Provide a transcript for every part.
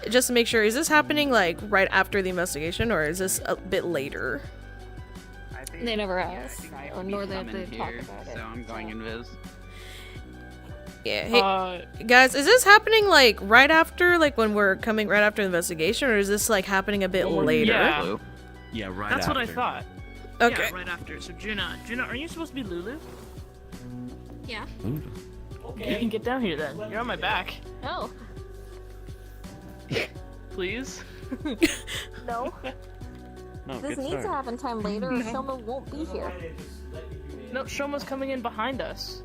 just to make sure, is this happening like right after the investigation, or is this a bit later? They never asked, or nor they they talk about it. So I'm going invis. Yeah. Hey, guys, is this happening like right after, like when we're coming right after the investigation, or is this like happening a bit later? Yeah, right. That's after. what I thought. Okay. Yeah, right after. So Juna, are you supposed to be Lulu? Yeah. Okay. You can get down here then. You're on my back. No. Please. No. No, This needs to happen time later, or Shoma won't be here. No, Shoma's coming in behind us.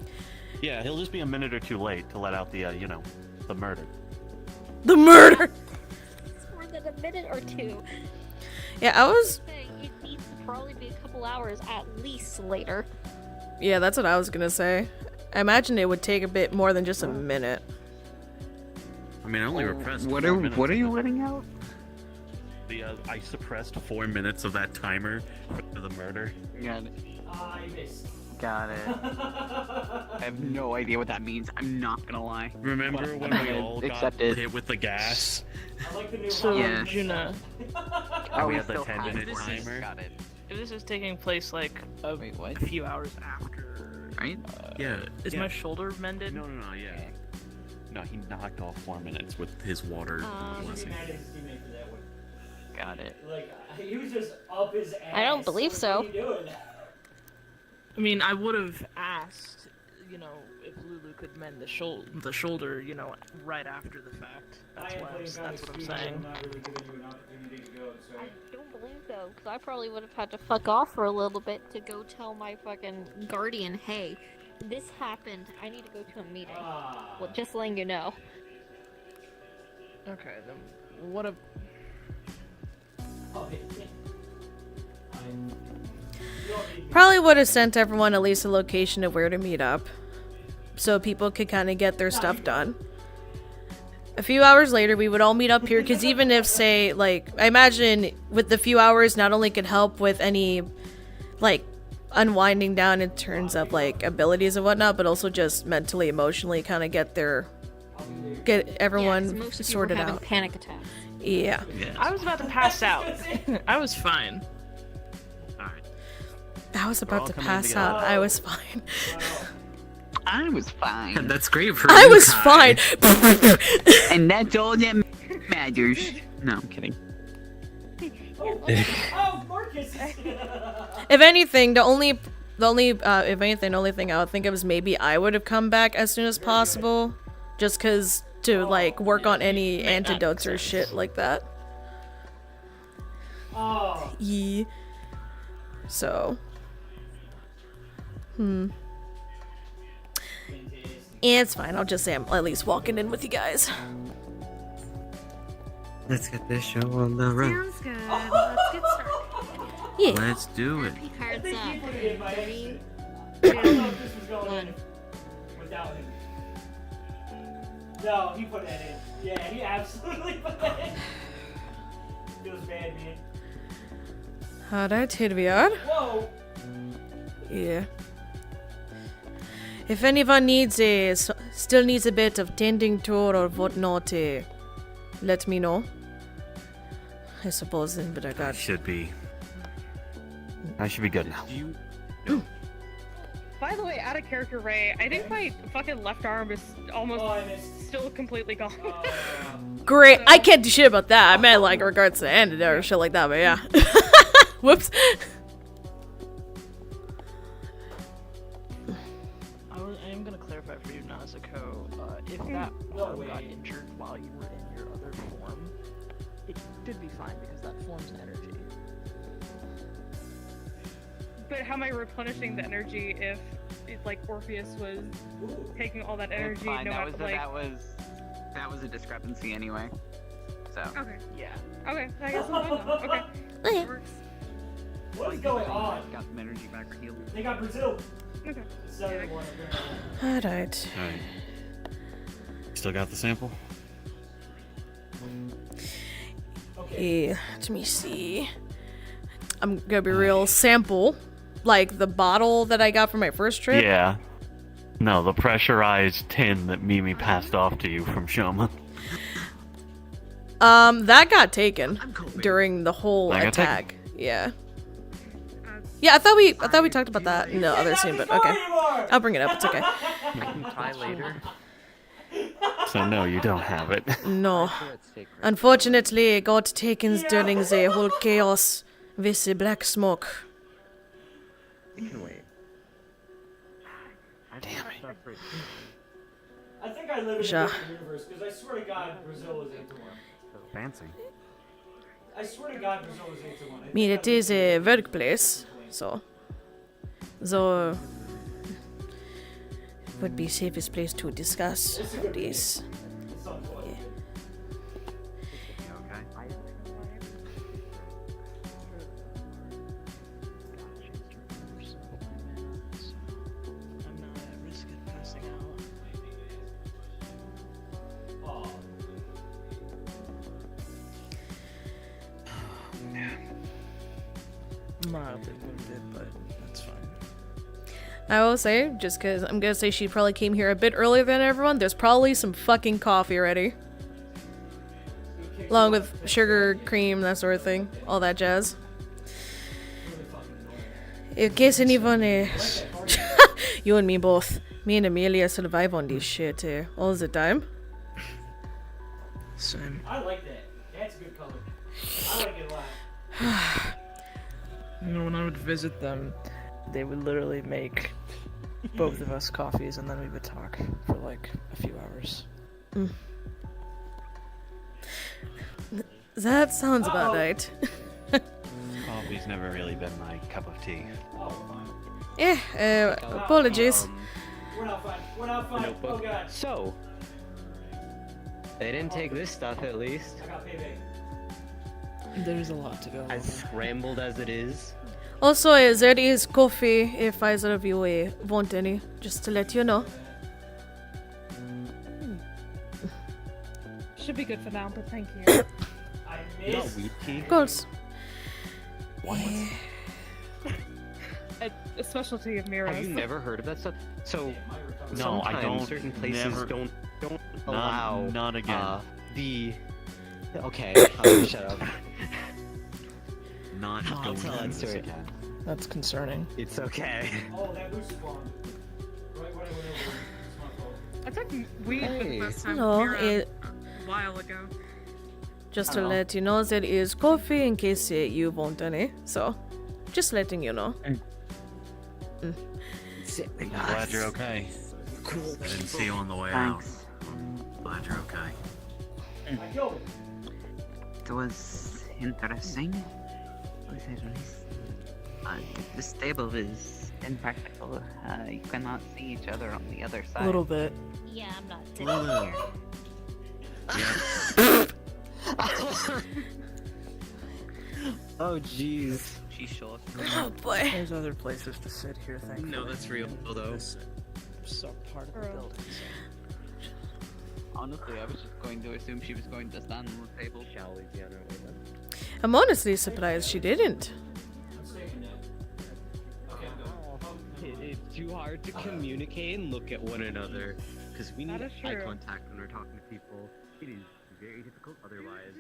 Yeah, he'll just be a minute or two late to let out the, the murder. The murder! More than a minute or two. Yeah, I was... It needs to probably be a couple hours at least later. Yeah, that's what I was gonna say. I imagine it would take a bit more than just a minute. I mean, I only repressed What 4 minutes. are you letting out? I suppressed 4 minutes of that timer for the murder. Got it. I missed. Got it. I have no idea what that means. I'm not gonna lie. Remember when we all got hit with the gas? I like the new So, Yes. Juna, We had the 10-minute this. timer. Got it. if this is taking place like a few hours after, Right? Yeah. is my shoulder mended? No, yeah. No, he knocked off 4 minutes with his water blessing. Got it. Like, he was just up his ass. I don't believe so. What are you doing? I mean, I would have asked, if Lulu could mend the shoulder, right after the fact. That's what I'm saying. I'm not really giving you an opportunity to go, so. I don't believe so, because I probably would have had to fuck off for a little bit to go tell my fucking guardian, hey, this happened, I need to go to a meeting. Well, just letting you know. Okay, then what a... Probably would have sent everyone at least a location of where to meet up, so people could kind of get their stuff done. A few hours later, we would all meet up here, because even if, say, like, I imagine with the few hours not only could help with any, like, unwinding down in terms of, like, abilities and whatnot, but also just mentally, emotionally kind of get everyone most sorted having out. Panic attacks. Yeah. I was about to pass out. I was fine. I was about to coming pass together. out. I was fine. I was fine. That's great for I you, was Kai. fine. And that's all that matters. No, I'm kidding. Oh, Marcus! If anything, the only thing I would think of is maybe I would have come back as soon as possible, just cause to like work on any antidotes or shit like that. Oh. Yeah. So. Yeah, it's fine. I'll just say I'm at least walking in with you guys. Let's get this show on the road. Sounds good. Let's get started. Yeah. Let's do it. Cards think he up. put it in my 3, I don't know if this was going 1. in without him. No, he put that in. Yeah, he absolutely put that in. Feels bad, man. Alright, here we are. Whoa! Yeah. If anyone still needs a bit of tending to or whatnot, let me know. I suppose then, but I I got. should be good now. By the way, out of character, Ray, I think my fucking left arm is almost Oh, I missed. still completely gone. Great. I can't do shit about that. I meant like regards to antidote or shit like that, but yeah. Whoops. I am gonna clarify for you, Nazuko. If that arm got injured while you were in your other form, it should be fine because that form's energy. But how am I replenishing the energy if it's like Orpheus was taking all that It's energy? fine. No That matter, was that was a discrepancy anyway. So. Okay. Yeah. Okay. I guess I'm fine now. Okay. Okay. Works. What is going on? Got some energy back for healing. They got Brazil. Okay. 7-1. Alright. Alright. Still got the sample? Okay. Yeah, let me see. I'm gonna be real. Sample. Like the bottle that I got for my first trip? Yeah. No, the pressurized tin that Mimi passed off to you from Shoma. That got taken during the whole That got taken? attack. Yeah. Yeah, I thought we talked about that in the other scene, but okay. I'll bring it up. It's okay. We can try later. So no, you don't have it. No. Unfortunately, it got taken during the whole chaos with the black smoke. We can wait. Damn it. I think I live in Ja. a different universe because I swear to God, Brazil was into one. Fancy. I swear to God, Brazil was into one. I mean, it is a workplace, so would be safest place to discuss this. It's unfortunate. You okay? I'm not at risk of passing out. Oh. Mildly wounded, but that's fine. I will say, just because I'm gonna say she probably came here a bit earlier than everyone, there's probably some fucking coffee ready. Along with sugar, cream, that sort of thing. All that jazz. In case anyone, you and me both. Me and Amelia survive on this shit all the time. Same. I like that. That's a good color. I like it a lot. You know, when I would visit them, they would literally make both of us coffees and then we would talk for like a few hours. That sounds about right. Coffee's never really been my cup of tea. Apologies. We're not fine. We're not fine. Oh God. So, they didn't take this stuff at least. I got payback. There's a lot to go As over. scrambled as it is. Also, there is coffee if either of you want any, just to let you know. Should be good for now, but thank you. I Not missed. wheat tea. Of course. A specialty of Have Mira's. you never heard of that stuff? So, No, I sometimes don't. certain places Never. don't allow Not again. the. Okay, I'll shut up. Not I'll going tell to that this story. again. That's concerning. It's okay. Oh, that boost spawned. Right when I went over. It's my fault. I took weed for the Hey. first time No, with Mira a while ago. just to let you know, there is coffee in case you want any. So, just letting you know. Sit with I'm glad you're okay. Cool. I didn't see you on the way out. Thanks. Glad you're okay. I killed him. It was interesting. To say the least. The stable is impractical. You cannot see each other on the other side. A little bit. Yeah, I'm not sitting here. Oh jeez. She's short. Oh boy. There's other places to sit here, thankfully. No, that's real though. This sub part of the Girl. building. Honestly, I was just going to assume she was going to stand on the table. Shall we be on our way then? I'm honestly surprised she didn't. I'm saving that. Okay, I'm going. It's too hard to communicate and look at one another because we need That is eye true. contact when we're talking to people. It is very difficult otherwise.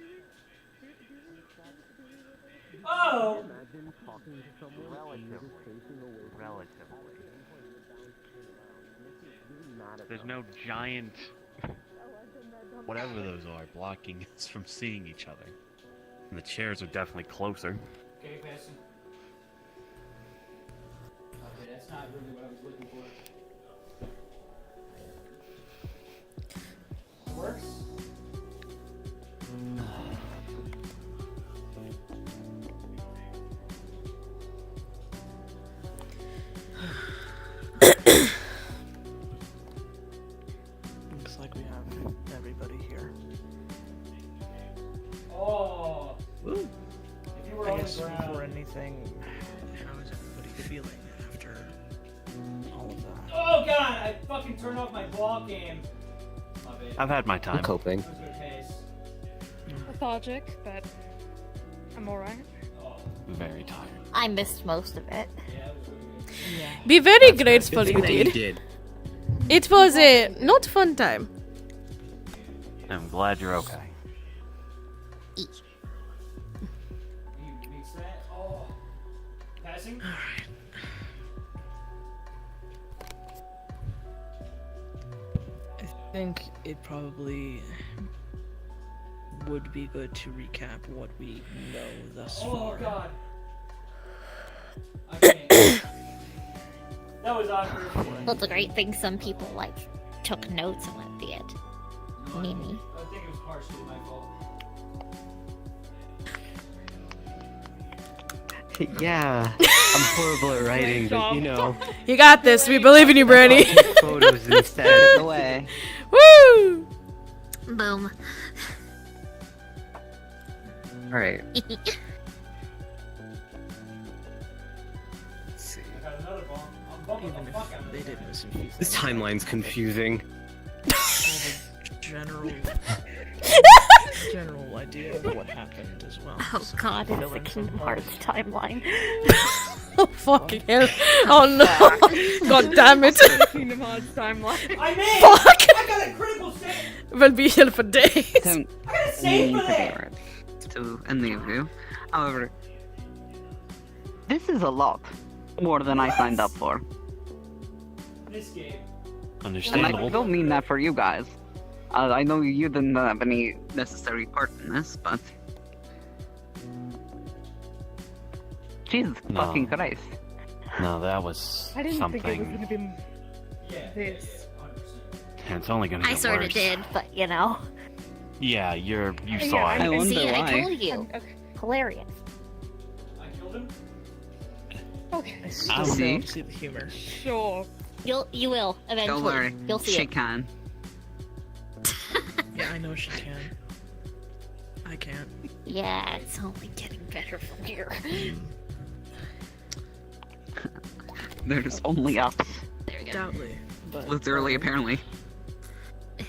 Oh! Imagine talking to someone relatively. There's no giant, whatever those are, blocking us from seeing each other. And the chairs are definitely closer. Okay, passing. Okay, that's not really what I was looking for. Works? Looks like we have everybody here. Oh! Woo. If you were I on guess the before ground. anything, how is everybody feeling after all of that? Oh God! I fucking turned off my ball cam. My bad. I've had my time. coping. It was a good pace. Lethargic, but I'm alright. Oh, Very tired. I missed most of it. yeah, it was really good. Be very grateful you did. did. It was a not fun time. I'm glad you're okay. E. You mix that. Oh. Passing? I think it probably would be good to recap what we know thus Oh far. god. I can't. That was awkward. Well, it's a great thing some people, like, took notes and went the it. Mimi. I think it was partially my fault. Yeah, I'm horrible at writing, but you know. You got this. We believe in you, Brandy. Photos instead. Away. Woo! Boom. Alright. Let's see. I got another bomb. I'm bumping Even the fuck out if of they this. didn't listen to you. This timeline's confusing. General idea of what happened as well. Oh So god, fill it's the in some Kingdom holes. Hearts timeline. Oh, fucking hell. Oh, no. God damn it. Kingdom Hearts timeline. I made! Fuck. I got a critical save! We'll be here for days. Don't I got a save need for that! to any of you. However, this is a lot more than I signed up for. This game. And I Understandable. don't mean that for you guys. I know you didn't have any necessary part in this, but... Jesus No. fucking Christ. No, that was I didn't something. think it was gonna be Yeah. this. 100%. It's only gonna I get sort of worse. did, but you know. Yeah, you Yeah, saw I it. I wonder See, I why. told you. Okay. Hilarious. I killed him? Okay. I still See? don't see the humor. Sure. You will eventually. Don't worry. You'll see She it. can. Yeah, I know she can. I can't. Yeah, it's only getting better from here. There's only ups. There we go. Doubtly. But Literally, apparently. Yeah,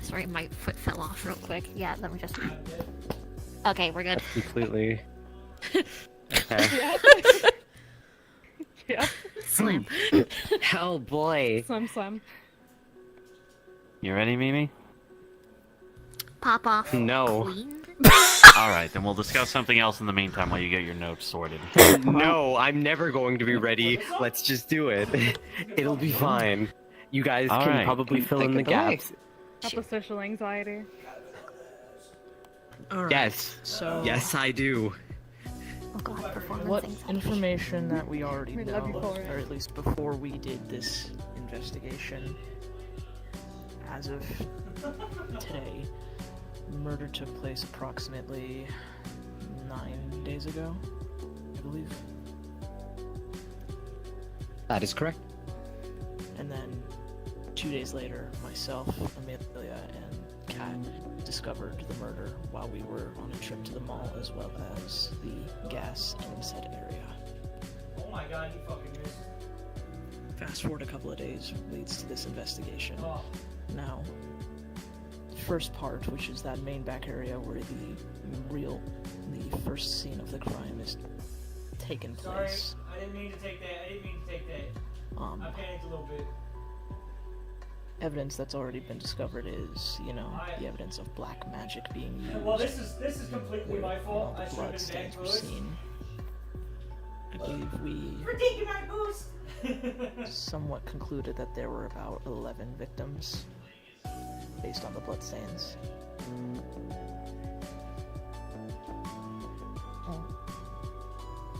sorry, my foot fell off real quick. Yeah, let me just. Okay, we're good. Completely. Okay. Yeah. Yeah. Slam. Oh boy. Slam. You ready, Mimi? Pop off. No. Queen. Alright, then we'll discuss something else in the meantime while you get your notes sorted. No, I'm never going to be ready. Let's just do it. It'll be fine. You guys All can right. probably fill in the Take it away. gaps. Not the social anxiety. Alright. Yes. So Yes, I do. Oh god, performance what anxiety. information that we already We know, love you for it. or at least before we did this investigation, as of today, murder took place approximately 9 days ago, I believe. That is correct. And then 2 days later, myself, Amelia, and Kat discovered the murder while we were on a trip to the mall, as well as the gas in said area. Oh my god, you fucking missed. Fast forward a couple of days leads to this investigation. Oh. Now, first part, which is that main back area where the first scene of the crime is taken Sorry, place. I didn't mean to take that. I panicked a little bit. Evidence that's already been discovered is, the evidence of black magic being used. Well, this is completely where my fault. all I the should have blood been stains were back seen. I believe we We're taking my boost. somewhat concluded that there were about 11 victims based on the bloodstains.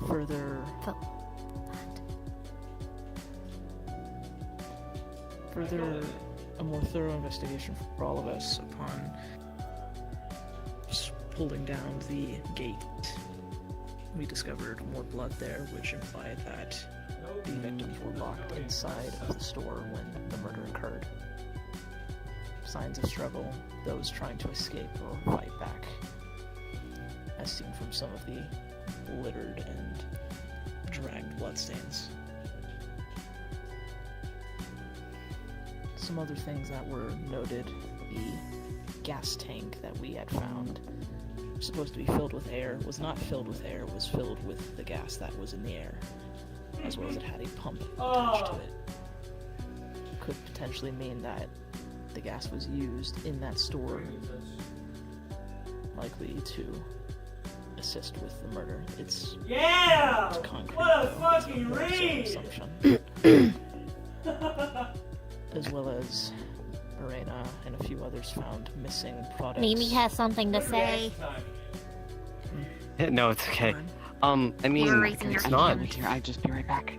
Further, a more thorough investigation for all of us upon pulling down the gate. We discovered more blood there, which implied that the victims were locked inside of the store when the murder occurred. Signs of struggle, those trying to escape or fight back, as seen from some of the littered and dragged bloodstains. Some other things that were noted: the gas tank that we had found, supposed to be filled with air, was not filled with air, was filled with the gas that was in the air, as well as it had a pump attached to it. Could potentially mean that the gas was used in that store likely to assist with the murder. It's Yeah! concrete. What a though. fucking It's more so an read! assumption. As well as Arena and a few others found missing products. Mimi has something to say. No, it's okay. I mean, We're raising your it's I'm not. almost here. I'll just be right back.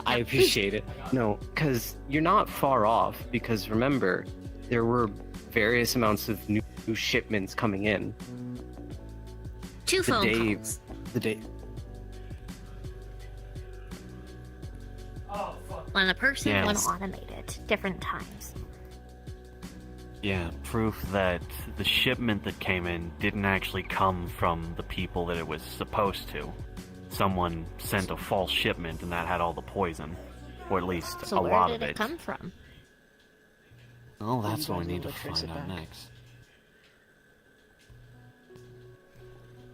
I appreciate it. No, because you're not far off. Because remember, there were various amounts of new shipments coming in. 2 The phone day, calls. the day. Oh, fuck. When a person Yes. went automated, different times. Yeah, proof that the shipment that came in didn't actually come from the people that it was supposed to. Someone sent a false shipment and that had all the poison. Or at least So a where lot did of it it. come from? Oh, Are that's you what we guys need to able to trace find it out back? next.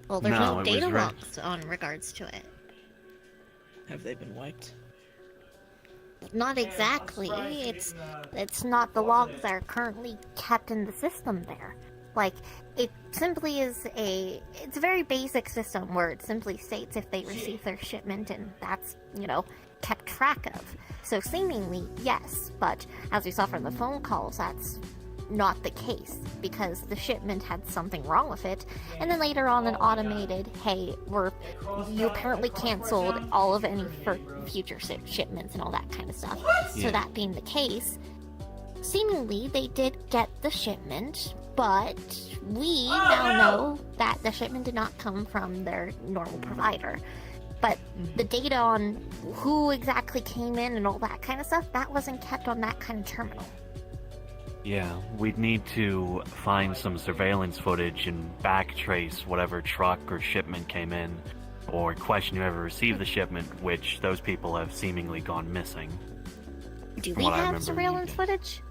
Well, there's No, no it data was re- logs on regards to it. Have they been wiped? Not exactly. It's not the logs that are currently kept in the system there. Like, it simply is it's a very basic system where it simply states if they receive their shipment and that's, kept track of. So seemingly, yes, but as we saw from the phone calls, that's not the case because the shipment had something wrong with it, and then later on an automated, hey, you apparently canceled all of any future shipments and all that kind of stuff. So Yeah. that being the case, seemingly they did get the shipment, but we now know that the shipment did not come from their normal provider. But the data on who exactly came in and all that kind of stuff, that wasn't kept on that kind of terminal. Yeah, we'd need to find some surveillance footage and backtrace whatever truck or shipment came in, or question whoever received the shipment, which those people have seemingly gone missing. Do From we what I have remember surveillance reading. footage?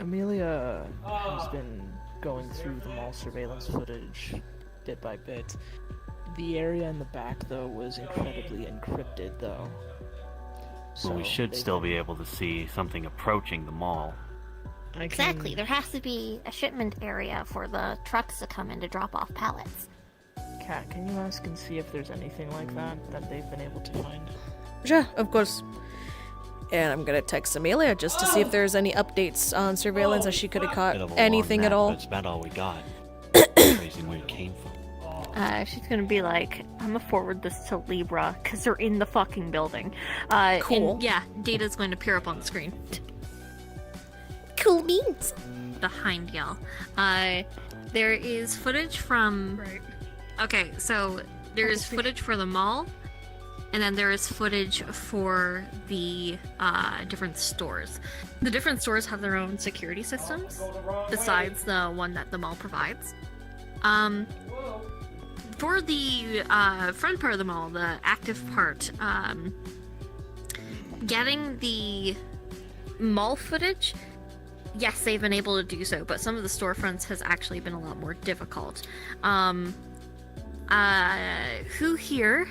Amelia has been going through the mall surveillance footage bit by bit. The area in the back, though, was incredibly encrypted, though. Well, we should still be able to see something approaching the mall. Exactly. There has to be a shipment area for the trucks to come in to drop off pallets. Kat, can you ask and see if there's anything like that they've been able to find? Yeah, of course. And I'm gonna text Amelia just to see if there's any updates on surveillance that she could have caught Bit of a long anything at map, all. That's about all we got. Tracing where it came from. She's gonna be like, I'm gonna forward this to Libra, because they're in the fucking building. Cool. And yeah, data's going to appear up on the screen. Cool beans. Behind y'all. There is footage from... Right. Okay, so there is footage for the mall, and then there is footage for the different stores. The different stores have their own security systems, besides the one that the mall provides. For the front part of the mall, the active part, getting the mall footage, yes, they've been able to do so, but some of the storefronts has actually been a lot more difficult. Who here?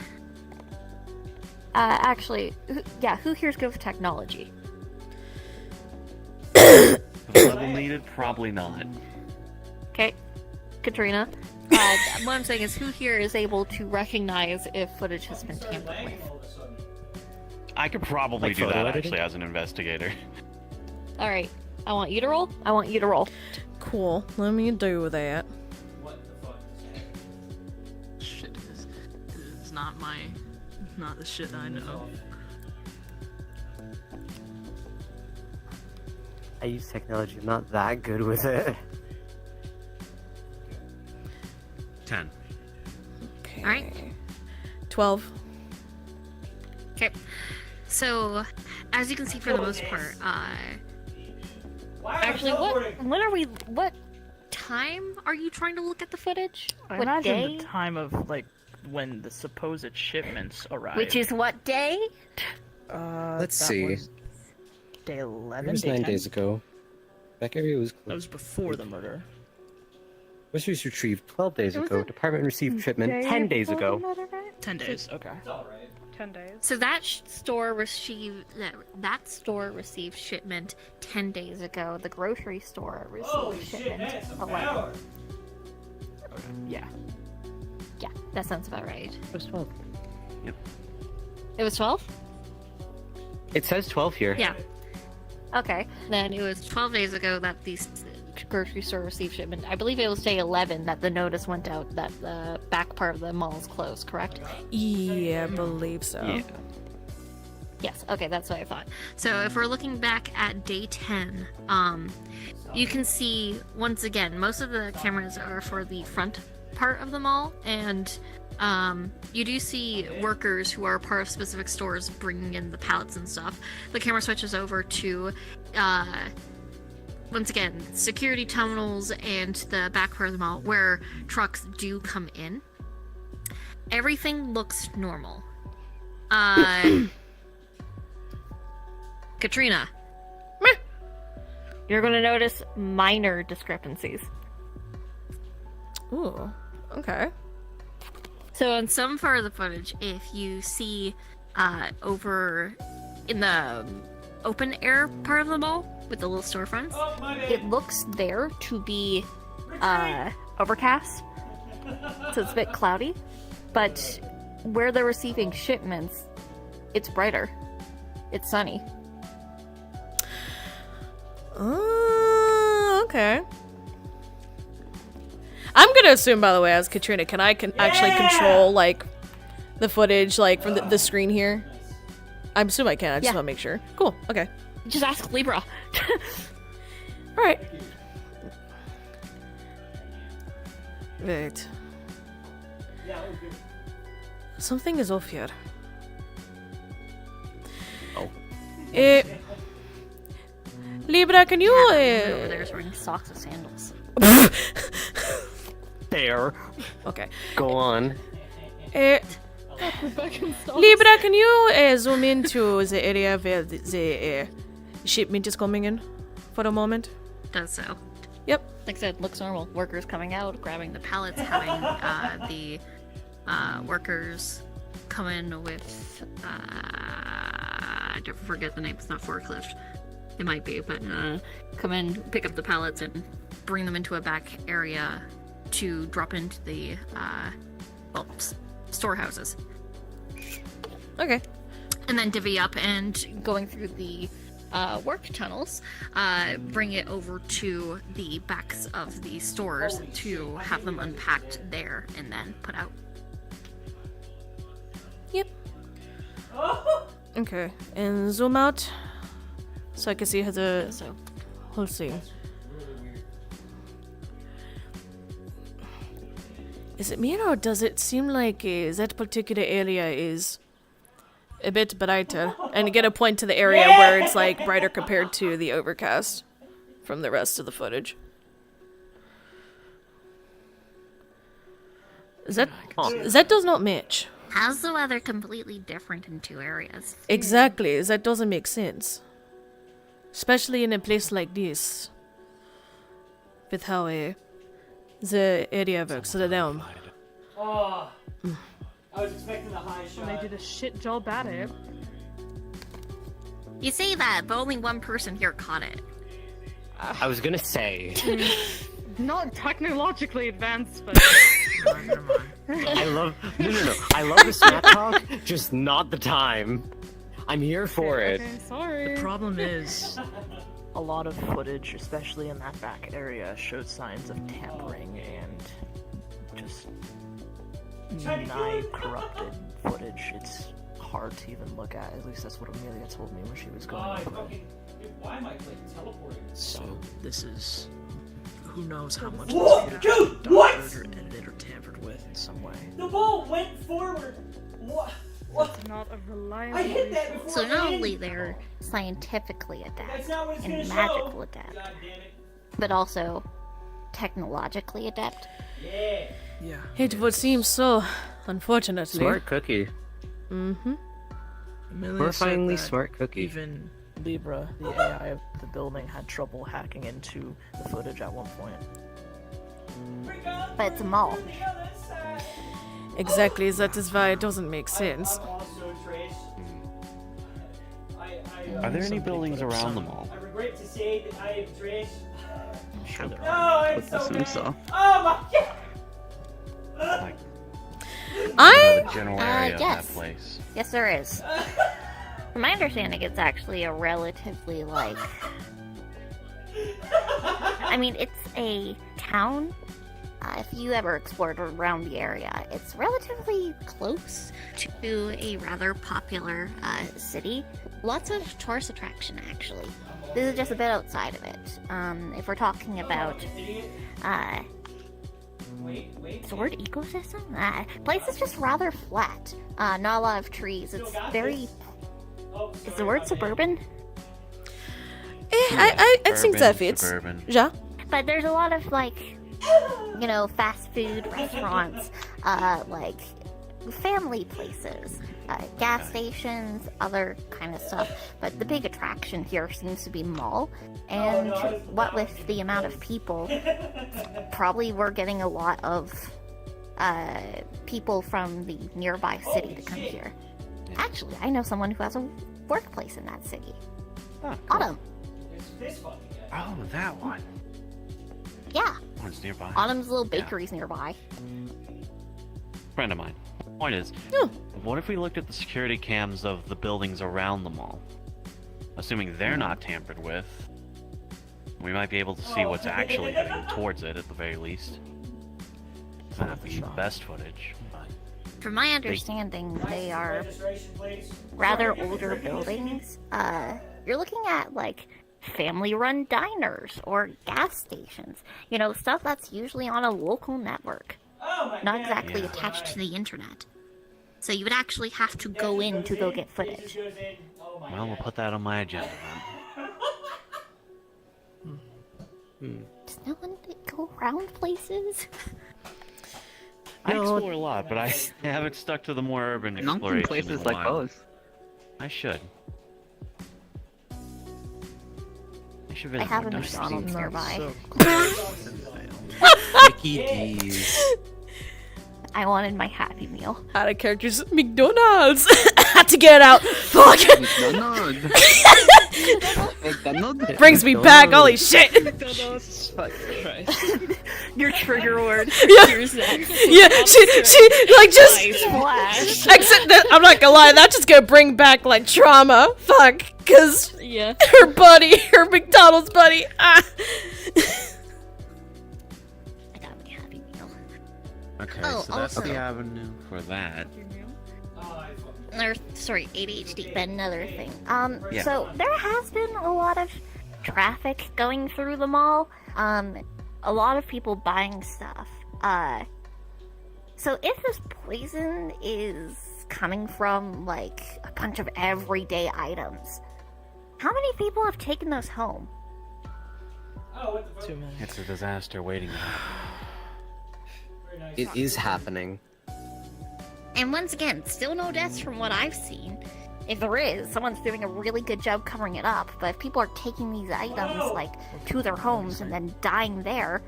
Who here's good with technology? The level needed? Probably not. Okay, Katrina. What I'm saying is, who here is able to recognize if footage has been tampered with? I could probably Like do photo that editing? actually as an investigator. All right, I want you to roll. I want you to roll. Cool. Let me do that. Shit, this is not the shit I know. I use technology. I'm not that good with it. 10. Okay. Alright. 12. Okay, so as you can see, for the most part, actually, what time are you trying to look at the footage? I What imagine day? the time of, when the supposed shipments arrived. Which is what day? Let's that see. was day 11, It was day 9 10? days ago. Back area was That closed. was before the murder. Was retrieved 12 days It was ago. a Department received shipment Day 10 days before the ago. murder, right? 10 days, okay. 10 days. So that store received shipment 10 days ago. The grocery store received shipment 11. Yeah. Yeah, that sounds about right. It was 12. It was 12? It says 12 here. Yeah. Okay. Then it was 12 days ago that the grocery store received shipment. I believe it was day 11 that the notice went out that the back part of the mall is closed, correct? Yeah, I believe so. Yeah. Yes, okay, that's what I thought. So if we're looking back at day 10, you can see, once again, most of the cameras are for the front part of the mall, and you do see workers who are part of specific stores bringing in the pallets and stuff. The camera switches over to, once again, security tunnels and the back part of the mall where trucks do come in. Everything looks normal. Katrina. You're going to notice minor discrepancies. Ooh, okay. So in some part of the footage, if you see over in the open air part of the mall with the little storefronts, it looks there to be overcast, so it's a bit cloudy. But where they're receiving shipments, it's brighter. It's sunny. Okay. I'm gonna assume, by the way, as Katrina, can I actually control, like, the footage, like, from the screen here? I assume I can. I just want to make sure. Cool. Okay. Just ask Libra. Alright. Wait. Something is off here. Oh. Libra, can you... Over there is wearing socks and sandals. There. Okay. Go on. Libra, can you zoom into the area where the shipment is coming in for a moment? Does so. Yep. Like I said, looks normal. Workers coming out, grabbing the pallets, having the workers come in with... I forget the name, it's not forklift. It might be, but come in, pick up the pallets, and bring them into a back area to drop into the storehouses. Okay. And then divvy up and going through the work tunnels, bring it over to the backs of the stores to have them unpacked there and then put out. Yep. Okay. And zoom out so I can see how the whole thing. Is it me or does it seem like that particular area is a bit brighter? And get a point to the area where it's like brighter compared to the overcast from the rest of the footage. That does not match. How's the weather completely different in two areas? Exactly, that doesn't make sense. Especially in a place like this. With how the area works, the dome. Oh, I was expecting a high shot. And they did a shit job at it. You say that, but only one person here caught it. I was gonna say. Not technologically advanced, but... I love... No. I love the smack talk, just not the time. I'm here for it. Okay, sorry. The problem is, a lot of footage, especially in that back area, showed signs of tampering and just nigh corrupted footage. It's hard to even look at. At least that's what Amelia told me when she was going over it. Why am I like teleporting? So this is... Who knows how much Whoa, of this dude, footage was what? doctored or edited or tampered with in some way. The ball went forward. What? That's not a reliable... I hit that before. So it not landed. only they're scientifically That's adept not what it's and gonna magical show. adept, God damn it. but also technologically adept. Yeah. Yeah. It would seem so, unfortunately. Smart cookie. Mm-hmm. Amelia said Horrifyingly that smart cookie. Even Libra, the AI of the building, had trouble hacking into the footage at one point. But it's a mall. Exactly, that is why it doesn't make sense. I'm also Trace. Are there any Somebody buildings put up around some- the mall? I regret to say that I am Trace. I'm sure there No, are. it's so Put bad. this himself. Oh my god! I The general area of yes. that place. Yes, there is. From my understanding, it's actually a relatively, like... I mean, it's a town. If you ever explored around the area, it's relatively close to a rather popular city. Lots of tourist attraction, actually. This is just a bit outside of it. If we're talking about sword ecosystem, place is just rather flat. Not a lot of trees. It's very. Is the word suburban? I think that Urban, fits. suburban. Yeah. But there's a lot of like, fast food restaurants, like family places, gas stations, other kind of stuff. But the big attraction here seems to be mall. And what with the amount of people, probably we're getting a lot of people from the nearby city to come here. Actually, I know someone who has a workplace in that city. Oh, cool. Autumn. Oh, that one. Yeah. One's nearby. Autumn's little bakery's nearby. Friend of mine. Point is, what if we looked at the security cams of the buildings around the mall? Assuming they're not tampered with, we might be able to see what's actually heading towards it at the very least. It's not be the best footage, but From my understanding, they are rather older buildings. You're looking at, like, family-run diners or gas stations. Stuff that's usually on a local network. Not exactly attached to the internet. So you would actually have to go in to go get footage. well, we'll put that on my agenda then. Does no one go around places? I explore a lot, but I haven't stuck to the more urban Not in exploration. places in a like while. those. I should. I should I visit have more a nice McDonald's cities. nearby. Mickey D's. I wanted my Happy Meal. Out of characters, McDonald's. Had to get out. Fuck. McDonald's. McDonald's. Brings me back. Holy shit. Fuck Christ. Your trigger word. Yeah. Here's that. Yeah. She like just. Flash. Except that, I'm not gonna lie. That's just gonna bring back like trauma. Fuck. Cause Yeah. her buddy, her McDonald's buddy. Ah. I got my Happy Meal. Okay, Oh, so that's also- the avenue for that. Or, sorry, ADHD, but another thing. Yeah. So there has been a lot of traffic going through the mall. A lot of people buying stuff. So if this poison is coming from, like, a bunch of everyday items, how many people have taken those home? Too many. It's a disaster waiting to happen. It is happening. And once again, still no deaths from what I've seen. If there is, someone's doing a really good job covering it up. But if people are taking these items, like, to their homes and then dying there...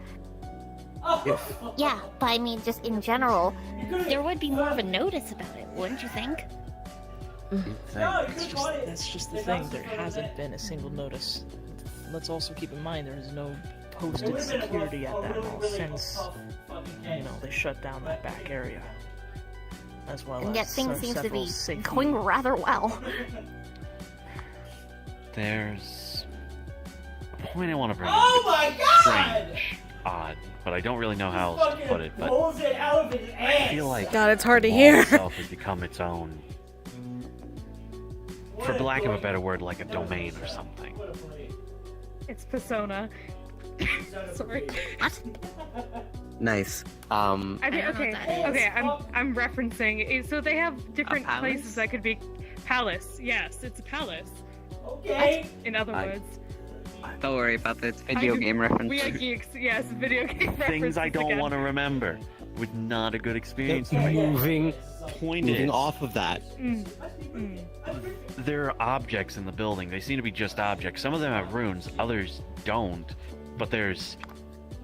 Yeah, but I mean, just in general, there would be more of a notice about it, wouldn't you think? That's just the thing. There hasn't been a single notice. Let's also keep in mind there is no posted security at that mall since they shut down that back area. As well And yet as things seem to several be safety- going rather well. There's a point I want to bring Oh up. my It's god! strange, odd, but I don't really know how else to put it. But Pulls it out of his ass. I feel like God, it's hard to the hear. mall itself has become its own, for lack of a better word, like a domain or something. It's persona. Sorry. What? Nice. I mean, I don't know okay, what that is. okay. I'm referencing. So they have different palace? places that could be palace. Yes, it's a palace. Okay. In other I- words, Don't worry about it. It's video game we are references. geeks. Yes, video game Things I references don't again. want to remember. With not a good experience for me. Moving Point is, off of that. there are objects in the building. They seem to be just objects. Some of them have runes, others don't. But there's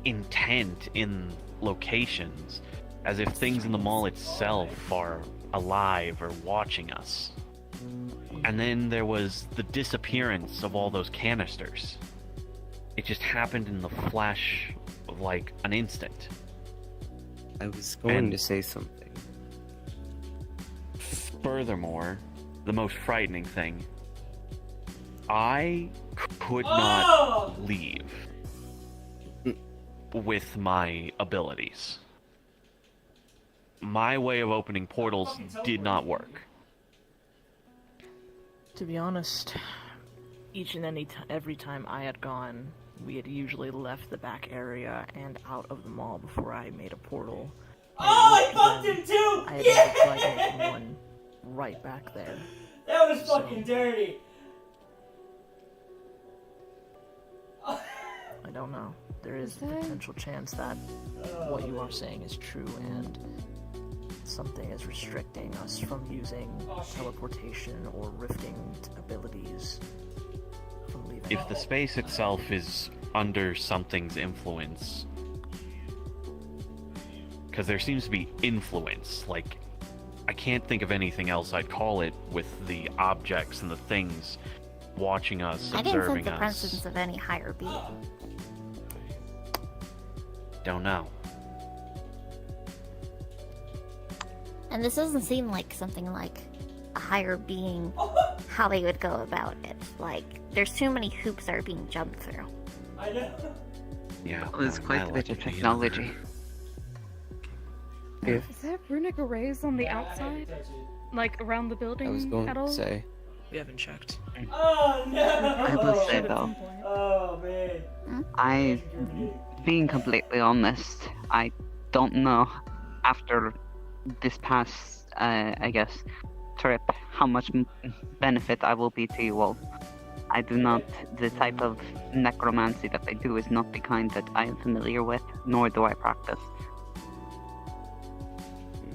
intent in locations, as if things in the mall itself are alive or watching us. And then there was the disappearance of all those canisters. It just happened in the flash of like an instant. I was going And- to say something. furthermore, the most frightening thing, I could not leave with my abilities. My way of opening portals did not work. To be honest, each and every time I had gone, we had usually left the back area and out of the mall before I made a portal. I fucked him too! I had Yeah! never tried making one right back there. That was fucking dirty. I don't know. There is a potential chance that what you are saying is true and something is restricting us from using teleportation or rifting abilities from leaving. If the space itself is under something's influence, because there seems to be influence, like, I can't think of anything else I'd call it with the objects and the things watching us, I didn't observing sense the us. presence of any higher being. Don't know. And this doesn't seem like something like a higher being, how they would go about it. Like, there's too many hoops that are being jumped through. I know. Yeah, Well, it's quite a bit of technology. If Is that runic arrays on the outside? Like around the building I was going at all? to say, We haven't checked. Oh no! I will say though, Oh man. being completely honest, I don't know after this past, I guess, trip, how much benefit I will be to you all. I do not, the type of necromancy that I do is not the kind that I am familiar with, nor do I practice.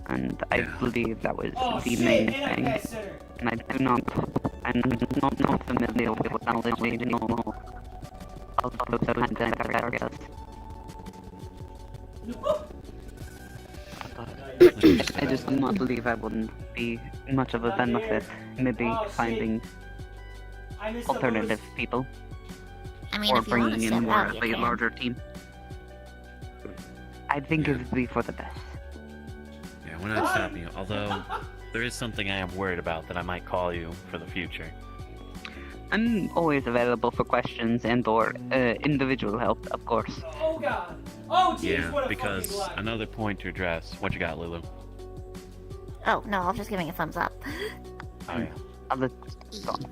And I believe that was Oh the shit! main And I thing. got center. And I'm not familiar with knowledge of those kinds of areas. I just do not believe I wouldn't be much of a benefit, maybe Oh, shit. finding I missed the alternative people, I mean, or if you want to bringing in step more out, of you a can. larger team. I think it would be for the best. Yeah, we're not stopping you. Although, there is something I am worried about that I might call you for the future. I'm always available for questions and/or individual help, of course. Oh god. Oh jeez, Yeah, what a because fucking lie. another point to address. What you got, Lulu? Oh, no, I was just giving a thumbs up. Oh yeah. Other song.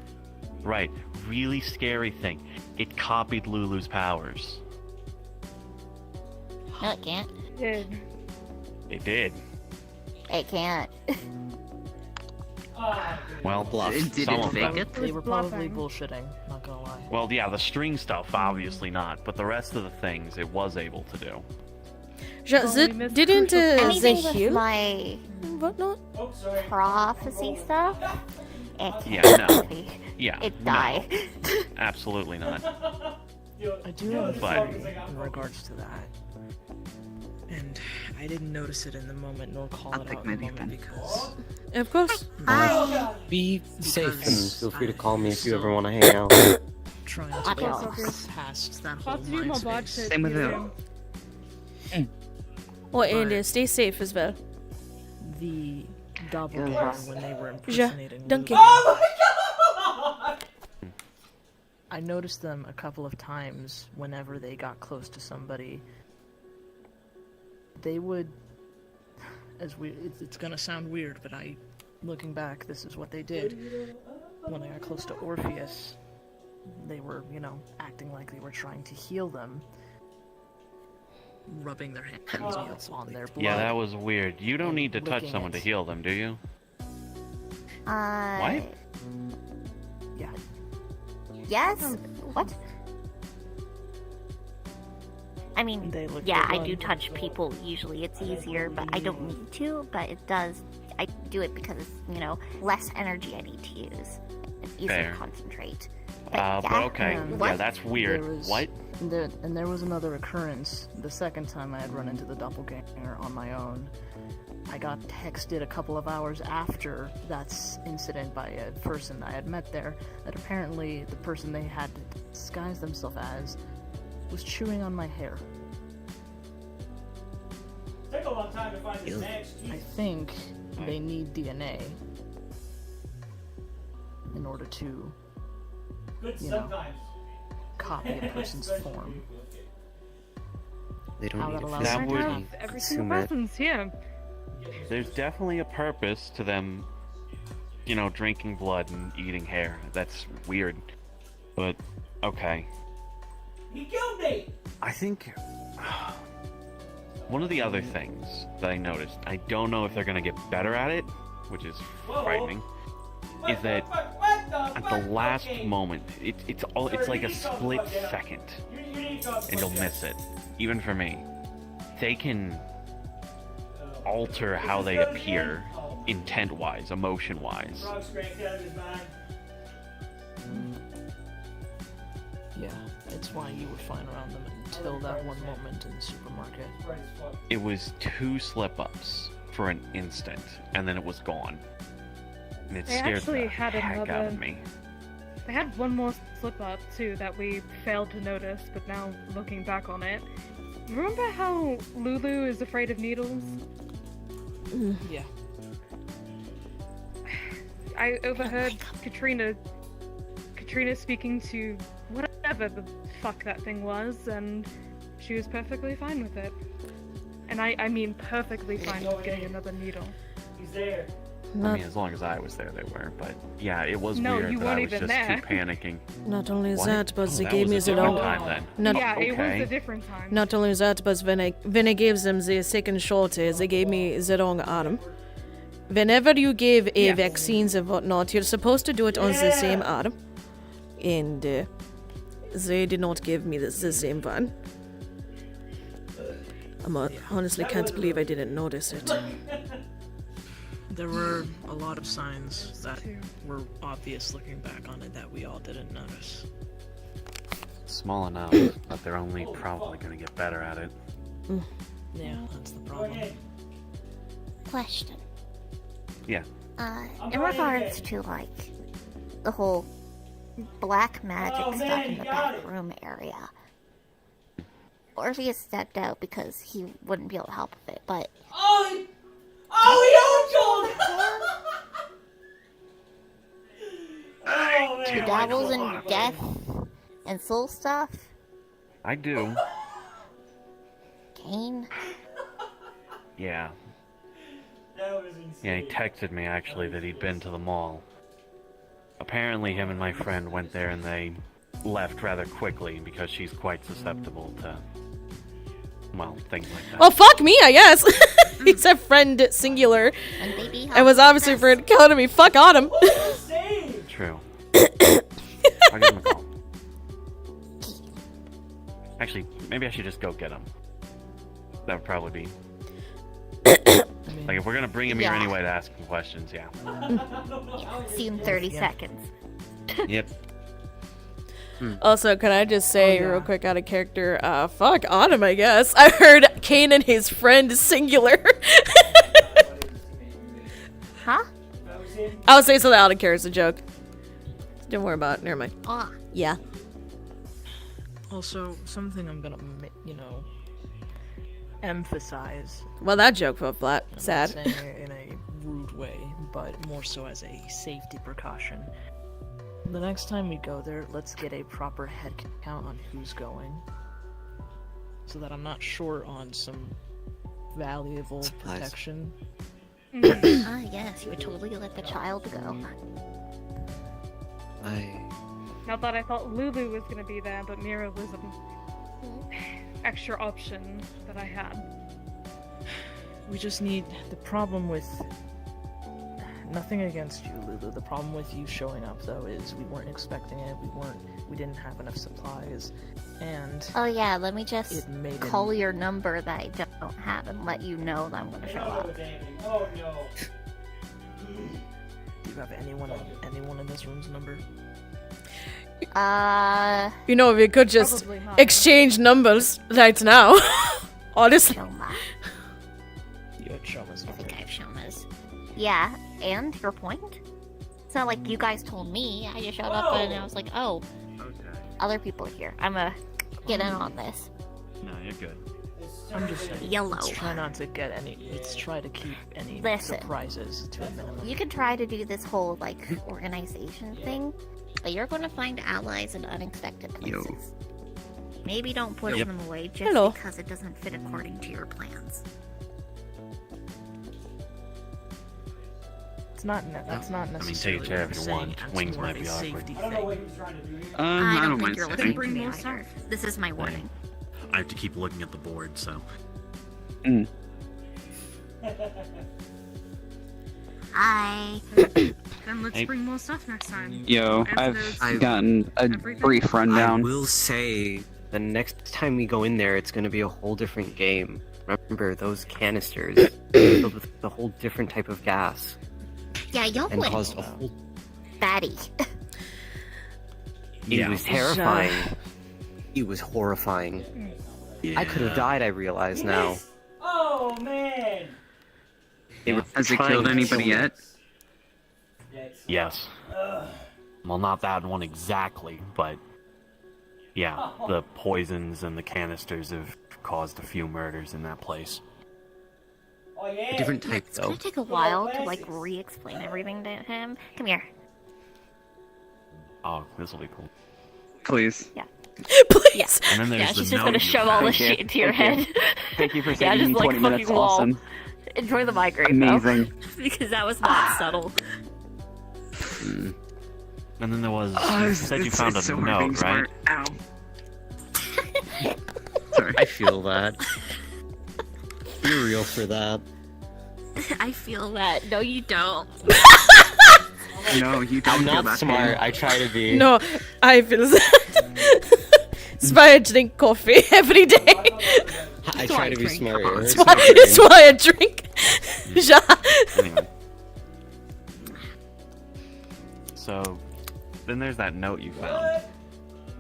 Right. Really scary thing. It copied Lulu's powers. No, it can't. Did. It did. It can't. Well, Did some it of fake them. it? They were probably Bluffing. bullshitting, not gonna lie. Well, yeah, the string stuff, obviously not, but the rest of the things it was able to do. Oh, we missed Didn't crucial they Anything with heal? my Whatnot? Oh, sorry. prophecy stuff, it Yeah, can't no. be. Yeah. It no, died. absolutely not. I do have a But- theory in regards to that. And I didn't notice it in the moment nor call I'll it take out in the my moment defense. because Of course. Hi. be safe and Because feel free to call me if you I ever want to hang out. trying Adios. to get past that whole About to do my mind bot space. shit. Same with you you. Well, But- and stay safe as well. The doppelganger when they were Ja, impersonating danke. Lulu, Oh my god! I noticed them a couple of times whenever they got close to somebody. They would, it's gonna sound weird, but looking back, this is what they did. When I got close to Orpheus, they were, acting like they were trying to heal them, rubbing their hands on their blood. Yeah, that was weird. You don't need to touch Licking someone to it. heal them, do you? What? Yeah. Yes? What? I mean, They look yeah, good I do on- touch people. Usually it's easier, but I don't need to. But it does. I do it because it's, less energy I need to use. It's easier Fair. to concentrate. But okay. Um, Yeah, what? that's weird. There was- What? And there was another occurrence. The second time I had run into the doppelganger on my own, I got texted a couple of hours after that incident by a person I had met there that apparently the person they had disguised themselves as was chewing on my hair. Take a long time to find this next. I think they need DNA in order to Good You know. sometimes. copy a person's form. They don't How need that to allows That them would- to Have have- every single consume it. person's, yeah. There's definitely a purpose to them, you know, drinking blood and eating hair. That's weird. But, okay. He killed me! I think one of the other things that I noticed, I don't know if they're gonna get better at it, which is Whoa. frightening, What is the that fuck? What the at fuck? the last Okay. moment, it's like a split second, You need to calm and you'll down. miss it. Even for me, they can Oh. alter Is how this they good appear, again? Oh. intent-wise, emotion-wise. Frog's cranked out of his mind. Yeah, it's why you were fine around them until that one moment in the supermarket. Right as fuck. It was 2 slip-ups for an instant, and then it was gone. And it They scared actually the had heck out another- of me. They had one more slip up too that we failed to notice, but now looking back on it, remember how Lulu is afraid of needles? Yeah. I overheard Katrina speaking to whatever the fuck that thing was, and she was perfectly fine with it. And I mean perfectly fine with getting another needle. He's there. I Not, mean, as long as I was there, they were. But yeah, it was No, weird you that I weren't was even just there. too panicking. not only What? that, but Oh, they that gave was me a the different long. time then. Not, Yeah, it was okay. a different time. not only that, but when I gave them the second shot, they gave me the wrong arm. Whenever you give a Yeah. vaccines and whatnot, you're supposed to do it on the same arm. And they did not give me the same one. Honestly can't believe I didn't notice it. There were a lot of signs that Too. were obvious looking back on it that we all didn't notice. Small enough, but they're only probably gonna get better at it. Yeah, that's the Go problem. ahead. Question. Yeah. In regards to, like, the whole black magic Oh, stuff man, in you the got back it. room area, Orpheus stepped out because he wouldn't be able to help with it, but Oh, he oh, he man. dabbles in death and soul stuff. I do. Kane. Yeah. That was insane. Yeah, he texted me actually that he'd been to the mall. Apparently, him and my friend went there and they left rather quickly because she's quite susceptible to, well, things like that. Well, fuck me, I guess. He's a friend singular. And baby It was obviously for killing me. Fuck on him. Insane. True. I'll give him a call. Actually, maybe I should just go get him. That would probably be. I mean, Like, if we're gonna bring him here Yeah. anyway to ask him questions, yeah. See you in 30 Yeah. seconds. Yep. Also, can I just say Oh, yeah. real quick out of character, fuck Autumn, I guess. I heard Kane and his friend singular. Huh? I'll say something out of character, it's a joke. Don't worry about it, never mind. Ah. Yeah. also, something I'm gonna, emphasize. Well, that joke fell flat. I'm not Sad. saying it in a rude way, but more so as a safety precaution. The next time we go there, let's get a proper head count on who's going, so that I'm not short on some valuable Supplies. protection. Ah, yes, you would totally let the child go. Not that I thought Lulu was gonna be there, but Mira was an extra option that I had. We just need the problem with nothing against you, Lulu. The problem with you showing up though is we weren't expecting it. We didn't have enough supplies, and Oh yeah, let me just it made call your number that I don't have and let you know that I'm gonna show up. Oh no. Do you have anyone in this room's number? You know, we could just Probably not. exchange numbers right now. Honestly. Shoma. You had Shoma's I number. think I have Shoma's. Yeah, and your point? It's not like you guys told me. I just showed up and I was like, oh, Okay. other people are here. I'm gonna get in on this. No, you're good. I'm just saying. Yellow. Let's try not to get any. Let's try to keep any Listen. surprises to a minimum. You could try to do this whole, like, organization thing, but you're going to find allies in unexpected Yo. places. Maybe don't push Yep. them away just Hello. because it doesn't fit according to your plans. It's not. That's not take necessarily. care what of I'm your saying, wand. it's Wings more might of a be awkward. safety I don't know thing. what he was trying to do here. I don't think mind you're sitting. listening to Bring me more either. stuff. This is my warning. I have to keep looking at the board, so. I Then let's Hey. bring more stuff next time. Yo, As those- I've gotten a Everything? brief rundown. I will say, the next time we go in there, it's going to be a whole different game. Remember, those canisters filled with a whole different type of gas yeah, y'all and went caused a whole. batty. It was terrifying. It was horrifying. I could have died. I realize now. Oh man! They were Has it trying killed to anybody kill me. yet? Yes. Well, not that one exactly, but yeah, the poisons and the canisters have caused a few murders in that place. Oh yeah! A different type, It's though. gonna take a while to like re-explain everything to him. Come here. Oh, this will be cool. Please. Please. And then there's Yeah, the she's just note gonna you shove all found. this shit into your head. Thank you for Yeah, saving just me like 20 minutes. fucking wall. Awesome. Enjoy the migraine, Amazing. though. Because that was not subtle. And then there was. You said you found a note, right? Ow. Sorry. I feel that. You're real for that. I feel that. No, you don't. No, you don't I'm feel not that smart. pain. I try to be. No, I feel that. That's why I drink coffee every day. I try to be smarter. That's why I drink. Ja. Anyway. So, then there's that note you found,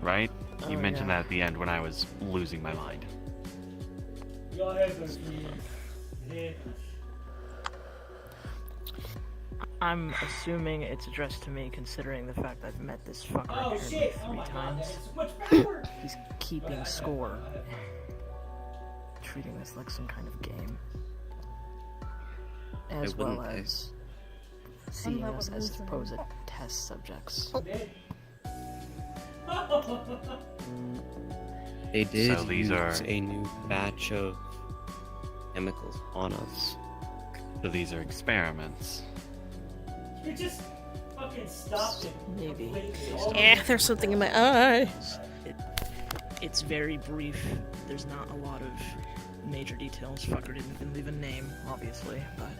right? You Oh, mentioned yeah. that at the end when I was losing my mind. Your head goes yeah. I'm assuming it's addressed to me, considering the fact I've met this fucker Oh apparently shit! Oh 3 my god, times. that's so much backward! He's keeping score, treating this like some kind of game, as well wouldn't they? as seeing us as supposed test subjects. They did So these use are- a new batch of chemicals on us. So these are experiments. You just fucking stopped it. Maybe. completely. Yeah, there's something in my eye. It's very brief. There's not a lot of major details. Fucker didn't even leave a name, obviously, but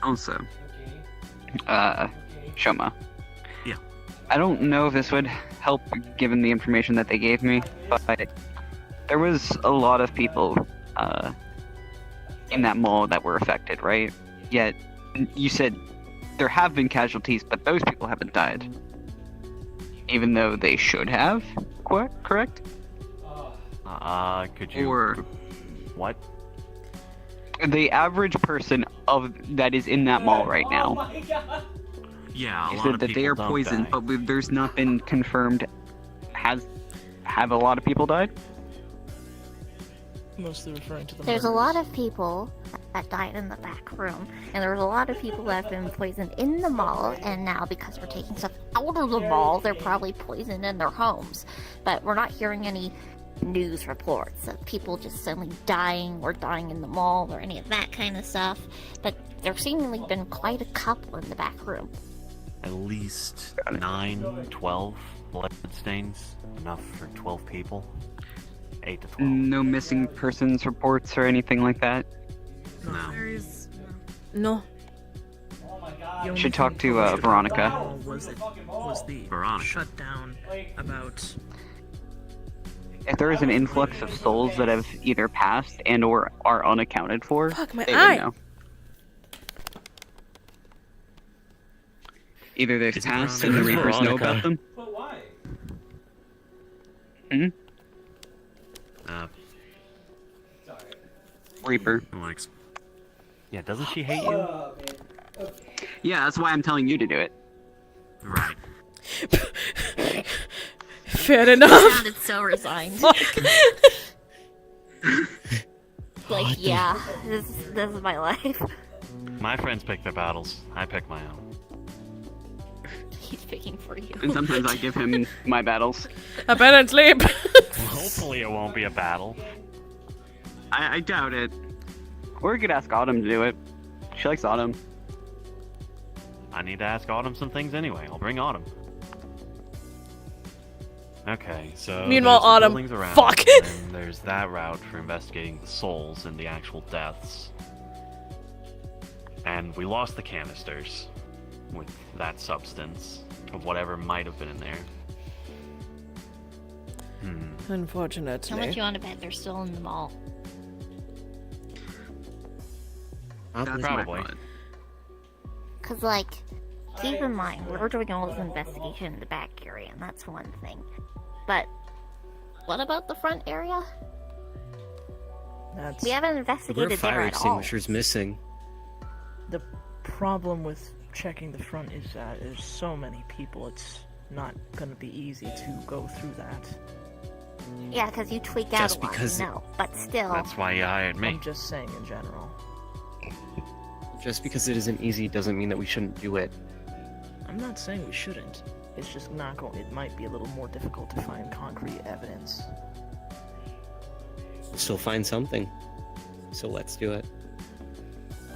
Also, Okay. Shoma. Yeah. I don't know if this would help given the information that they gave me, but there was a lot of people in that mall that were affected, right? Yet, you said there have been casualties, but those people haven't died. Even though they should have, correct? Could you... Or What? the average person that is in that mall right Oh now. my god! Yeah, a You lot said of that they people are don't poisoned, die. but there's not been confirmed. Have a lot of people died? mostly referring to the There's a murders. lot of people that died in the back room, and there was a lot of people that have been poisoned in the mall, and now because we're taking stuff out of the mall, they're probably poisoned in their homes. But we're not hearing any news reports of people just suddenly dying or dying in the mall or any of that kind of stuff. But there's seemingly been quite a couple in the back room. At least 9, 12 blood stains. Enough for 12 people. 8 to 12. No missing persons reports or anything like that? No. There is. No. Oh my The god! only Should talk thing to, posted Veronica. about the mall was the Veronica. shutdown Like, about If there is an influx of souls that have either passed and or are unaccounted for, Fuck my they would eye. know. Either they've Is it passed Veronica? and the Reapers know about them. but why? Sorry. Reaper. Like, yeah, doesn't she hate you? Oh man. Yeah, that's why I'm telling you to do it. Right. Fair You enough. sounded so resigned. Like, yeah, this is my life. My friends pick their battles. I pick my own. He's picking for you. And sometimes I give him my battles. I better sleep. Well, hopefully it won't be a battle. I doubt it. Or we could ask Autumn to do it. She likes Autumn. I need to ask Autumn some things anyway. I'll bring Autumn. Okay, so Meanwhile, there's the Autumn, buildings around, fuck. and there's that route for investigating the souls and the actual deaths. And we lost the canisters with that substance of whatever might have been in there. How Unfortunately. much you want to bet they're still in the mall? That's Probably. my thought. Cause like, keep in mind, we're doing all this investigation in the back area, and that's one thing. But what about the front area? That's We haven't There were investigated fire there at all. extinguishers missing. the problem with checking the front is that there's so many people. It's not gonna be easy to go through that. Yeah, because you tweak out Just a lot, because- no. But still, That's why you hired me. I'm just saying in general. Just because it isn't easy doesn't mean that we shouldn't do it. I'm not saying we shouldn't. It's just not going. It might be a little more difficult to find concrete evidence. We'll still find something. So let's do it.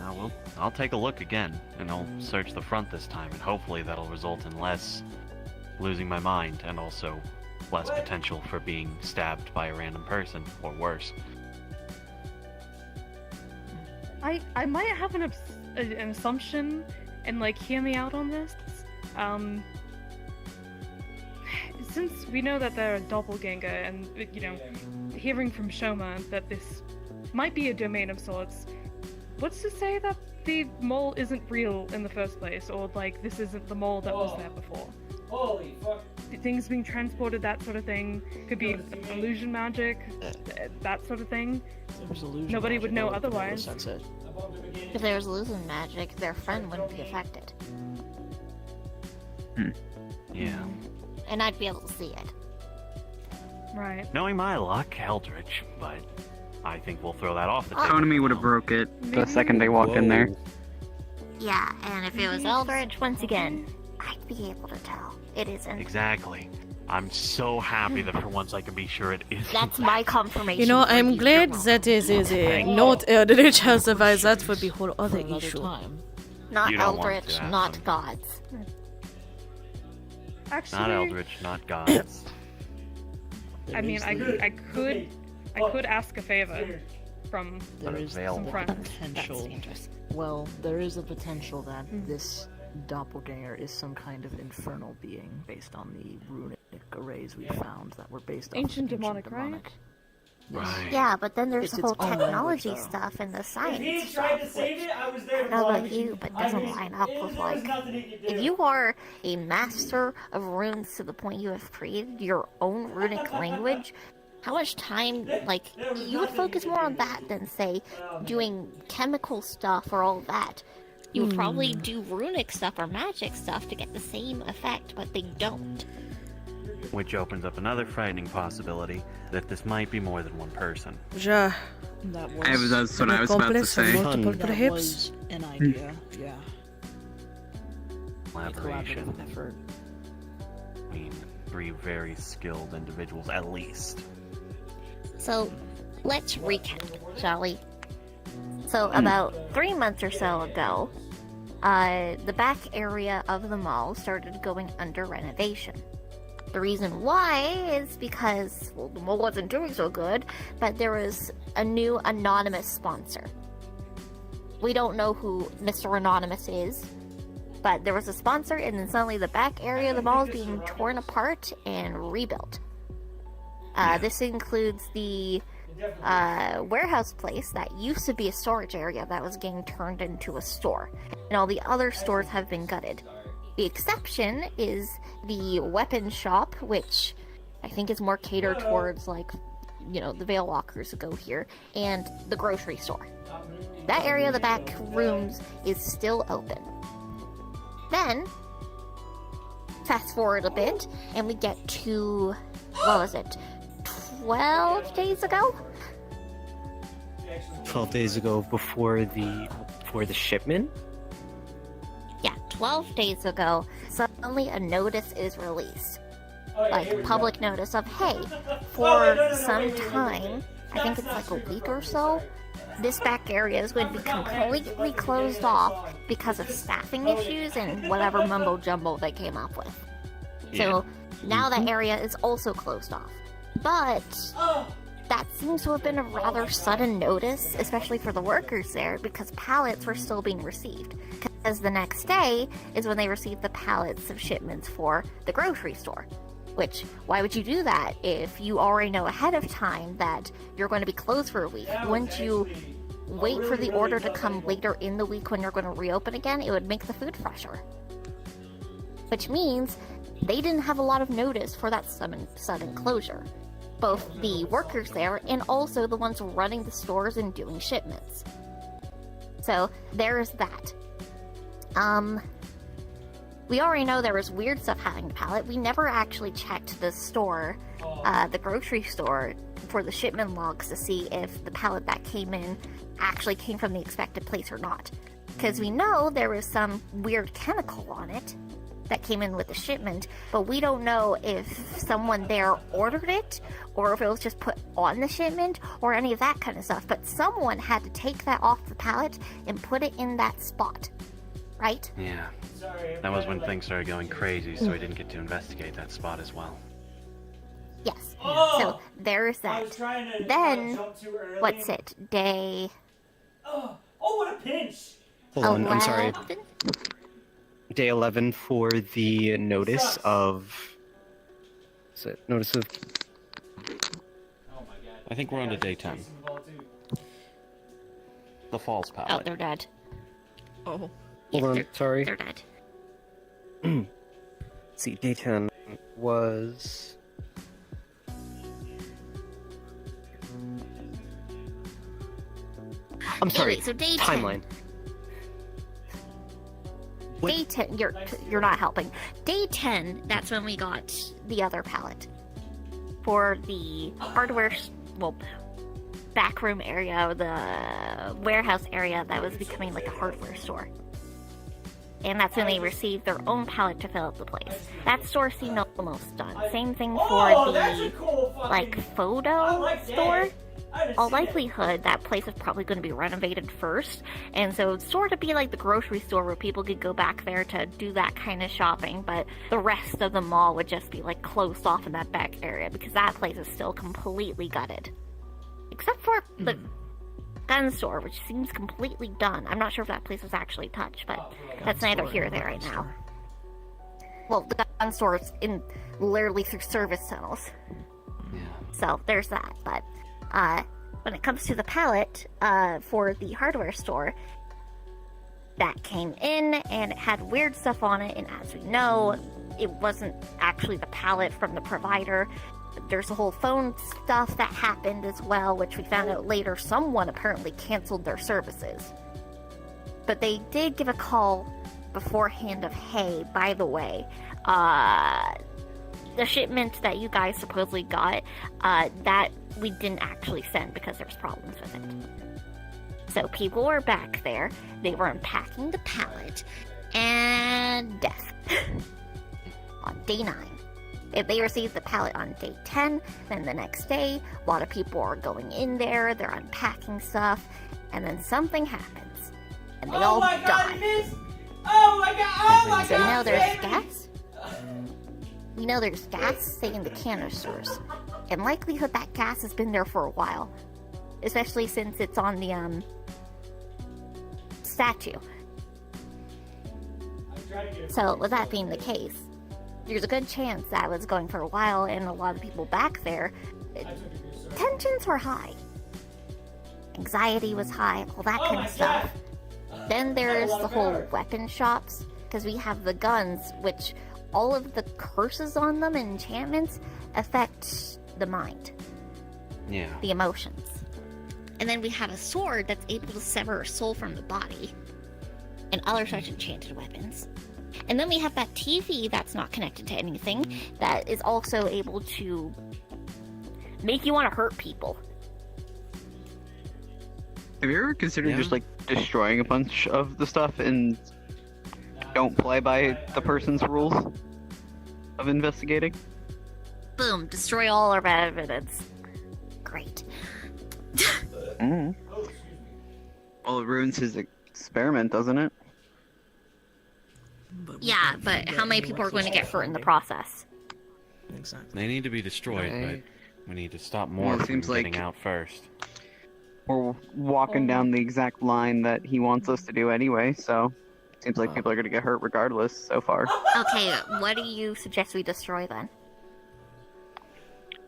Well, I'll take a look again, and I'll search the front this time, and hopefully that'll result in less losing my mind, and also less potential for being stabbed by a random person, or worse. I might have an assumption, and like hear me out on this. Since we know that they're a doppelganger, and you know, hearing from Shoma that this might be a domain of sorts, what's to say that the mole isn't real in the first place, or like this isn't the mole that was there before? Holy fuck. Things being transported, that sort of thing, could be illusion magic, that sort of thing. If there was illusion Nobody would magic, know I wouldn't be able to otherwise. sense it. if there was losing magic, their friend wouldn't be affected. Yeah. And I'd be able to see it. Right. Knowing my luck, Eldritch, but I think we'll throw that off the table. Tony would have broke it the second they walked in there. Whoa. Yeah, and if it was Eldritch, once again, I'd be able to tell. It isn't. Exactly. I'm so happy that for once I can be sure it isn't. That's my confirmation. You know, for I'm you, glad Jerome. that it is not Eldritch has survived. That would be a whole For other another issue. time. Not You don't want Eldritch, to have not them. gods. Actually, Not Eldritch, not gods. I mean, I could ask a favor from There is available. the friends. That's potential. dangerous. Well, there is a potential that this doppelganger is some kind of infernal being based on the runic arrays we found that were based on Ancient demonic, right? Right. Yeah, but then there's It's the whole its own technology language, though. stuff and the If science he stuff, tried to save which it, I was there I to don't know watch. about you, but doesn't line up with, There was like, nothing he could do. if you are a master of runes to the point you have created your own runic language, how much time, like, you would focus more on that than, say, doing chemical stuff or all that. You would probably do runic stuff or magic stuff to get the same effect, but they don't. Which opens up another frightening possibility that this might be more than one person. Ja. That That's what I was about to Accomplice say. of multiple that perhaps. was an idea. Yeah. A Collaboration collaborative effort. between three very skilled individuals, at least. So, let's recap, shall we? So, about 3 months or so ago, the back area of the mall started going under renovation. The reason why is because, well, the mall wasn't doing so good, but there was a new anonymous sponsor. We don't know who Mr. Anonymous is, but there was a sponsor, and then suddenly the back area of the mall is being torn apart and rebuilt. This includes the warehouse place that used to be a storage area that was getting turned into a store, and all the other stores have been gutted. The exception is the weapon shop, which I think is more catered towards, like, you know, the Veil Walkers who go here, and the grocery store. That area of the back rooms is still open. Then, fast forward a bit, and we get to what was it, 12 days ago? 12 days ago before the shipment? Yeah, 12 days ago, suddenly a notice is released. Like, public notice of, hey, for some time, I think it's like a week or so, this back area is going to be completely closed off because of staffing issues and whatever mumbo jumbo they came up with. So now that area is also closed off. But that seems to have been a rather sudden notice, especially for the workers there, because pallets were still being received. Because the next day is when they received the pallets of shipments for the grocery store. Which, why would you do that if you already know ahead of time that you're going to be closed for a week? Wouldn't you wait for the order to come later in the week when you're going to reopen again? It would make the food fresher. Which means they didn't have a lot of notice for that sudden closure. Both the workers there and also the ones running the stores and doing shipments. So, there's that. We already know there was weird stuff happening to pallet. We never actually checked the store, the grocery store, for the shipment logs to see if the pallet that came in actually came from the expected place or not. Because we know there was some weird chemical on it that came in with the shipment, but we don't know if someone there ordered it, or if it was just put on the shipment, or any of that kind of stuff. But someone had to take that off the pallet and put it in that spot. Right? Yeah. That was when things started going crazy, so we didn't get to investigate that spot as well. Yes. So there's that. Then, what's it? Day... Oh, what a pinch! Hold on, I'm sorry. 11? Day 11 for the notice of... Is it notice of... I think we're on to day 10. The false pallet. Oh, they're dead. Oh. Hold on, sorry. They're dead. Let's see, day 10 was... I'm sorry, Wait, so day 10. timeline. Day 10, you're not helping. Day 10, that's when we got the other pallet. For the hardware, backroom area, the warehouse area that was becoming like a hardware store. And that's when they received their own pallet to fill up the place. That store seemed almost done. Same thing for the, photo store. All likelihood, that place is probably going to be renovated first. And so it's sort of be like the grocery store where people could go back there to do that kind of shopping. But the rest of the mall would just be closed off in that back area because that place is still completely gutted. Except for the gun store, which seems completely done. I'm not sure if that place was actually touched, but that's neither here nor there right now. Well, the gun store is literally through service tunnels. Yeah. So there's that. But when it comes to the pallet for the hardware store, that came in and it had weird stuff on it. And as we know, it wasn't actually the pallet from the provider. There's a whole phone stuff that happened as well, which we found out later someone apparently canceled their services. But they did give a call beforehand of, hey, by the way, the shipment that you guys supposedly got, that we didn't actually send because there's problems with it. So people were back there, they were unpacking the pallet, and death. On day 9. If they received the pallet on day 10, then the next day, a lot of people are going in there, they're unpacking stuff, and then something happens. And they all die. Oh my god! So you know there's gas? You know there's gas, say, in the canisters. In likelihood, that gas has been there for a while. Especially since it's on the, statue. So, with that being the case, there's a good chance that was going for a while, and a lot of people back there, tensions were high. Anxiety was high, all that kind of stuff. Then there's the whole weapon shops, because we have the guns, which all of the curses on them and enchantments affect the mind. Yeah. The emotions. And then we have a sword that's able to sever a soul from the body, and other such enchanted weapons. And then we have that TV that's not connected to anything that is also able to make you want to hurt people. Have you ever considered Yeah. just like destroying a bunch of the stuff and don't play by the person's rules of investigating? Boom, destroy all our bad evidence. Great. Mm. Well, it ruins his experiment, doesn't it? But we Yeah, can't but forget how many he people are went going to to get hurt in the school. process? Exactly. They need to be destroyed, Right. but we need to stop Well, more it from seems getting like- out first. We're walking down the exact line that he wants us to do anyway, so seems like people are going to get hurt regardless so far. Okay, what do you suggest we destroy then?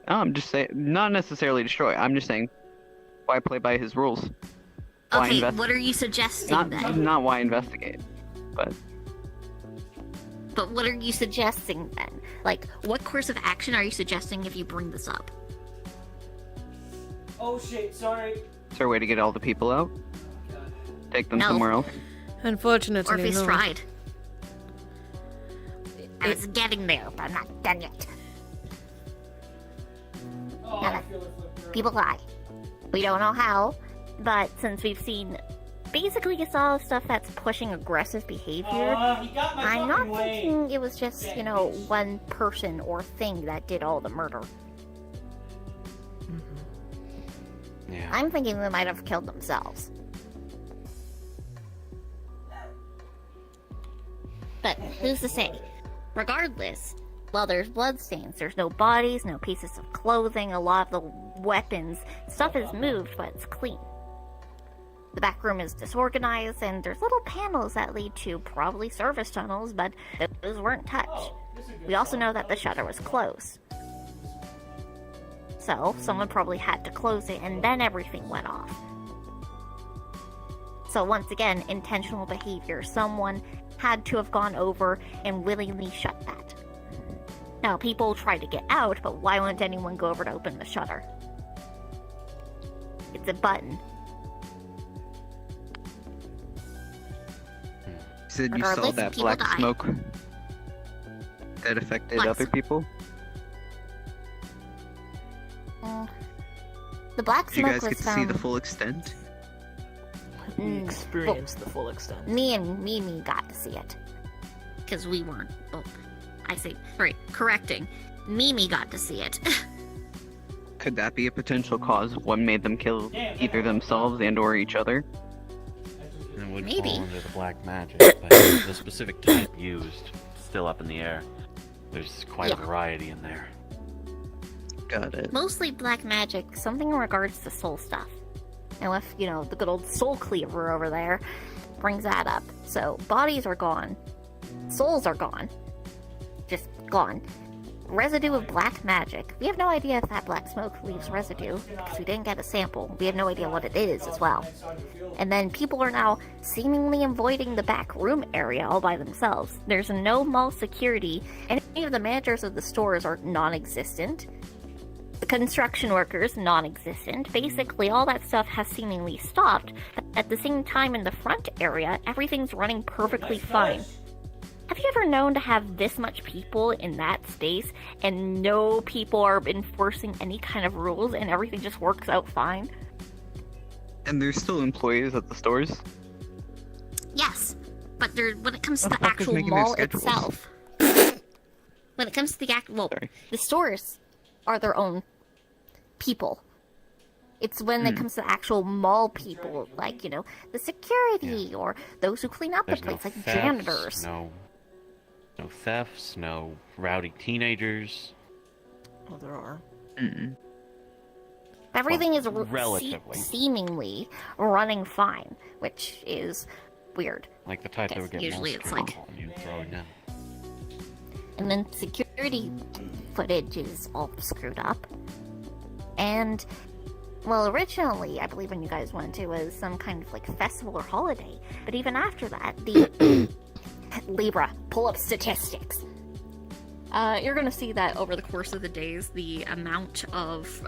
No, I'm just saying, not necessarily destroy. I'm just saying, why play by his rules? Why Okay, invest- what are you suggesting Not then? not why investigate, but But what are you suggesting then? Like, what course of action are you suggesting if you bring this up? Oh shit, sorry. is there a way to get all the people out? Take them No. somewhere else? Or Unfortunately, if he's no. tried? I was getting there, but I'm not done yet. Oh, Yeah. I feel it flip through. People lie. We don't know how, but since we've seen basically it's all stuff that's pushing aggressive behavior, He got my I'm not fucking way. thinking it was just, one person or thing that did all the murder. Yeah. I'm thinking they might have killed themselves. But who's to say? Regardless, well, there's bloodstains, there's no bodies, no pieces of clothing, a lot of the weapons, stuff is moved, but it's clean. The back room is disorganized, and there's little panels that lead to probably service tunnels, but those weren't touched. We also know that the shutter was closed. So, someone probably had to close it, and then everything went off. So once again, intentional behavior. Someone had to have gone over and willingly shut that. Now, people tried to get out, but why wouldn't anyone go over to open the shutter? It's a button. You said you saw Regardless, that people black die. smoke that affected Black other smoke. people? The black Did you smoke guys was get to found. see the full extent? We Mm, experienced the full extent. Me and Mimi got to see it. Because we weren't. Well, I say, sorry, correcting. Mimi got to see it. Could that be a potential cause of what made them kill either themselves and or each other? It would Maybe. fall under the black magic, but the specific type used still up in the air. There's quite a Yeah. variety in there. Got it. Mostly black magic, something in regards to soul stuff. And if, the good old soul cleaver over there brings that up. So, bodies are gone. Souls are gone. Just gone. Residue of black magic. We have no idea if that black smoke leaves residue, because we didn't get a sample. We have no idea what it is as well. And then people are now seemingly avoiding the back room area all by themselves. There's no mall security, and any of the managers of the stores are non-existent. The construction workers, non-existent. Basically, all that stuff has seemingly stopped. At the same time, in the front area, everything's running perfectly fine. Have you ever known to have this much people in that space and no people are enforcing any kind of rules and everything just works out fine? And there's still employees at the stores? Yes, but when it comes to The the fuck is actual making their mall schedules? itself, when it comes to the Sorry. the stores are their own people. It's when it comes to the actual mall people, like, the security or those who clean up There's the no place, like thefts, janitors. no thefts, no rowdy teenagers. Oh, there are. Mm-mm. Everything is relatively. seemingly running fine, which is weird. Like the type that Guess would get usually most it's like- trouble and you'd throw it down. And then security footage is all screwed up. And, well, originally, I believe when you guys went to, was some kind of, festival or holiday. But even after that, the... Libra, pull up statistics. You're gonna see that over the course of the days, the amount of,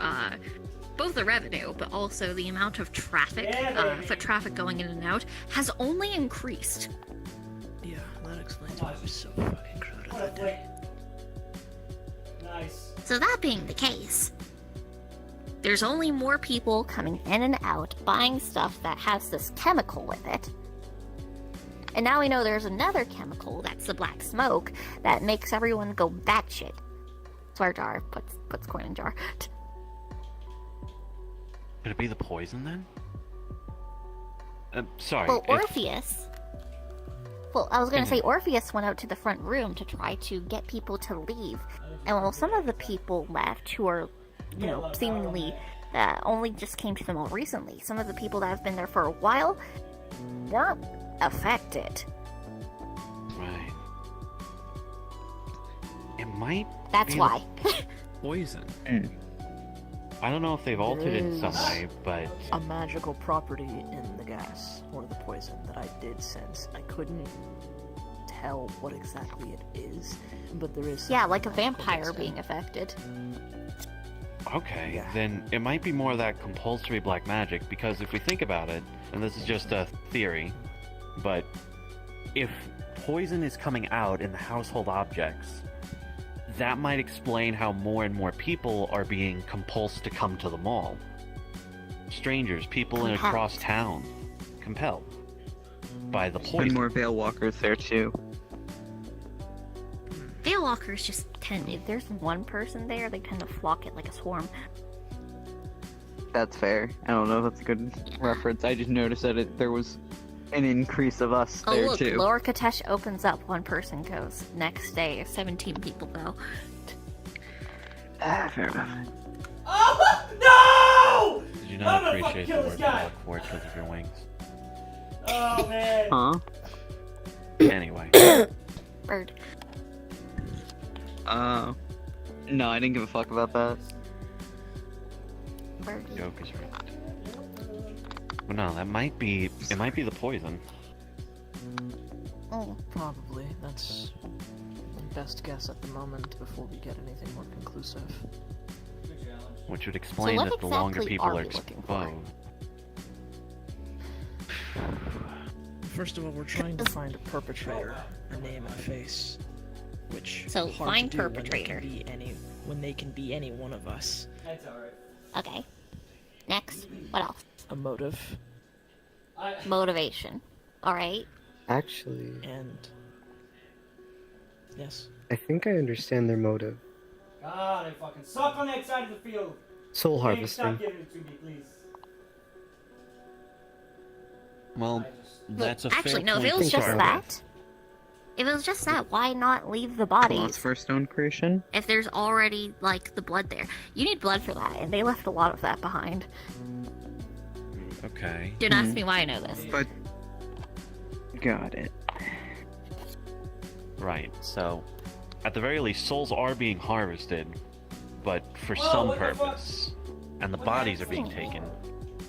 both the revenue, but also the amount of traffic, foot traffic going in and out, has only increased. Yeah, that explains why I was so fucking crowded that day. Nice. So that being the case, there's only more people coming in and out buying stuff that has this chemical with it. And now we know there's another chemical, that's the black smoke, that makes everyone go batshit. Swear jar, puts coin in jar. Could it be the poison then? Sorry. Well, if- Orpheus... Well, I was gonna say Orpheus went out to the front room to try to get people to leave. And while some of the people left who are, you know, seemingly only just came to them all recently, some of the people that have been there for a while weren't affected. Right. It might. That's be why. Poison. I don't know if they've altered it in some There way, but A magical property in the gas, or the poison, that I did sense. I couldn't tell what exactly it is, but there is... Yeah, something like a magical vampire that's being affected. okay, Yeah. then it might be more of that compulsory black magic, because if we think about it, and this is just a theory, but if poison is coming out in the household objects, that might explain how more and more people are being compulsed to come to the mall. Strangers, people in Compelled. across town, compelled by the Been poison. more Veil Walkers there too. Veilwalkers just tend, if there's one person there, they tend to flock it like a swarm. That's fair. I don't know if that's a good reference. I just noticed that there was an increase of us Oh there look, too. Lower Katesh opens up, one person goes. Next day, 17 people go. Fair enough. Oh no! Did you I'm not gonna appreciate fucking the kill word this guy. block for it because of your wings? Oh man. Huh? Anyway, Bird. No, I didn't give a fuck about that. Bird. joke is right. But no, it might be the poison. Oh. Probably. That's my best guess at the moment before we get anything more conclusive. Which would explain what that the longer exactly people are are we looking for? exposed. First of all, we're trying to find a perpetrator, a name and face. Which So, hard find to do perpetrator. when they can be any one of us. That's alright. Okay. Next. What else? A motive, Motivation. Alright. Actually, and yes, I think I understand their motive. God, I fucking suck on that side of the field. Soul Please stop harvesting. giving it to me, please. Well, that's a fair Actually, no, if point it was to just start that. with. If it was just that, why not leave the bodies? Philosopher's Stone creation? If there's already, like, the blood there. You need blood for that, and they left a lot of that behind. Okay. Don't ask me why I know this. But got it. Right, so at the very least, souls are being harvested, but for Whoa, some what the fuck? purpose. And the bodies are being taken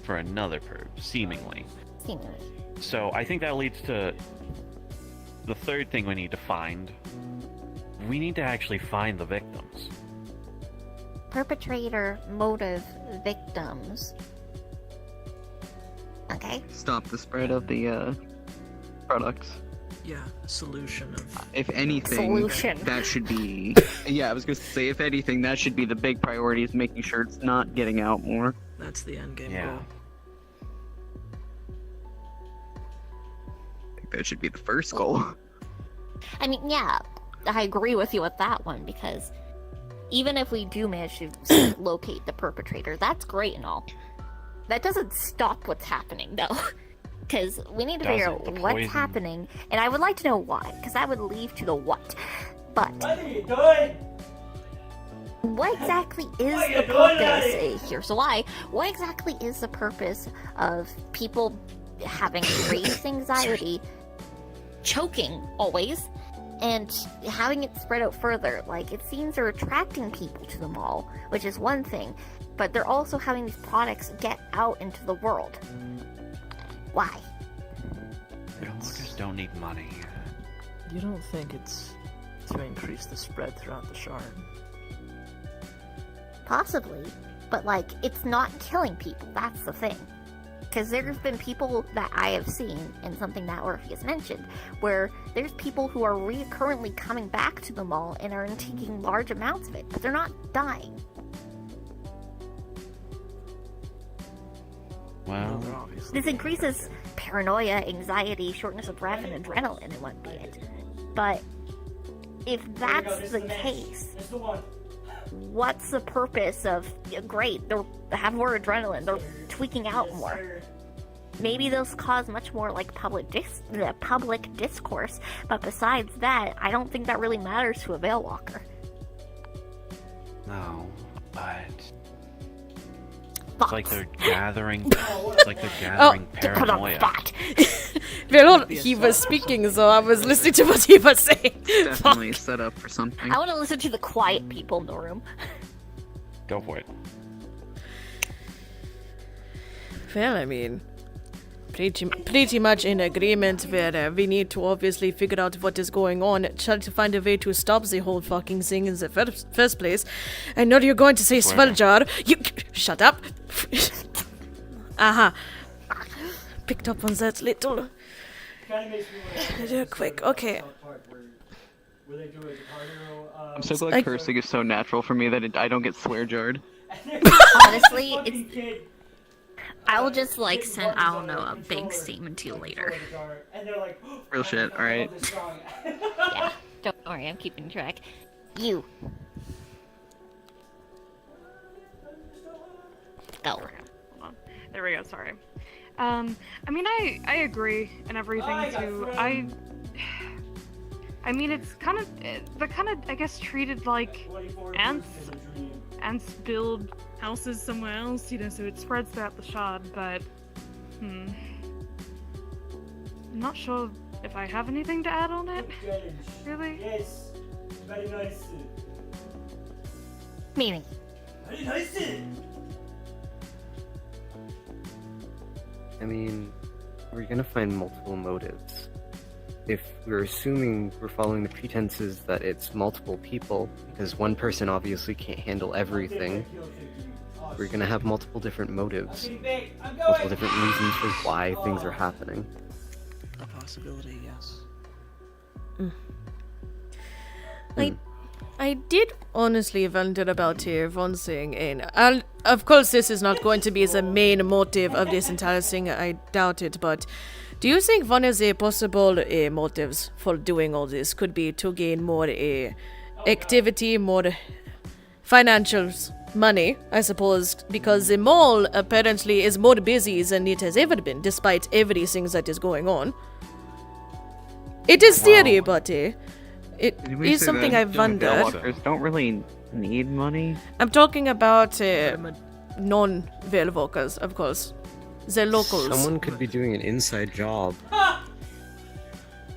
for another purpose, seemingly. Seemingly. So I think that leads to the third thing we need to find. We need to actually find the victims. Perpetrator, motive, victims. Okay. Stop the spread of the products. yeah, solution of If anything, Solution. that should be. Yeah, I was gonna say, if anything, that should be the big priority, is making sure it's not getting out more. that's the end game Yeah. goal. I think that should be the first goal. I mean, yeah, I agree with you with that one, because even if we do manage to locate the perpetrator, that's great and all. That doesn't stop what's happening, though. Because we need to figure out Doesn't. The what's poison- happening, and I would like to know why, because that would lead to the what. But What are you doing? what exactly is What are the you doing, purpose? lady? Here's why. What exactly is the purpose of people having raised anxiety, choking always, and having it spread out further? Like, it seems they're attracting people to the mall, which is one thing, but they're also having these products get out into the world. Why? Veilwalkers don't need money. You don't think it's to increase the spread throughout the shard? Possibly, but like, it's not killing people. That's the thing. Because there's been people that I have seen, and something that Orpheus mentioned, where there's people who are currently coming back to the mall and are taking large amounts of it, but they're not dying. Well, They're obviously This increases paranoia, anxiety, shortness of breath, and adrenaline in one bit. But if that's the case, It's the one. what's the purpose of, great, they have more adrenaline, they're tweaking out more. Maybe those cause much more like public discourse, but besides that, I don't think that really matters to a Veil Walker. no, but Thoughts? it's like they're gathering. It's like they're gathering Put on paranoia. thought. Well, he was speaking, so I was listening to what he was saying. Definitely set up for something. I want to listen to the quiet people in the room. Go for it. Well, I mean, pretty much in agreement where we need to obviously figure out what is going on, try to find a way to stop the whole fucking thing in the first place. I know you're going to say Sveljar. You shut up. Aha. Picked up on that little quick. Okay. Where they do a Guitar Hero, I'm so glad cursing is so natural for me that I don't get swear jarred. Honestly, it's. I will just like send, I don't know, a big statement to you later. and they're like, Real shit, alright. Yeah, don't worry, I'm keeping track. You. Go. Hold on. There we go, sorry. I mean, I agree and everything too. I mean, it's kind of, they're kind of, I guess, treated like ants. Ants build houses somewhere else, you know, so it spreads throughout the shard, but, I'm not sure if I have anything to add on it, really. Yes, very nice. Meaning. Very nice. I mean, we're gonna find multiple motives. If we're assuming we're following the pretenses that it's multiple people, because one person obviously can't handle everything, we're gonna have multiple different motives, multiple different reasons for why things are happening. a possibility, yes. I did honestly wonder about one thing, and of course this is not going to be the main motive of this entire thing, I doubt it, but do you think one of the possible motives for doing all this could be to gain more activity, more financials, money, I suppose, because the mall apparently is more busy than it has ever been, despite everything that is going on? It is theory, but it is something I've wondered. Veilwalkers don't really need money. I'm talking about non-Veilwalkers, of course. The locals. Someone could be doing an inside job.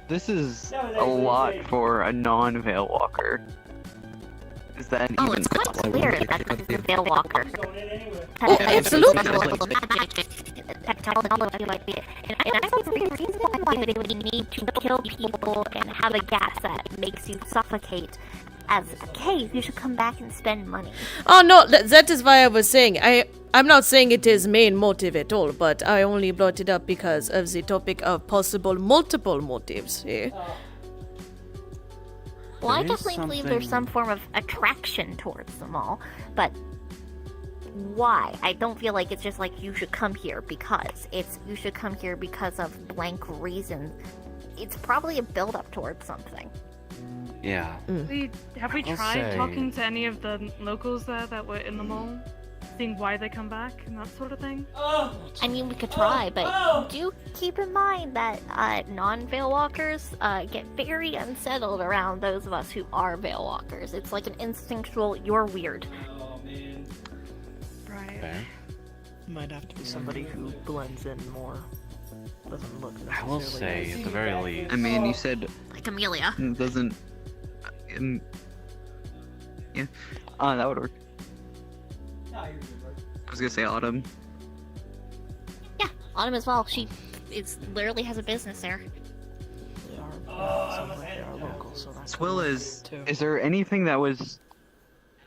This is a lot for a non-Veilwalker. Is that Oh, even it's quite clear that this is a Veil Walker. Oh, absolutely. Technology, and I don't see a reason why they would need to kill people and have a gas that makes you suffocate. As a cave, you should come back and spend money. Oh no, that is why I was saying. I'm not saying it is main motive at all, but I only brought it up because of the topic of possible multiple motives here. Well, I There is definitely believe there's some form of attraction towards the mall, but why? I don't feel like it's just like you should come here because. It's you should come here because of blank reasons. It's probably a build-up towards something. Yeah. Have we I'll tried say- talking to any of the locals there that were in the mall? Seeing why they come back and that sort of thing? I mean, we could try, but do keep in mind that non-Veil Walkers get very unsettled around those of us who are Veil Walkers. It's like an instinctual, you're weird. Oh man. Right. Fair. Might have to be somebody who blends in more. Doesn't look I will necessarily say, like- at the very least, I mean, you said Like Amelia. doesn't. Yeah. That would work. Nah, you're good, bro. I was gonna say Autumn. Yeah, Autumn as well. She literally has a business there. They are, sounds like they are local, so that's Swill is. too. Is there anything that was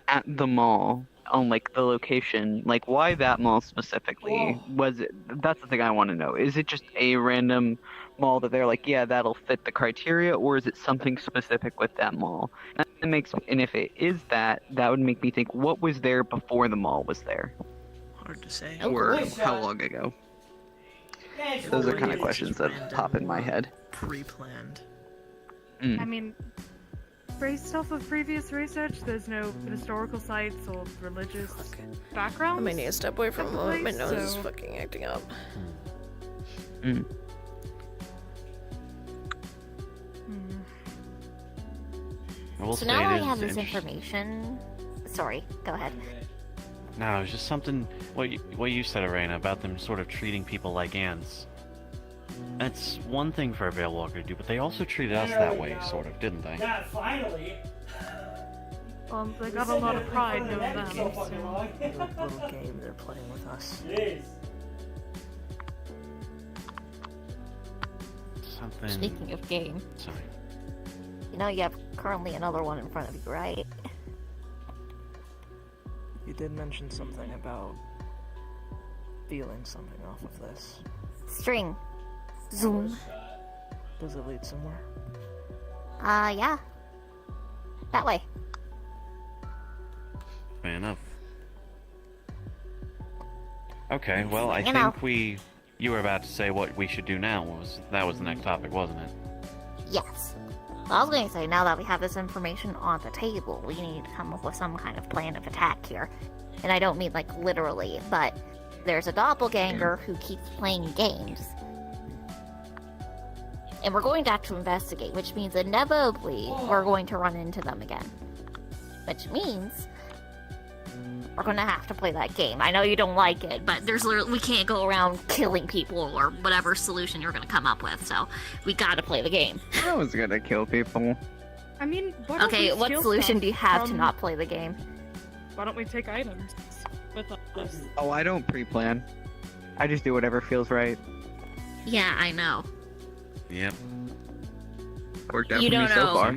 at the mall on like the location, like why that mall specifically? Was it? That's the thing I want to know. Is it just a random mall that they're like, yeah, that'll fit the criteria, or is it something specific with that mall? And if it is that, that would make me think, what was there before the mall was there, Hard to say. or how long ago? Those are kind of questions that pop in my head. Pre-planned. I mean, based off of previous research, there's no historical sites or religious backgrounds. I might need to step away from a moment. My technically, nose is so- fucking acting up. Hmm. I will So say now it I is have this interesting. information. Sorry, go ahead. No, it was just something. What you said, Arena, about them sort of treating people like ants. That's one thing for a Veil Walker to do, but they also treated us that way, sort of, didn't they? God, finally. They got a lot of pride doing that. So fucking So. long. Little game they're playing with us. It is. Something. Speaking of game, Sorry. you know you have currently another one in front of you, right? You did mention something about feeling something off of this. String. Zoom. Does it lead somewhere? Yeah. That way. Fair enough. Okay, well, I You know. think you were about to say what we should do now. That was the next topic, wasn't it? Yes. Well, I was going to say, now that we have this information on the table, we need to come up with some kind of plan of attack here. And I don't mean, like, literally, but there's a doppelganger who keeps playing games. And we're going to have to investigate, which means inevitably we're going to run into them again. Which means we're going to have to play that game. I know you don't like it, but we can't go around killing people or whatever solution you're going to come up with, so we gotta play the game. I was gonna kill people. I mean, why don't Okay, we what steal solution stuff do you have to from- not play the game? Why don't we take items with us? Oh, I don't pre-plan. I just do whatever feels right. Yeah, I know. Yep. Worked out You for me don't so know. far.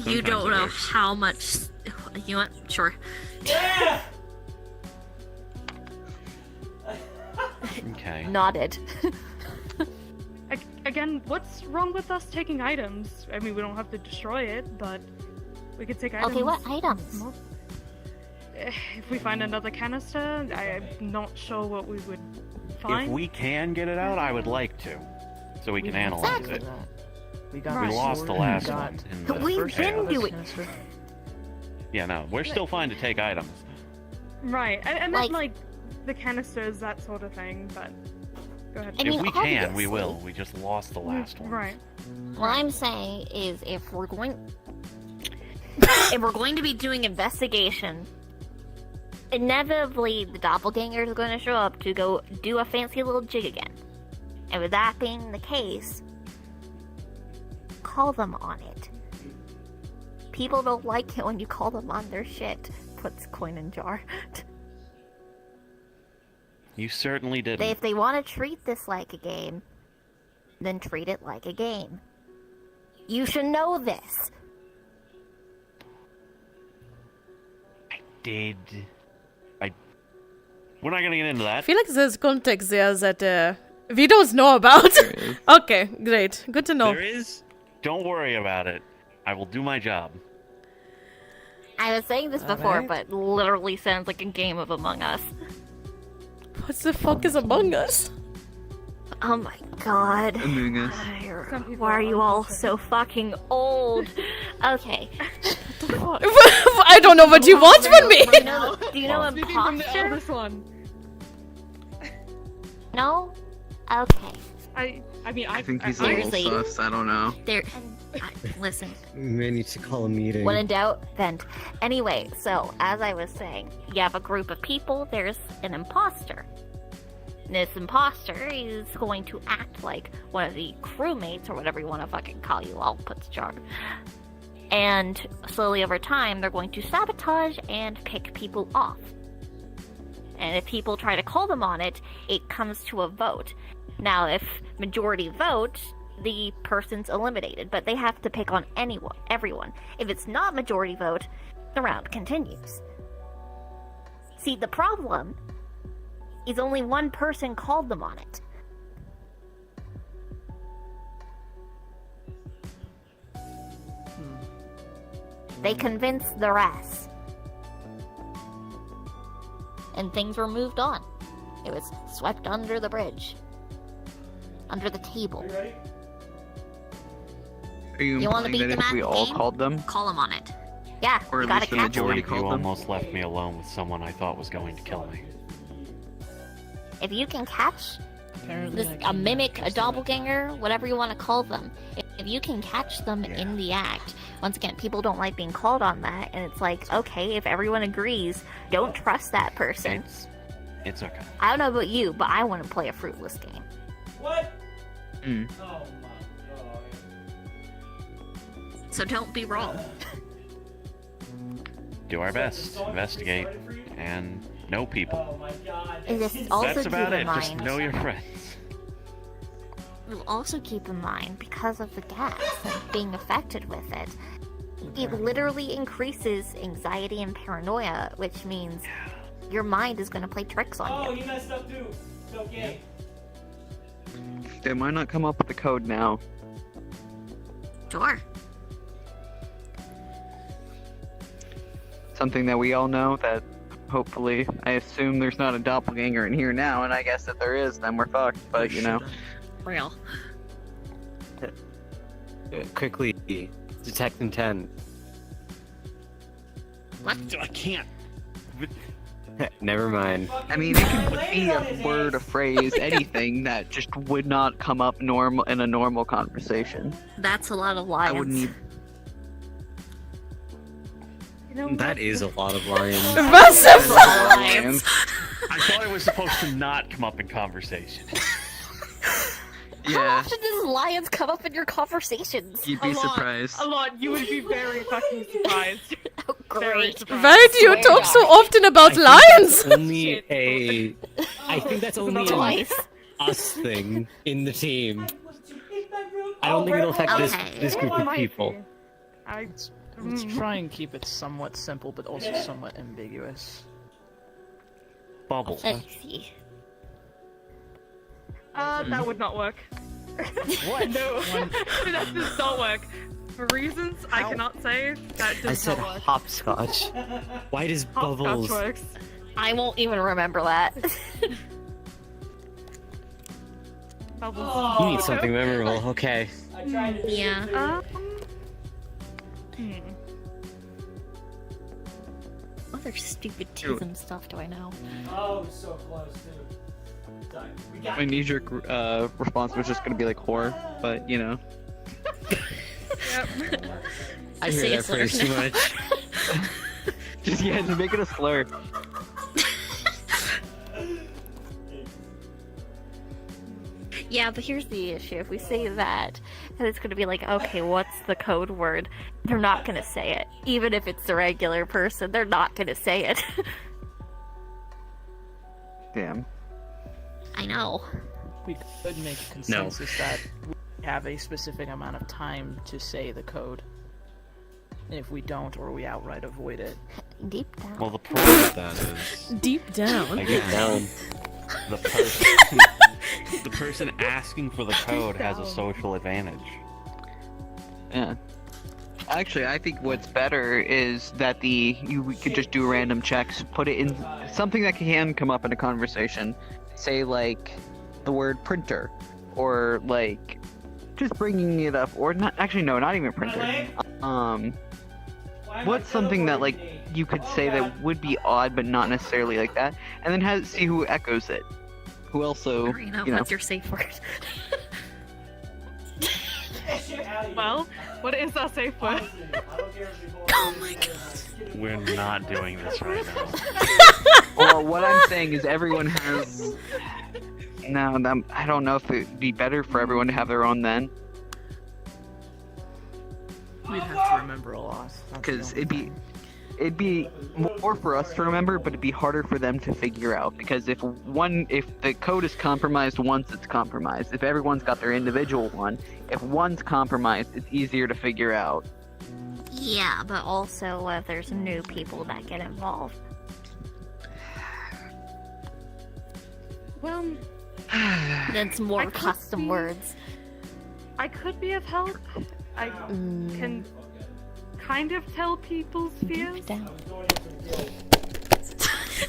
You don't it know works. how much. You want? Sure. Yeah! Okay. Nodded. Again, what's wrong with us taking items? I mean, we don't have to destroy it, but we could take items. Okay, what items? If we find another canister, I'm not sure what we would find. If we can get it out, I would like to, so we can analyze Exactly it. that. We got Right. We lost the sword, last we got one in the We first can aid do it. canister. Yeah, no, we're still fine to take items. Right, I meant Like- like the canisters, that sort of thing, but go ahead. I mean, If we can, we obviously. will. We just lost the last one. Right. What I'm saying is, if we're going to be doing investigation, inevitably the doppelganger is going to show up to go do a fancy little jig again. And with that being the case, call them on it. People don't like it when you call them on their shit. Puts coin in jar. You certainly didn't. If they want to treat this like a game, then treat it like a game. You should know this. We're not gonna get into I that. feel like there's context there that we don't know about. Okay, great. Good to know. There is. Don't worry about it. I will do my job. I was saying this before, Alright. but literally sounds like a game of Among Us. What the fuck is Among Us? Oh my god. Among Us. Some people Why are you all understand. so fucking old? Okay. I don't know what you want from me. Do you know Speaking from the imposter? eldest one. No? Okay. I mean, I think he's a a little little Seriously? sus. I don't know. There. Listen. We may need to call a meeting. When in doubt, vent. Anyway, so as I was saying, you have a group of people, there's an imposter. This imposter is going to act like one of the crewmates, or whatever you want to fucking call you, I'll put the jar. And slowly over time, they're going to sabotage and pick people off. And if people try to call them on it, it comes to a vote. Now, if majority vote, the person's eliminated, but they have to pick on everyone. If it's not majority vote, the round continues. See, the problem is only one person called them on it. They convinced the rest. And things were moved on. It was swept under the bridge. Under the table. You ready? Are you You wanna implying beat that them if at we the all game? called them, Call them on it. Yeah, or you at gotta least the catch them. majority You called them? almost left me alone with someone I thought was going to kill me. If you can catch Apparently, this, I a can mimic, a just doppelganger, whatever you want to call them, if you can catch them in the act, once again, people don't like being called on that, and it's like, okay, if everyone agrees, don't trust that person. It's okay. I don't know about you, but I want to play a fruitless game. What? Mm. Oh my god. So don't be wrong. Do our best, investigate, and know people. Oh my god. Is that's this insane. also That's about keep in it. Just mind- know your friends. We'll also keep in mind, because of the gas and being affected with it, it literally increases anxiety and paranoia, which means your mind is going to play tricks on Oh, you. he messed up too. It's okay. They might not come up with the code now. Sure. Something that we all know that hopefully, I assume there's not a doppelganger in here now, and I guess if there is, then we're fucked, but you know. Real. Quickly, detect intent. What? I can't. Never mind. I mean, it could be a word, a phrase, anything that just would not come up normal in a normal conversation. That's a lot of I lions. would need. You know That what? is a lot of lions. Massive! Lions. I thought it was supposed to not come up in conversation. How Yeah, often does lions come up in your conversations? you'd be A lot. surprised. A lot. You would be very fucking surprised. Oh, Very great. surprised. Why do you Swear talk to so God. often about lions? Only a. I think that's only an Twice. us thing in the team. I don't think it'll affect Okay. this group of Might people. be. I. Let's try and keep it somewhat simple, but also somewhat ambiguous. Bubble. Let's see. That would not work. What? No, that does not work. For reasons I cannot say, that I does said not work. hopscotch. Why does Hopscotch bubbles? works. I won't even remember that. Bubbles. You need something memorable. Okay. I tried to do Yeah. it too. What other stupid teas and stuff do I know? Oh, so close too. Sorry. We got My knee-jerk response was just gonna be like whore, but you know. Yep. I Say hear it that phrase too much. Just make it a slur. Yeah, but here's the issue. If we say that, then it's going to be like, okay, what's the code word? They're not going to say it. Even if it's the regular person, they're not going to say it. Damn. I know. We could make a consensus that we have a specific amount of time to say the code. And if we don't, or we outright avoid it, Deep down. Well, the problem with that is, Deep down. again, Down. the person, the person asking for the code has a social advantage. Yeah. Actually, I think what's better is that we could just do random checks, put it in something that can come up in a conversation. Say like the word printer, or like just bringing it up, or not. Actually, no, not even printer. Why am I What's something that like teleporting? you could Oh, say God. that would be odd, but not necessarily like that, and then see who echoes it. Who also, Marina, you know. what's your safe word? Get that shit out of here. Well, what is our safe word? Honestly, I don't care if you Oh my God. We're not doing this right now. Well, what I'm saying is everyone has. No, I don't know if it'd be better for everyone to have their own then, we'd have to remember a lot. That's the because only it'd be more for us to remember, but it'd be harder for them to figure out. Because if the code is compromised once, it's compromised. If everyone's got their individual one, if one's compromised, it's easier to figure out. Yeah, but also there's new people that get involved. Well, Then some more I could custom be- words. I could be of help. I can kind of tell people's fears. Down.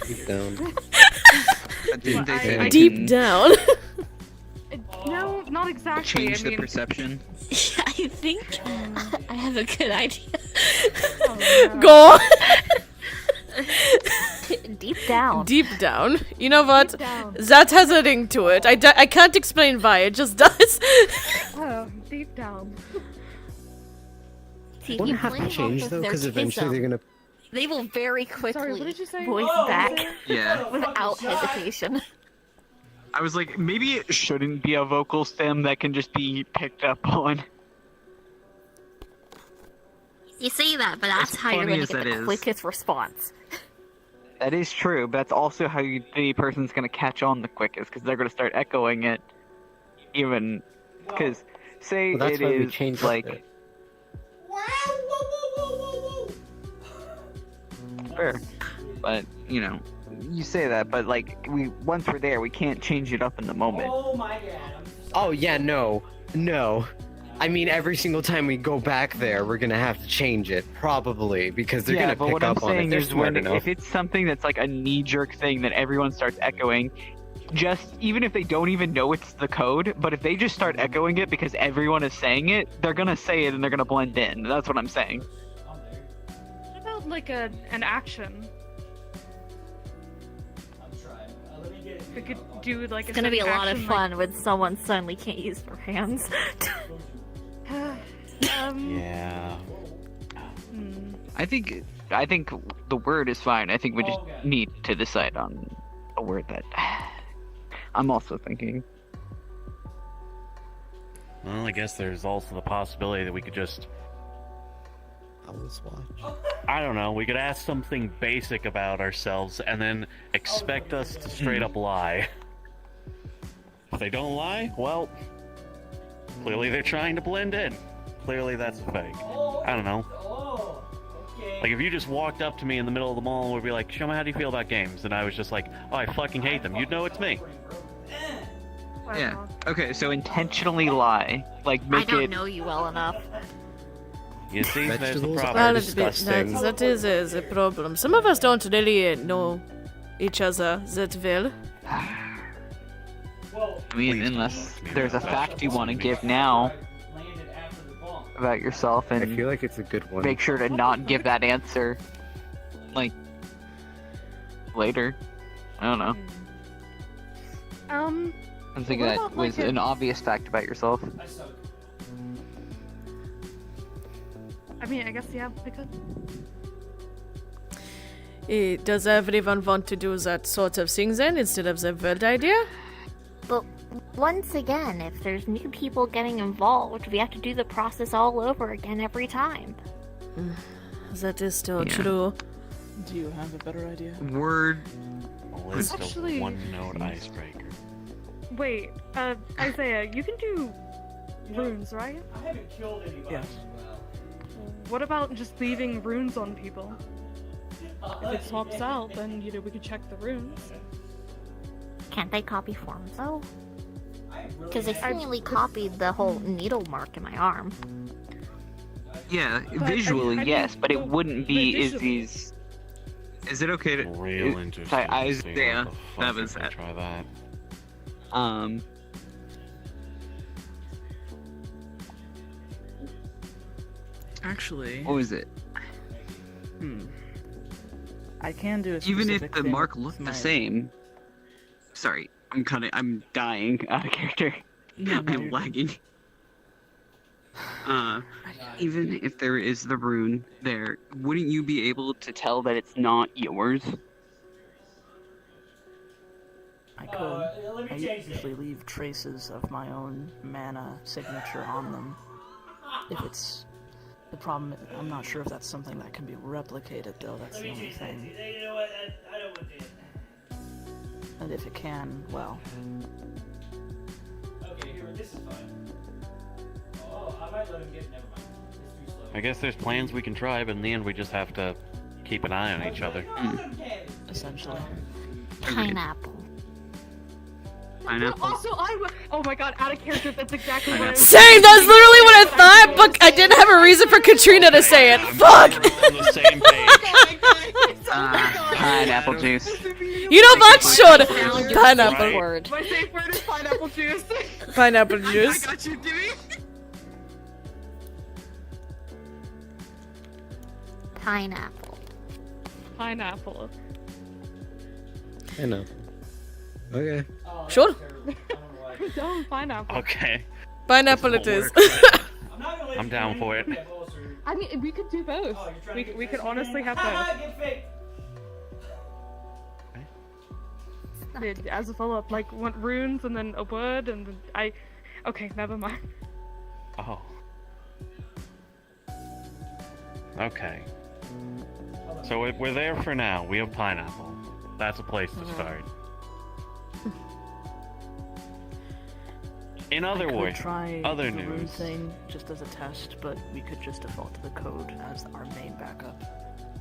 Deep down. Didn't they say I- I Deep can down. No, not exactly. change I the mean, perception? I think I have a good idea. oh, no. Go. Deep down. Deep down. You know what? Deep down. That has a ring to it. I can't explain why. It just does. Oh, deep down. See, if Won't you have to play change off though, of their because eventually they're tism, gonna. they will very quickly Sorry, what did you say? voice Oh, back Yeah. without hesitation. I was like, maybe it shouldn't be a vocal stem that can just be picked up on. You say that, but that's As how you're funny going as to get that the is. quickest response. That is true, but that's also how the person's gonna catch on the quickest, because they're gonna start echoing it. Even, because say Well, that's it why we is changed like it. fair, but you know, you say that, but like once we're there, we can't change it up in the moment. Oh my god. Oh yeah, no. I mean, every single time we go back there, we're gonna have to change it, probably, because they're yeah, gonna but pick what I'm up on it. saying They're is smart when enough. if it's something that's like a knee-jerk thing that everyone starts echoing, just even if they don't even know it's the code, but if they just start echoing it because everyone is saying it, they're gonna say it and they're gonna blend in. That's what I'm saying. What about like an action? I'm trying. Let me get it. We could do like It's going to be a lot of action, fun when someone suddenly can't use their hands. Like, Yeah. I think the word is fine. I think we just need to decide on a word that I'm also thinking. Well, I guess there's also the possibility that we could just, Owl's Watch. I don't know, we could ask something basic about ourselves and then expect us to straight up lie. If they don't lie, well, clearly they're trying to blend in. Clearly that's fake. I don't know. Oh, okay. Like if you just walked up to me in the middle of the mall and would be like, "Show me how do you feel about games?" and I was just like, "Oh, I fucking hate them," you'd know it's me. Yeah. Okay, so intentionally lie, like I make don't it. know you well enough. You see, there's the Vegetables problem. are Well, disgusting. that is a problem. Some of us don't really know each other that well. Well, I mean, Please unless don't there's a talk to me fact about you want to vegetables. give now landed after the bomb. about yourself, I and feel like it's a good one. make sure to not give that answer, like later. I don't know. I think What that about, was like, a- an obvious fact about yourself. I suck. I mean, I guess yeah, we could. Does everyone want to do that sort of thing then instead of the word idea? But once again, if there's new people getting involved, we have to do the process all over again every time. That is still Yeah. true. Do you have a better idea? Word. A list Actually- of one-note icebreaker. Wait, Isaiah, you can do runes, right? I haven't killed anybody. Yes. What about just leaving runes on people? If it swaps out, then we could check the runes. Can't they copy forms though? I really Because they seemingly copied the whole needle mark in my arm. Yeah, But, visually I mean, yes, but it the- wouldn't the be visually- Izzy's. Is it okay to? Real it- interesting. sorry, to see Isaiah. what the That fuck was if they that. try that. Actually, What was it? I can do a Even if specific the thing mark with looked the my- same. Sorry, I'm dying out of character. No, no, I'm you're lagging. Even if there is the rune there, wouldn't you be able to tell that it's not yours? I could. let me I change usually it. leave traces of my own mana signature on them. If it's the problem, I'm not sure if that's something that can be replicated though. That's Let the me only change that. thing. You know what? I don't want it. And if it can, well, Okay, here, this is fine. Oh, I might let him get. Never mind. It's too slow. I guess there's plans we can try, but in the end we just have to keep an eye on each other. essentially. Pineapple. Pineapple. Also, oh my god, out of character, that's exactly what I was Same, that's literally what I thought, but I didn't have a reason for Katrina to say it. Fuck! We're on the same page. Pineapple juice. You know what? Sure. Found your Pineapple. safe word. My safe word is pineapple juice. Pineapple I juice. got you, Dewey. Pineapple. Pineapple. I know. Okay. Sure. Dumb pineapple. Okay. Pineapple it This'll is. work. I'm not gonna let I'm you down do for anything it. that closer. I mean, we could do both. Oh, you're trying to get We could fake honestly skin? have both. Get fake. As a follow-up, like, want runes and then a word and then okay, never mind. Oh. Okay. So we're there for now. We have pineapple. That's a place to start. In other I could words, try other the rune news. thing just as a test, but we could just default to the code as our main backup.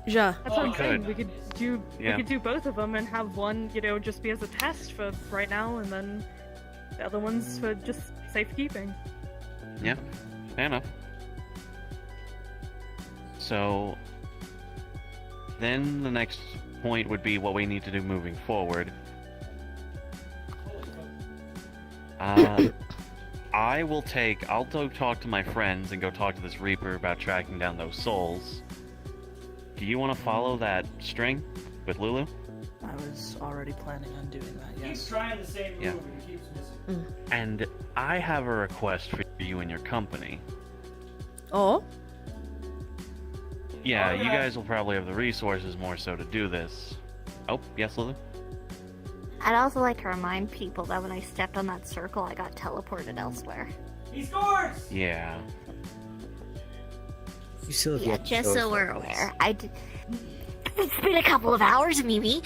Ja. That's what I'm we saying. could. We could do both of them and have one, just be as a test for right now, and then the other ones for just safekeeping. Yeah, fair enough. So then the next point would be what we need to do moving forward. I'll go talk to my friends and go talk to this Reaper about tracking down those souls. Do you want to follow that string with Lulu? I was already planning on doing that, Keeps yes. trying the same move Yeah. and he keeps missing. And I have a request for you and your company. Oh? Yeah, you guys will probably have the resources more so to do this. Oh, yes, Lulu? I'd also like to remind people that when I stepped on that circle, I got teleported elsewhere. He scores! Yeah. You still have Yeah, yet to just show so us we're that place. aware. It's been a couple of hours, Mimi.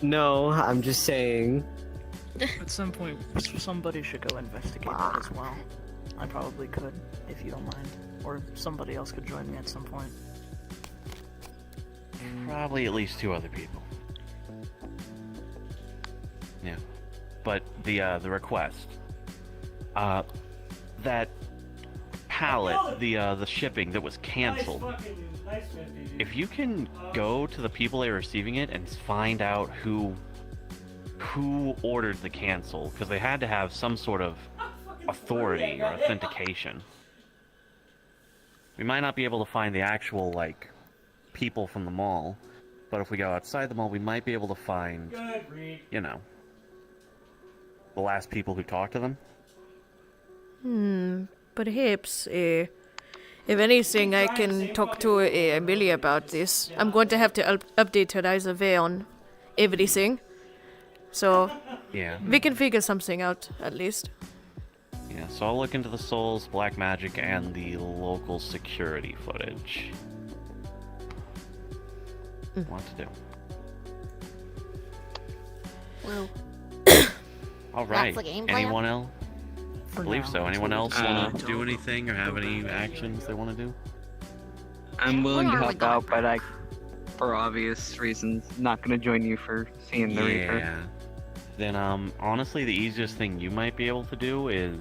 No, I'm just saying. At some point, somebody should go investigate that as well. I probably could, if you don't mind. Or somebody else could join me at some point. Probably at least 2 other people. Yeah. But the request. That pallet, the shipping that was canceled. Nice 50, dude. If you can go to the people that are receiving it and find out who ordered the cancel, because they had to have some sort of authority or authentication. We might not be able to find the actual, people from the mall, but if we go outside the mall, we might be able to find, Good read. the last people who talked to them. Perhaps, if anything, I can talk to Amelia about this. I'm going to have to update her either way on everything. So, Yeah. we can figure something out, at least. Yeah, so I'll look into the souls, black magic, and the local security footage. What to do. Well, Alright, the game plan? anyone else? I For believe now, so. Anyone until else we want to can do go anything or have back any to actions they want to do? I'm willing to Where are we help going, out, but Brooke? for obvious reasons, not gonna join you for seeing the Reaper. Yeah. Then, honestly, the easiest thing you might be able to do is...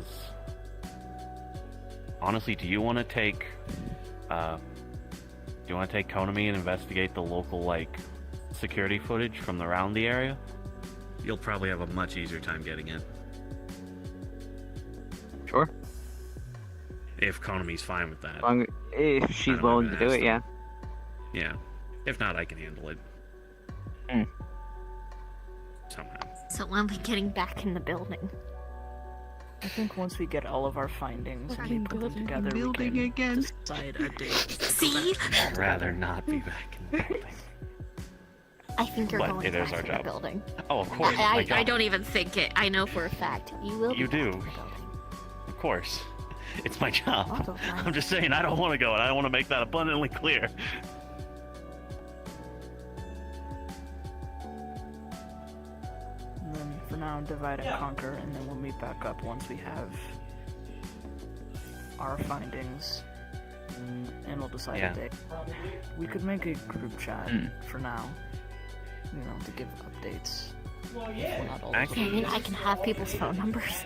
Honestly, do you want to take... do you want to take Konami and investigate the local, security footage from around the area? You'll probably have a much easier time getting it. Sure. If Konami's fine with that. If she's I'm willing gonna to do ask it, yeah. them. Yeah. If not, I can handle it. Hmm. Somehow. so when are we getting back in the building? I think once we get all of our findings and we put them together, building we again. can decide a date. to go See? back. I'd rather not be back in the building. I think you're But going it is back our in the job. building. Oh, of course. my I job. don't even think it. I know for a fact. You will be You back do. in the building. Of course. It's my job. Also fine. I'm just saying I don't want to go, and I want to make that abundantly clear. And then for now, divide and conquer, and then we'll meet back up once we have our findings, and we'll decide Yeah. a date. We could make a group chat for now, to give updates. Well, yeah. Well, not all. I mean, I can have people's phone numbers.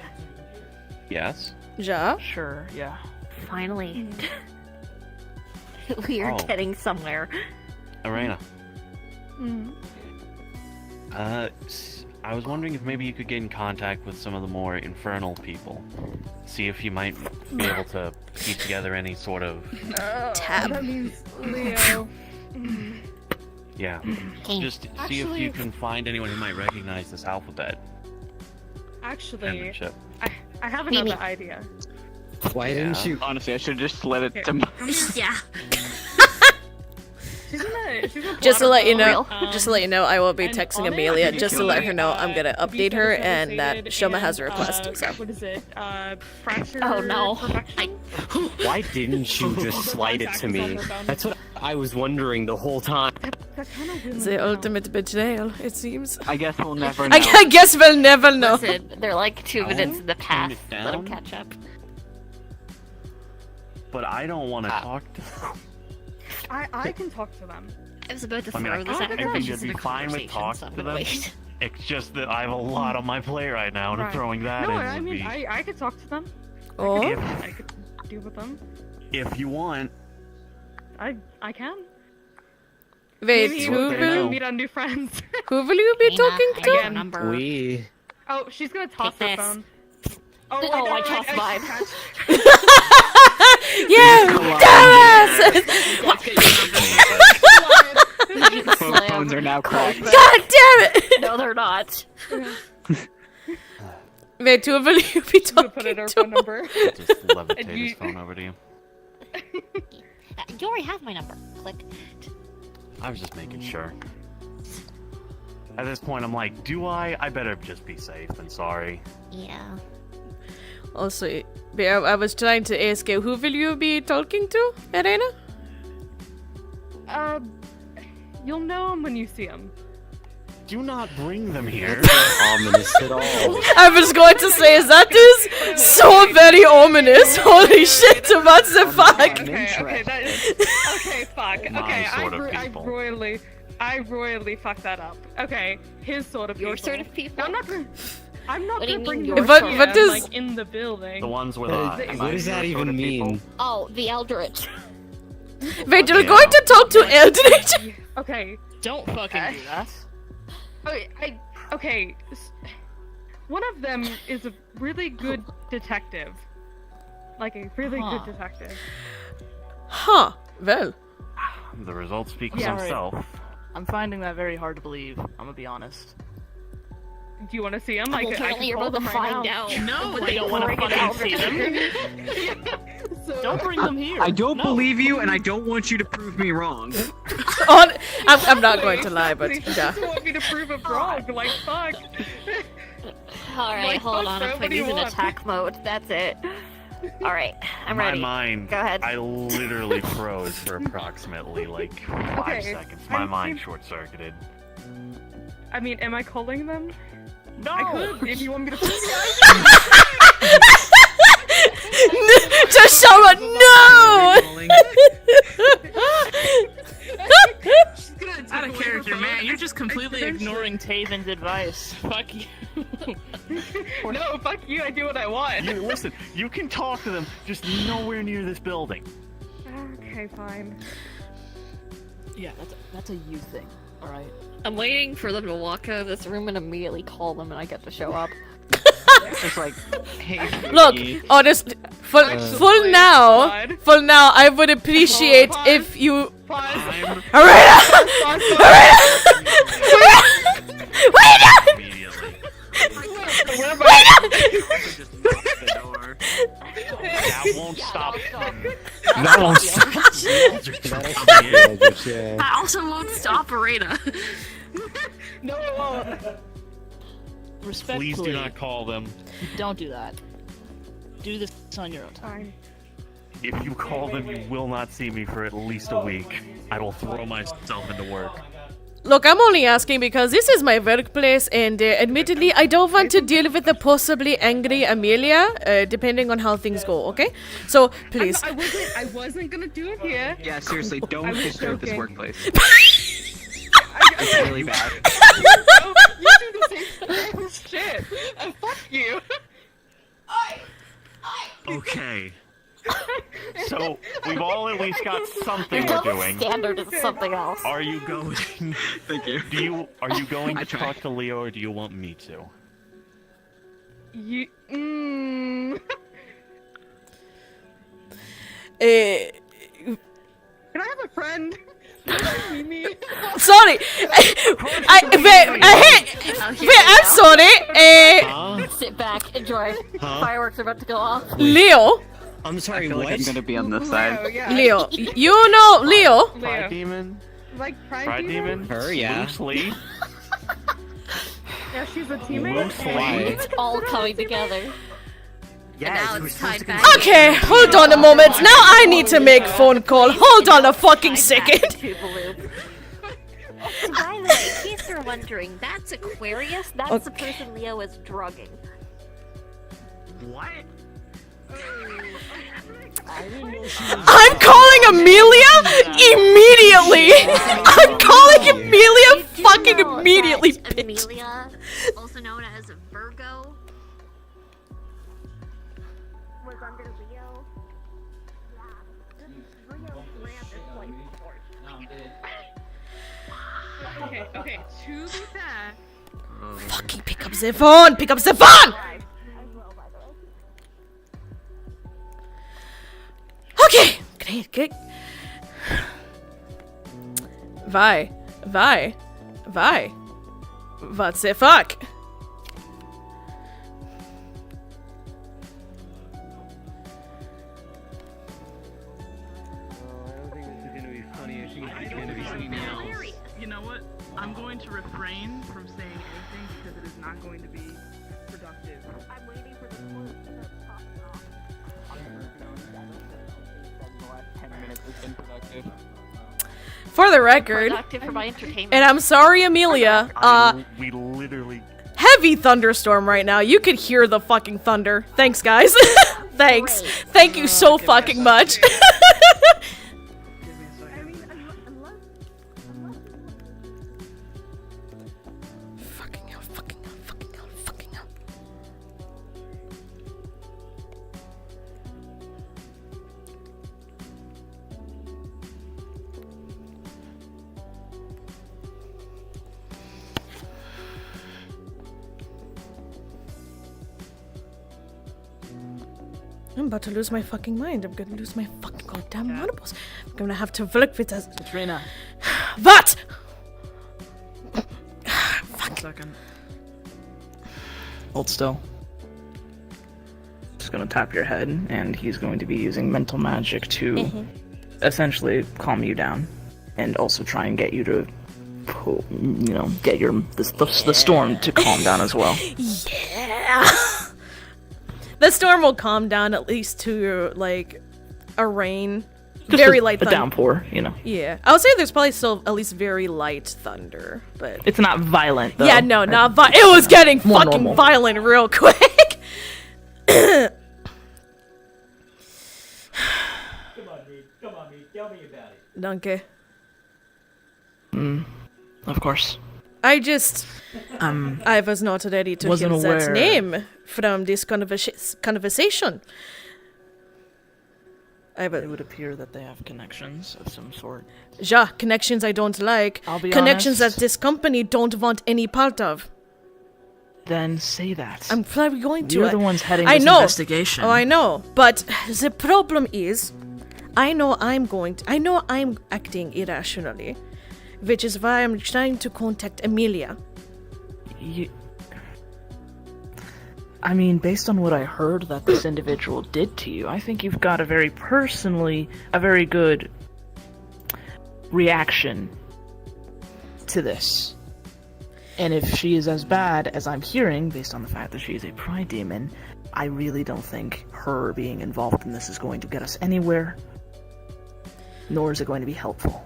Yes. Ja? Sure, yeah. Finally. We are Oh. getting somewhere. Arena. Mm. I was wondering if maybe you could get in contact with some of the more infernal people. See if you might be able to piece together any sort of... Tab. That means Leo. Yeah. Okay. Just see if Actually- you can find anyone who might recognize this alphabet Actually, penmanship. I have Mimi. another idea. Why didn't you? Honestly, I should have just let it Okay. to. Yeah. She's gonna Just to let you know, Real. just to let you know, I will be and texting on it, Amelia you just to can let be, her know I'm gonna to be update her and that devastated Shoma has a and, request. So what is it? Fracture. Oh, no. Perfection? Why didn't you just slide it to me? That's what I was wondering the whole time. That kind of will the ultimate betrayal, it seems. I guess we'll never know. I guess we'll never know. Listen, they're like 2 minutes in the Turn past. it Let them down. catch up. But I don't want to talk to them. I can talk to them. I was about to I mean, throw I this at think her, but you'd she's in be a fine with conversation, so talking I'm to gonna them. wait. It's just that I have a lot on my plate right now, and Right. throwing that No, in I would mean, be... I could talk to them. Oh, I could deal with them. If you want, I can. wait, Maybe who we'll will meet on new friends. who will you be Nina, talking I to? got your number. We. Oh, she's gonna toss Take her this. phone. Oh, Oh, I no, tossed mine. Yeah, dumbass! Phones are now cracked. God damn it! No, they're not. Wait, who will you be I'm gonna put talking in her to? phone number. just levitate And you- his phone over to you. You already have my number. Click. I was just making sure. At this point, I'm like, do I? I better just be safe than sorry. Yeah. Also, I was trying to ask you, who will you be talking to, Elena? You'll know him when you see him. Do not bring them here. Ominous at all. I was going to say, that is so very ominous. Holy shit, what the fuck? Okay, that is. Okay, fuck. My Okay, sort of I people. royally fucked that up. Okay, his sort of Your people. sort of people? I'm not What do you gonna bring mean, them your sort of here, people? like in the building. The ones with Uh, eyes. what does that even mean? Oh, the Eldritch. Wait, you're Yeah. going to talk to Eldritch? Okay. Don't fucking do that. Okay. One of them is a really good detective. Like a really Huh. good detective. Huh, well. The results speak for Yeah. themselves. I'm finding that very hard to believe, I'm gonna be honest. Do you want to see him? Well, I apparently can you're call about to them right find now. out. No, Would I they don't want to bring an fucking see Eldritch? them. So- Don't bring them here. I don't No. believe you, and I don't want you to prove me wrong. I'm not going to lie, but They yeah. just want me to prove it wrong. Like, fuck. Alright, Like, hold fuck, on. bro, I'm what do putting you these in want? attack mode. That's it. Alright, I'm My ready. mind. Go ahead. I literally froze for approximately like 5 Okay, seconds. My I'm mind seem- short-circuited. I mean, am I calling them? No! I could, if you want me to prove Just show it, no! Out of character, man. You're just completely ignoring Taven's advice. Fuck you. No, fuck you, I do what I want. You listen. You can talk to them, just nowhere near this building. Okay, fine. Yeah, that's a you thing. All right. I'm waiting for them to walk out of this room and immediately call them and I get to show up. It's like, hey, Look, Vicky. honest, for now, I would appreciate if you. Pause. I'm Arena! Pause. What are you doing? immediately. Where am I? Just knock the door. That won't stop. That won't stop. Yeah. That also won't stop Arena. No, it won't. Respectfully, Please do not call them. don't do that. Do this on your own time. Fine. If you call them, you will not see me for at least a week. I will throw myself into work. Look, I'm only asking because this is my workplace, and admittedly, I don't want to deal with the possibly angry Amelia, depending on how things go. Okay, so please. I wasn't gonna do it here. Yeah, seriously, don't I was disturb this joking. workplace. I, It's really bad. no, you do the same Okay. So we've all at least got something we're Double doing. standard is something else. Are you going? Thank you. Are you going I to try. talk to Leo, or do you want me to? You. Eh, Can I have a friend? Mimi. sorry. I'm sorry. Sit back, enjoy. Fireworks are about to go off. Leo. I'm I sorry, feel like I'm gonna be on this Leo, side. yeah. Leo. You know Leo. Pride Leo. demon. Like Pride demon. Her, yeah. Loosely. Yeah, she's a teammate. Loosely. It's all coming together. Now it's tied back. Okay, hold on a moment. Now I need to make phone call. Hold on a fucking second. To the loop. So by the way, in case you're wondering, that's Aquarius. That's the Okay. person Leo is drugging. What? I'm calling Amelia immediately. I'm calling Amelia You do fucking know immediately, that bitch. Amelia, also known as Virgo, was under Leo. Okay, to be fair, Fucking pick up the phone. Pick up the phone. Okay. Great. Vi. What the fuck? I don't think this is gonna be funny if she's gonna be something else. You know what? I'm going to refrain from saying anything because it is not going to be productive. I'm waiting for the flute to pop off. For the record, Productive for my entertainment. and I'm sorry, Amelia. We literally. Heavy thunderstorm right now. You could hear the fucking thunder. Thanks, guys. Thanks. Thank you so fucking much. Give me a second. Fucking hell. I'm about to lose my fucking mind. I'm gonna lose my fucking goddamn marbles. I'm gonna have to work with us. Katrina. What? One second. Hold still. Just gonna tap your head, and he's going to be using mental magic to essentially calm you down, and also try and get you to, get the storm to calm down as well. Yeah. The storm will calm down at least to like a rain, Just very a, light a thunder. downpour. Yeah, I would say there's probably still at least very light thunder, but It's not violent though. yeah, no, not it was getting More fucking normal. violent real quick. Come on, me. Tell me about it. Donkey. Of course. I was not ready to Wasn't hear that aware. name from this conversation. It would appear that they have connections of some sort. Ja, connections I don't like. I'll be Connections honest. that this company don't want any part of. Then say that. I'm probably going to. You're the ones heading I this know. investigation. Oh, I know. But the problem is, I know I'm acting irrationally, which is why I'm trying to contact Amelia. I mean, based on what I heard that this individual did to you, I think you've got a very good reaction to this. And if she is as bad as I'm hearing, based on the fact that she is a pride demon, I really don't think her being involved in this is going to get us anywhere, nor is it going to be helpful.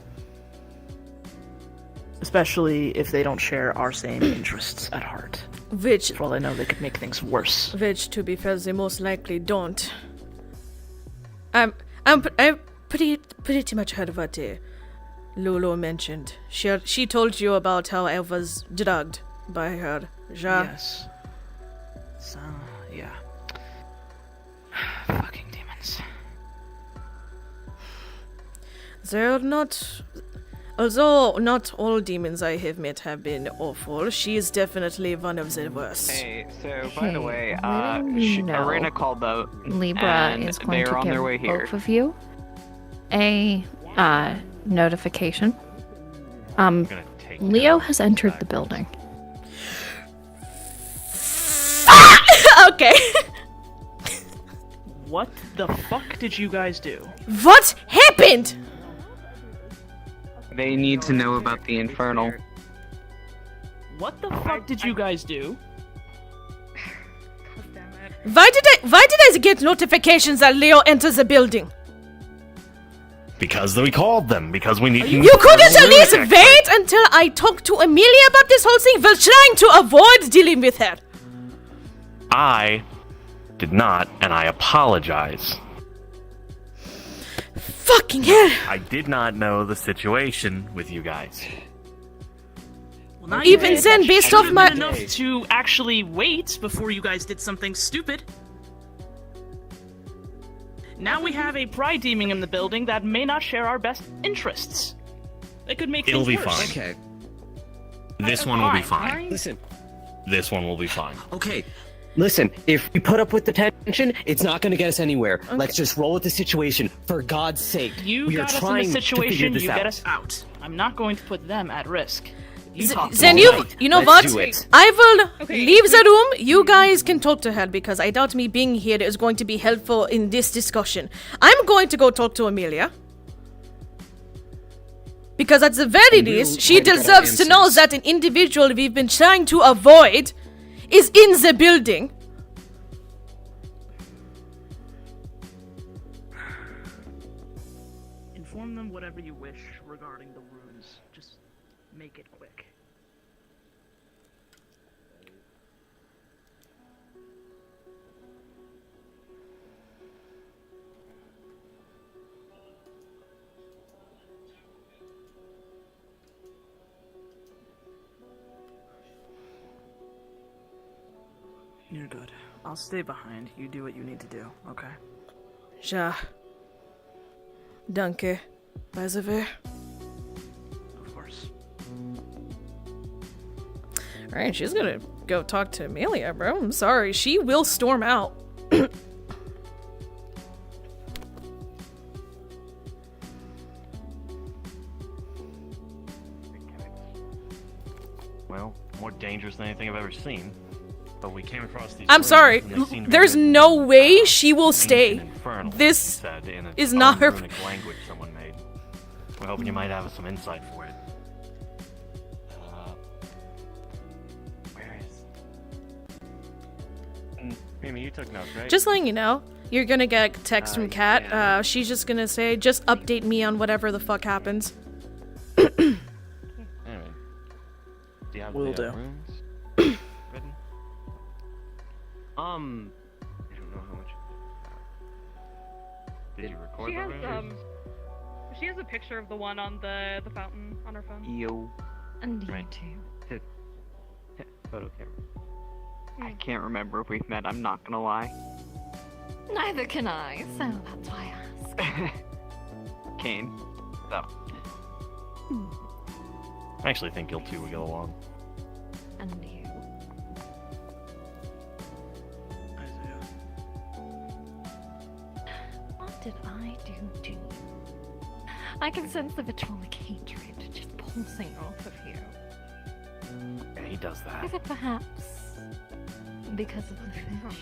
Especially if they don't share our same interests at heart. Which, For all I know, they could make things worse. to be fair, they most likely don't. I pretty much heard what Lulu mentioned. She told you about how I was drugged by her. Ja? Yes. So, yeah. Fucking demons. They're not. Although not all demons I have met have been awful, she is definitely one of the worst. Hey, so by the Hey, way, letting you know, Arena called out, Libra and is going they're to on give their way here. both of you a notification. I'm gonna take Leo down has entered that the building. Okay. What the fuck did you guys do? What happened? They need to know about the infernal. What the fuck did you guys do? God damn it. Why did I get notifications that Leo enters the building? Because we called them. Because we need. You couldn't at least wait until I talked to Amelia about this whole thing? We're trying to avoid dealing with her. I did not, and I apologize. Fucking hell. I did not know the situation with you guys. Well, now Even you did. then, That based should've off my- been enough to actually wait before you guys did something stupid. Now we have a pride demon in the building that may not share our best interests. It could make It'll things be worse. fine. Okay, This one will be fine. listen. This one will be fine. Okay, listen. If we put up with the tension, it's not going to get us anywhere. Let's just roll with the situation, for God's sake. You we are got us in trying the to figure situation, this you out. get us out. I'm not going to put them at risk. You talk to Then them. you know Let's what? do it. I will Okay. leave the room. You guys can talk to her because I doubt me being here is going to be helpful in this discussion. I'm going to go talk to Amelia. Because at the very And we'll least, she try to get our deserves to know answers. that an individual we've been trying to avoid is in the building. Inform them whatever you wish regarding the runes. Just make it quick. You're good. I'll stay behind. You do what you need to do, okay? Ja. Danke. By the way. Of course. Alright, she's gonna go talk to Amelia, bro. I'm sorry. She will storm out. Well, more dangerous than anything I've ever seen. But we came across these. I'm runes, sorry. and they seemed There's very no way she will ancient stay. and infernal, This he said, in its is not own her- runic language someone made. We're hoping you might have some insight for it. Where is? Mimi, you took notes, right? Just letting you know, you're gonna get a text from Kat. yeah. She's just gonna say, just update me on whatever the fuck happens. Anyway, do you have Will the do. runes written? I don't know how much. Did you record She the has runes? she has a picture of the one on the fountain on her phone. Yo, And you Right. too. Photo camera. I can't remember if we've met, I'm not gonna lie. Neither can I, so that's why I ask. Kane. So, I actually think you two will get along. And you. Isaiah. What did I do to you? I can sense the vitriolic hatred just pulsing off of you. And he does that. Is it perhaps because of the fish?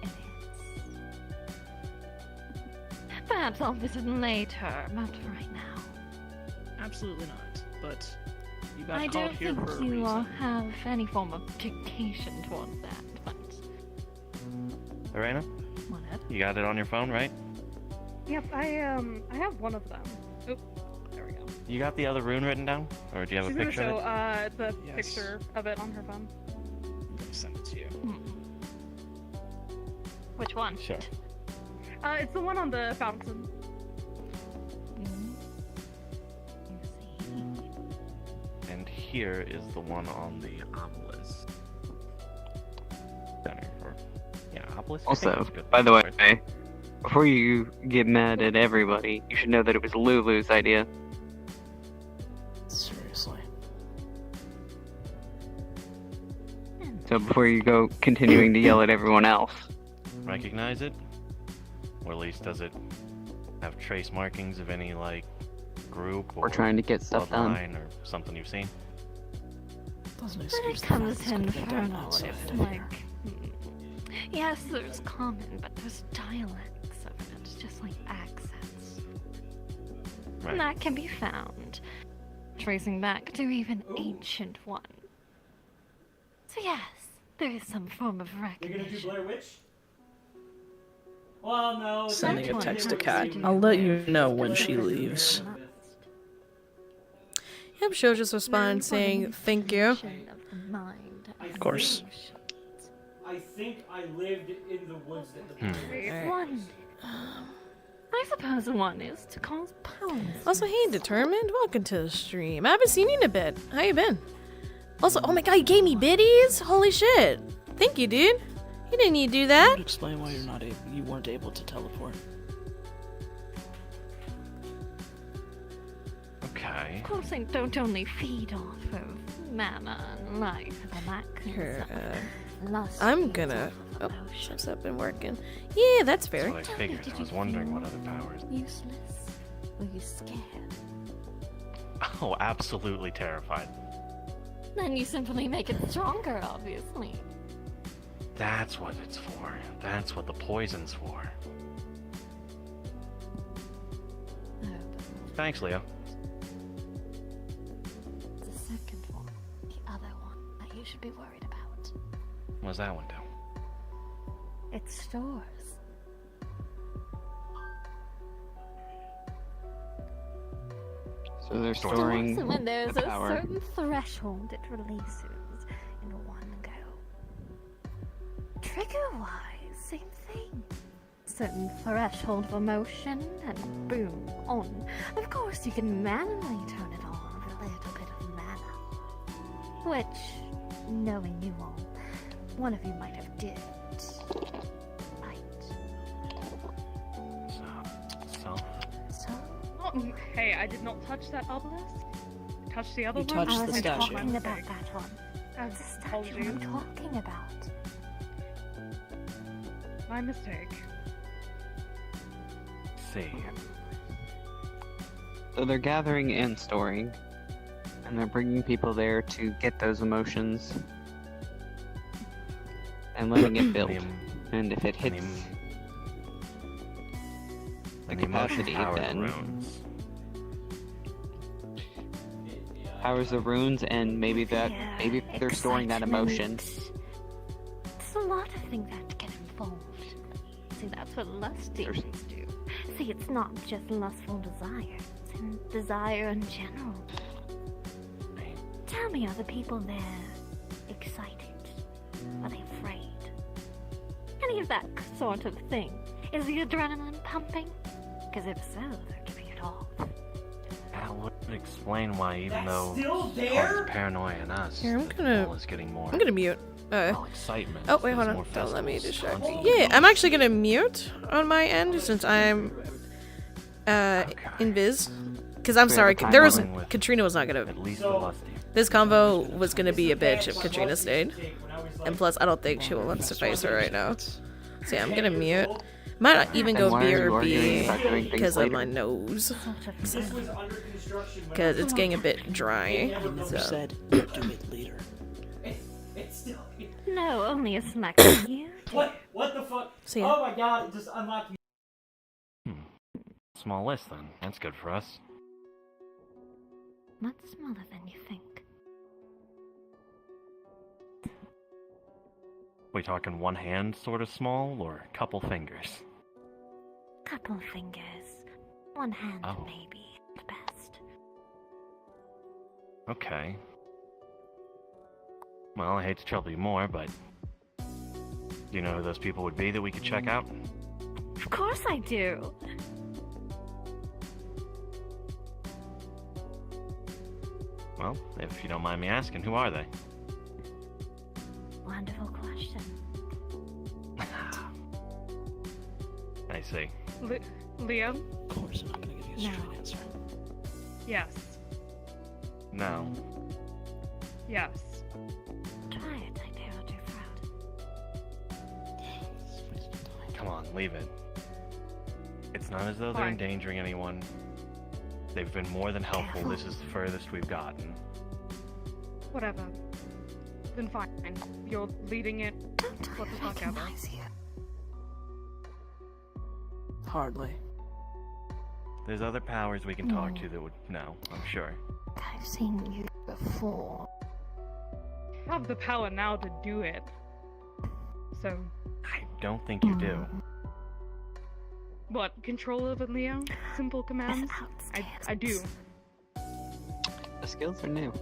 It is. Perhaps I'll visit later, not right now. Absolutely not. But you got I called don't here think for a you reason. have any form of dictation towards that, but Arena, whatever. you got it on your phone, right? Yep, I have one of them. Oop, there we go. You got the other rune written down, or do you have She's a gonna picture show of it? the Yes. picture of it on her phone. I'm gonna send it to you. Which one? Sure. It's the one on the fountain. And here is the one on the obelisk. or yeah, obelisk. I think Also, was good. by the way, before you get mad at everybody, you should know that it was Lulu's idea. Seriously. So before you go continuing to yell at everyone else. Recognize it, or at least does it have trace markings of any like group or We're trying to get stuff done. bloodline or something you've seen? Doesn't When excuse it the comes fact to it's gonna go down Infernal, outside it's of like... here. Yes, there's common, but there's dialects of it, just like accents. Right. And that can be found, tracing back to even ancient one. So yes, there is some form of You're gonna do recognition. Blair Witch? Well, no. it's Sending a actually text to different. Kat. I'll let you know when she leaves. Yep, she'll just respond saying, thank you. Of the mind Of course. I think I lived in the woods that the Alright. One. I suppose one is to cause pounds. Also, hey, Determined, welcome to the stream. I haven't seen you in a bit. How you been? Also, oh my god, you gave me biddies? Holy shit. Thank you, dude. You didn't need to do that. Can you explain why you weren't able to teleport? Okay. Of course, I don't only feed off of mana and life and that kind Here, of stuff. Lust I'm feeds gonna... off Oh, of emotion. shit's up and working. Yeah, that's fair. That's what I figured. I was wondering what other powers. Useless? Were you scared? Oh, absolutely terrified. Then you simply make it stronger, obviously. That's what it's for. That's what the poison's for. Oh, Thanks, Leo. but the second one, the other one that you should be worried about. What's that one do? It stores. So they're Stores storing So when there's the a power. certain threshold, it releases in one go. Trigger-wise, same thing. Certain threshold of emotion, and boom, on. Of course, you can manually turn it on with a little bit of mana. Which, knowing you all, one of you might have did. Right. So, So, Oh, hey, I did not touch that obelisk. Touch the other You one. touched I the wasn't statue. talking about that one. Oh, It's the statue I'm apologies. talking about. My mistake. see. So they're gathering and storing, and they're bringing people there to get those emotions and letting it build. And if it hits the capacity, then runes. powers the runes, and maybe Fear, they're storing that emotion. excitement. There's a lot of things that get involved. See, that's what lust demons do. See, it's not just lustful desire. It's in desire in general. Tell me, are the people there excited? Are they afraid? Any of that sort of thing. Is the adrenaline pumping? Because if so, they're keeping it off. That would explain why, even That's though still it there? causes paranoia in us, Here, I'm the gonna- ball is getting more. I'm gonna mute. Excitement. Oh, wait, There's hold more on. Don't let me festivals distract you. constantly. Yeah, I'm actually gonna mute on my end since I'm invis. Because I'm We have sorry, a time there was limit with- Katrina was not gonna. At least the lusty. This convo was gonna be a bitch if Katrina stayed, and plus I don't think she wants to face her right now. So yeah, I'm gonna mute. Might not even And go why are you arguing BRB about doing things because of later? my nose, Sort of This thing. was under construction when because it's getting a bit dry. I never So. said do it later. it's still here. No, only a select you. What the fuck? So yeah. Oh my god, it just unlocked me. Small list then. That's good for us. Much smaller than you think. We talking one hand sort of small, or a couple fingers? Couple fingers. One hand, Oh. maybe. The best. Okay. Well, I hate to trouble you more, but do you know who those people would be that we could check out? Of course I do. Well, if you don't mind me asking, who are they? Wonderful question. I see. Leo? Of course, I'm not gonna give you a straight answer. Yes. No. Yes. Try it, I dare not defraud. Come on, leave it. It's not as though they're Fine. endangering anyone. They've been more than helpful. This is the furthest we've gotten. Whatever. Then fine. You're leading it. What the fuck ever. Hardly. There's other powers we can talk to that would know, I'm sure. I've seen you before. Have the power now to do it. So, I don't think you do. what? Control over Leo? Simple commands? I do. The skills are new.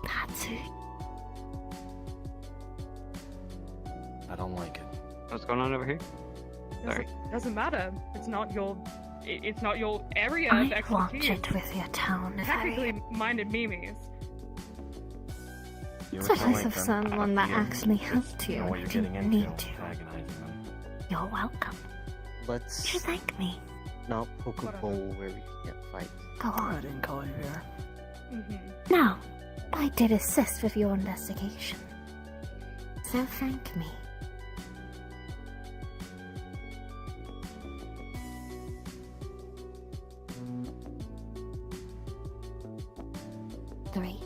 That's it. I don't like it. What's going on over here? Sorry. Doesn't matter. It's not your area I of watch expertise. it with your town Technically, mine and Mimi's. You were So telling nice of them someone that you actually helped just know you what you're if you getting into, need to. antagonizing them. You're welcome. Let's You thank me. not poke a Whatever. bowl where we can't fight. Go I on. didn't call you here. Now, I did assist with your investigation. So thank me. Three.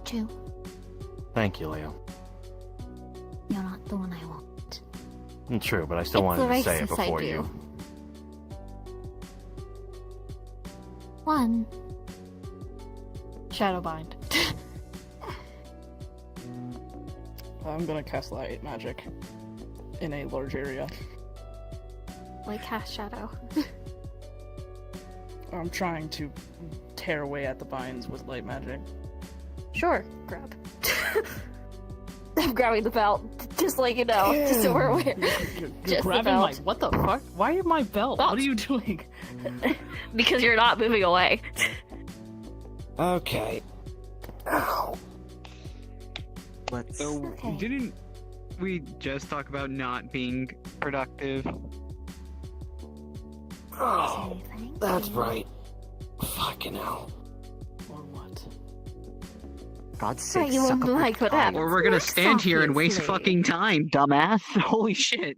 2. Thank you, Leo. You're not the one I want. True, but I still It's wanted the to say it racist I before do. you. 1. Shadowbind. I'm gonna cast light magic in a large area. Like cast shadow. I'm trying to tear away at the binds with light magic. Sure, grab. I'm grabbing the belt, just like you know, just so we're aware. You're Just the grabbing my belt. what the fuck? Why my belt? Belt. What are you doing? Because you're not moving away. Okay. Ow. Let's. So, Okay. didn't we just talk about not being productive? Oh, Thank that's you. right. Fucking hell. Or what? God's So sake, you suck won't up your like what thumb, happens or we're gonna next, stand here and waste obviously. fucking time, dumbass. Holy shit.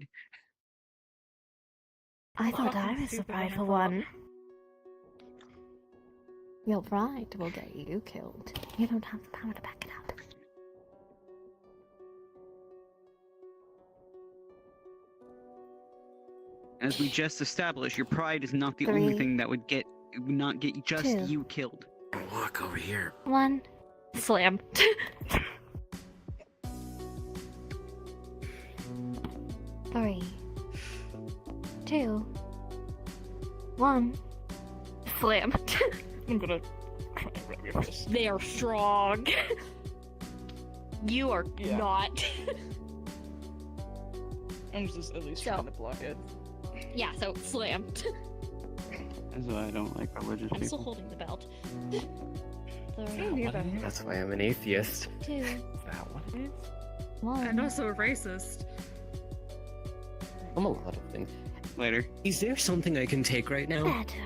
I thought I Fucking was the stupid bride for motherfucker. one. Your bride will get you killed. You don't have the power to back it up. As we just established, your pride is not the only 3, thing that would not get just 2. you killed. Walk over here. 1. Slam. 3. 2. 1. Slam. I'm gonna try and grab your fist. They are strong. You are Yeah. not. I'm just at least So- trying to block it. Yeah, so slam. That's why I don't like religious I'm still people. holding the belt. Me 3, neither. That's why I'm an atheist. 2, Is that what it is? 1. And also a racist. I'm a lot of things. Later. Is there something I can take right now? Better.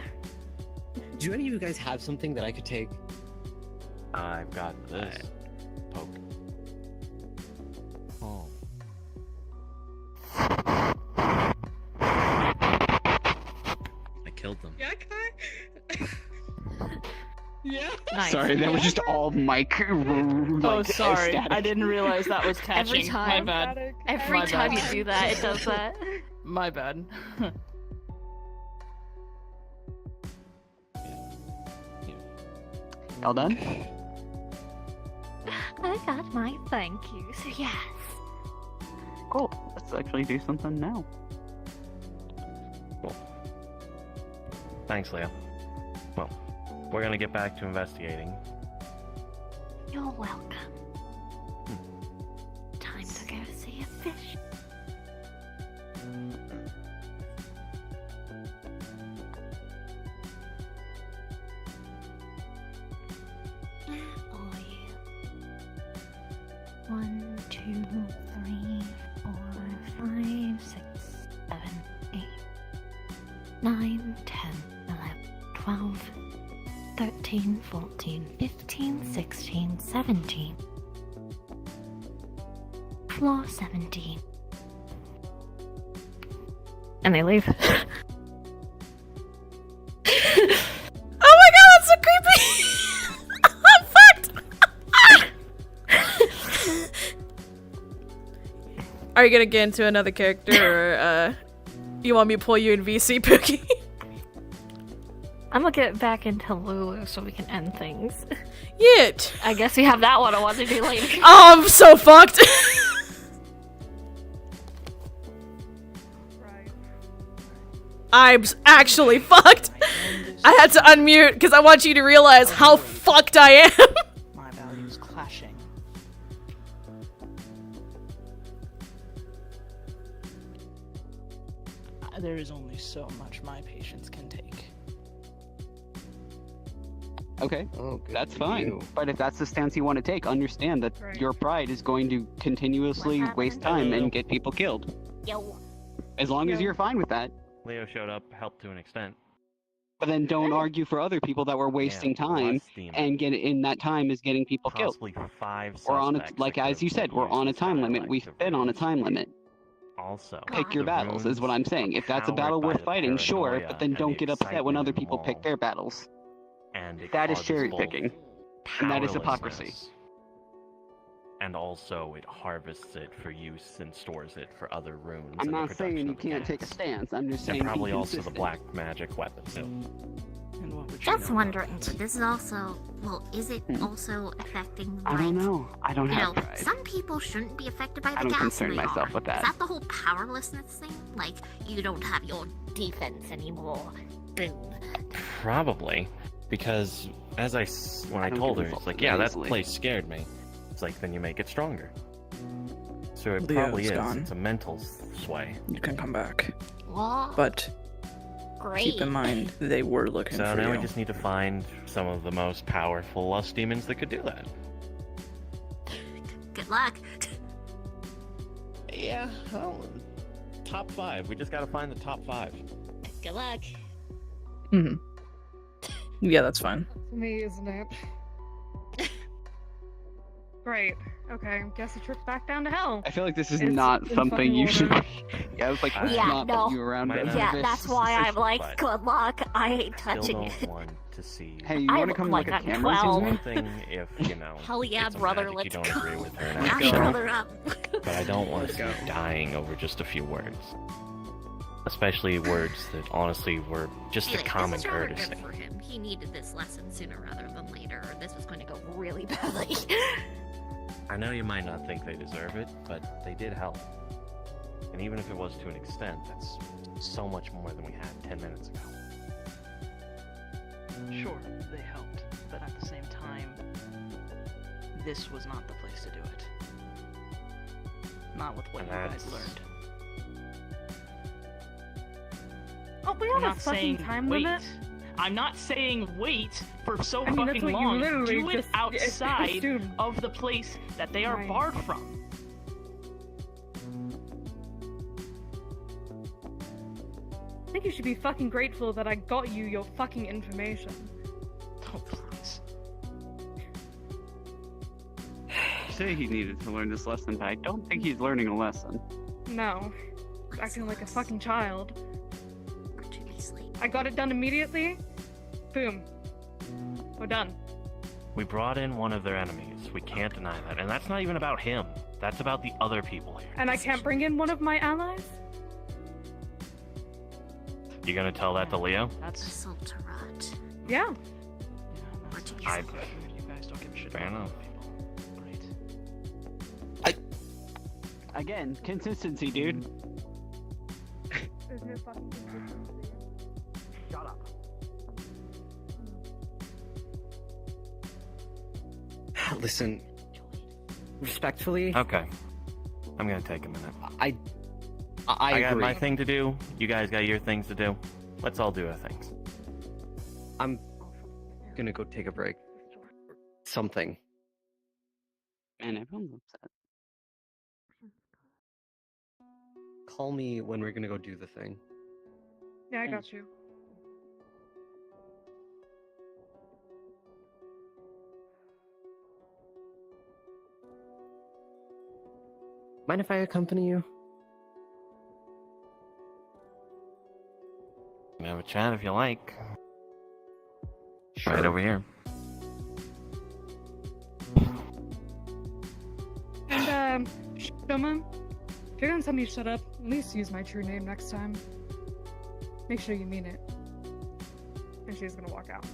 Do any of you guys have something that I could take? I've got this. Poke. Oh. I killed them. Yeah, okay. Yeah. Nice. Sorry, that was just all mic. Oh, sorry. I didn't realize that was catching. Every time. My bad. Every My time bad. you do that, it does that. My bad. All done? I got my thank you, so yes. Cool. Let's actually do something now. Thanks, Leo. Well, we're gonna get back to investigating. You're welcome. Time to go see a fish. Where are you? 1, 2, 3, 4, 5, 6, 7, 8, 9, 10, 11, 12, 13, 14, 15, 16, 17. Floor 17. And they leave. Oh my god, that's so creepy! I'm fucked! Are you gonna get into another character, or, you want me to pull you in VC, Pookie? I'm gonna get back into Lulu so we can end things. Yeah. I guess we have that one I want to do later. Oh, I'm so fucked! I'm actually fucked! I had to unmute because I want you to realize how fucked I am! My values clashing. There is only so much my patience can take. Okay, Oh, good that's for fine. you. But if that's the stance you want to take, understand that Right. your pride is going to continuously What waste happened? time and get people killed. Yo. As long as Yeah. you're fine with that. Leo showed up, helped to an extent. But then don't argue for other people that were wasting Yeah, time less demon. and get in that time is getting people killed. Possibly 5 We're on a, suspects like that as you could've said, we're used on a this time limit. dialect We've of been on a runes. time limit. Also, Pick your the battles is what I'm runes saying. are If that's a powered battle by worth the fighting, sure, paranoia but then and don't the get upset when other excitement people pick involved. their battles. And it That is causes cherry both picking. And that is hypocrisy. powerlessness, and also it harvests it for use and stores it for other runes. I'm and the not saying production you of the can't take a gas. stance. I'm just saying And probably be also the consistent. black magic weapon too. And what would you Just know about wondering, that? this is also, well, is it also affecting, like, I don't know. I don't you have know, pride. some people shouldn't be affected by the I don't gas concern we myself are. with that. Is that the whole powerlessness thing? Like, you don't have your defense anymore. Boom. Probably, because when I don't told get her, it's insulted like, that yeah, that easily. place scared me. It's like, then you make it stronger. So it Leo's probably is. gone. It's a mental sway. You can come back. What? But Great. keep in mind, they were looking So for now you. we just need to find some of the most powerful lust demons that could do that. Good luck. Yeah, well, top 5. We just gotta find the top 5. Good luck. Mhm. Yeah, that's fine. For me, isn't it? Great. Okay, guess a trip back down to hell. I feel like this is It's not in something fucking you should. order. Yeah, I was like, Yeah, let's not no. put you around. Might a not. Yeah, vicious that's why I'm like, but good luck. I ain't Still touching don't it. want to see. Hey, you I want to look come like look at I'm cameras? 12. One thing if, you know, Hell yeah, it's a brother, magic let's you don't go. agree with her in Yeah, action, brother up. but I don't want to see you dying over just a few words. Especially words that honestly were just Hey, a common this is rather courtesy. good for him. He needed this lesson sooner rather than later, or this was going to go really badly. I know you might not think they deserve it, but they did help. And even if it was to an extent, that's so much more than we had 10 minutes ago. Sure, they helped, but at the same time, this was not the place to do it. Not with what And you guys that's- learned. Oh, we I'm have a not fucking saying time wait. limit. I'm not saying wait for so I mean, that's fucking what you long. literally Do it just outside assumed. of the place that they are Right. barred from. I think you should be fucking grateful that I got you your fucking information. Oh, please. Say he needed to learn this lesson, but I don't think he's learning a lesson. No. Acting like a fucking child. Or too many sleep. I got it done immediately. Boom. We're done. We brought in one of their enemies. We can't deny that. And that's not even about him. That's about the other people here. And I can't bring in one of my allies? You gonna tell that to Leo? That's Assault to rot. Yeah. Or that's to be I- silent. you guys don't give a shit Fair about enough. other people. Great. Again, consistency, dude. There's no fucking consistency. Shut up. Listen, respectfully, Okay. I'm gonna take a minute. I I got agree. my thing to do. You guys got your things to do. Let's all do our things. I'm gonna go take a break. Something. Man, everyone's upset. call me when we're gonna go do the thing. Yeah, I got you. Mind if I accompany you? You can have a chat if you like. Sure. Right over here. And, Shoma, if you're gonna tell me to shut up, at least use my true name next time. Make sure you mean it. And she's gonna walk out.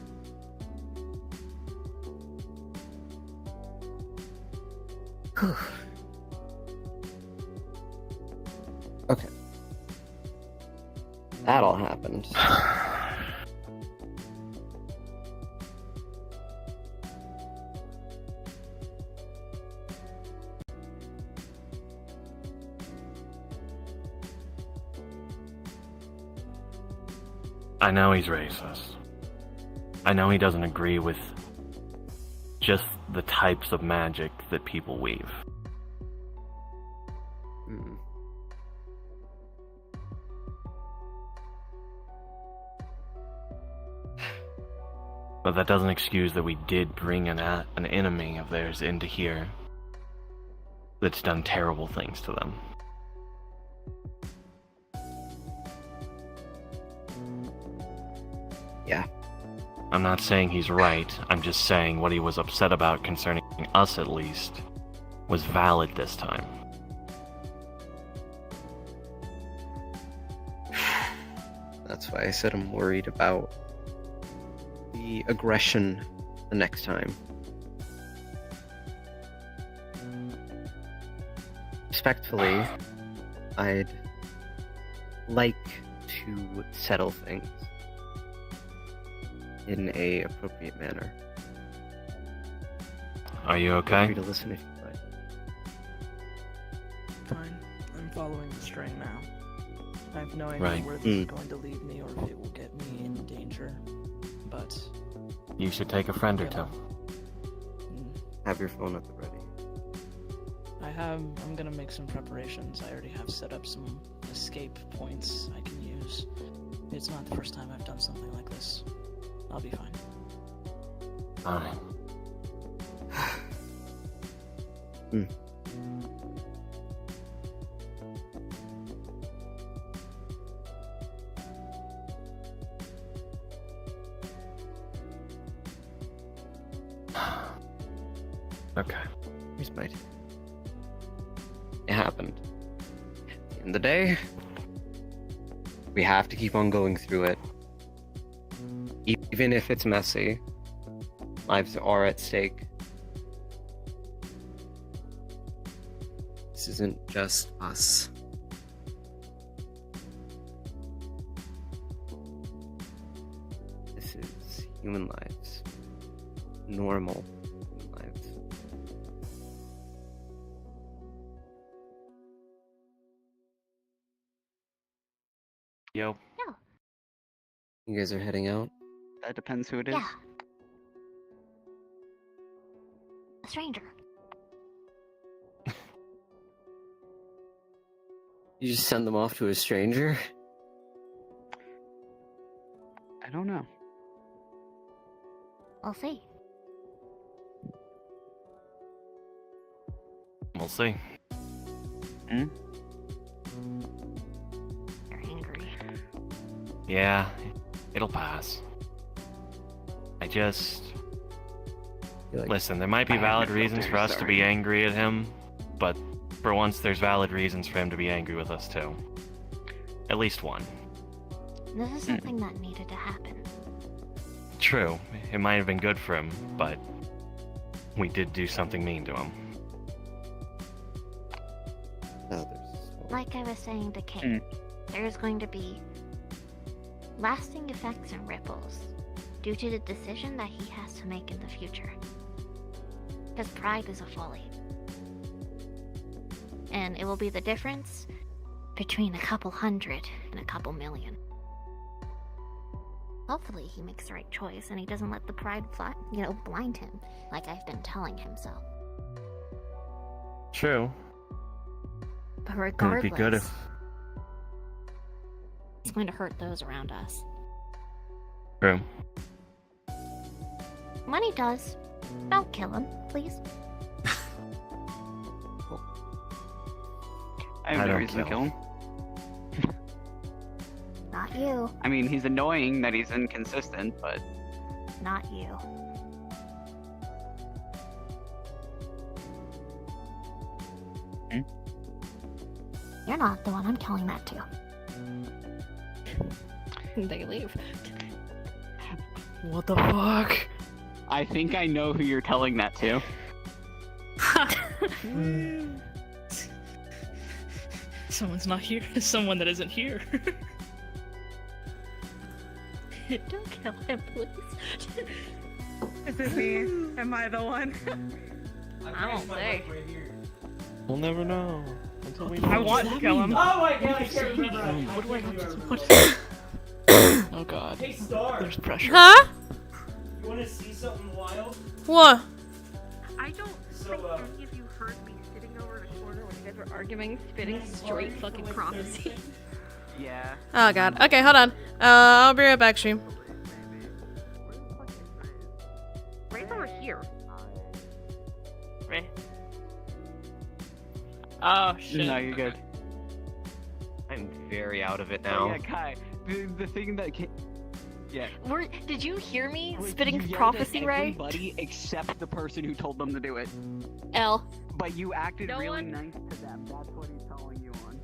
Okay. That all happened. I know he's racist. I know he doesn't agree with just the types of magic that people weave. Hmm. But that doesn't excuse that we did bring an enemy of theirs into here that's done terrible things to them. Yeah. I'm not saying he's right, I'm just saying what he was upset about concerning us at least was valid this time. That's why I said I'm worried about the aggression the next time. Respectfully, I'd like to settle things in a appropriate manner. Are you Feel okay? free to listen if you'd like. Fine. I'm following the string now. I have no idea Right. where this is going to lead me or if it will get me in danger. But You should take a friend or two. Have your phone at the ready. I'm gonna make some preparations. I already have set up some escape points I can use. It's not the first time I've done something like this. I'll be fine. Alright. Okay. Here's my... It happened. At the end of the day, we have to keep on going through it. Even if it's messy, lives are at stake. This isn't just us. This is human lives. Normal human lives. Yo. You guys are heading out? That depends who it is. Yeah. A stranger. You just send them off to a stranger? I don't know. We'll see. We'll see. Hmm? You're angry. Yeah, it'll pass. I just... You're like, Listen, there might be I have valid no reasons filter, for us to be sorry. angry at him, but for once there's valid reasons for him to be angry with us too. At least one. This is something that needed to happen. True, it might have been good for him, but we did do something mean to him. no, there's... Like I was saying to Kate, there's going to be lasting effects and ripples due to the decision that he has to make in the future. Because pride is a folly. And it will be the difference between a couple hundred and a couple million. Hopefully he makes the right choice and he doesn't let the pride blind him, like I've been telling him so. True. But It would regardless, be good if It's going to hurt those around us. True. Money does. Don't kill him, please. I have no reason to kill him. Not you. I mean, he's annoying that he's inconsistent, but... Not you. Hmm? You're not the one I'm telling that to. They leave. What the fuck? I think I know who you're telling that to. Someone's not here. Someone that isn't here. Don't kill him, please. Is it me? Am I the one? I don't think. We'll never know until we. I want to kill him. Oh my god, I can't remember. What do I have to do? Oh god. Hey, Star. There's pressure. Huh? You want to see something wild? What? I don't think any of you heard me sitting over in the corner when you guys were arguing, spitting straight fucking prophecy. Yeah. Oh god. Okay, hold on. I'll be right back, stream. Ray's over here. Ray. Oh shit. No, you're good. I'm very out of it Oh, now. yeah, Kai. The thing that... Yeah. Did you hear me Wait, spitting you yelled prophecy, at Ray? everybody except the person who told them to do it. L. But you acted No really one- nice to them. That's what he's calling you on.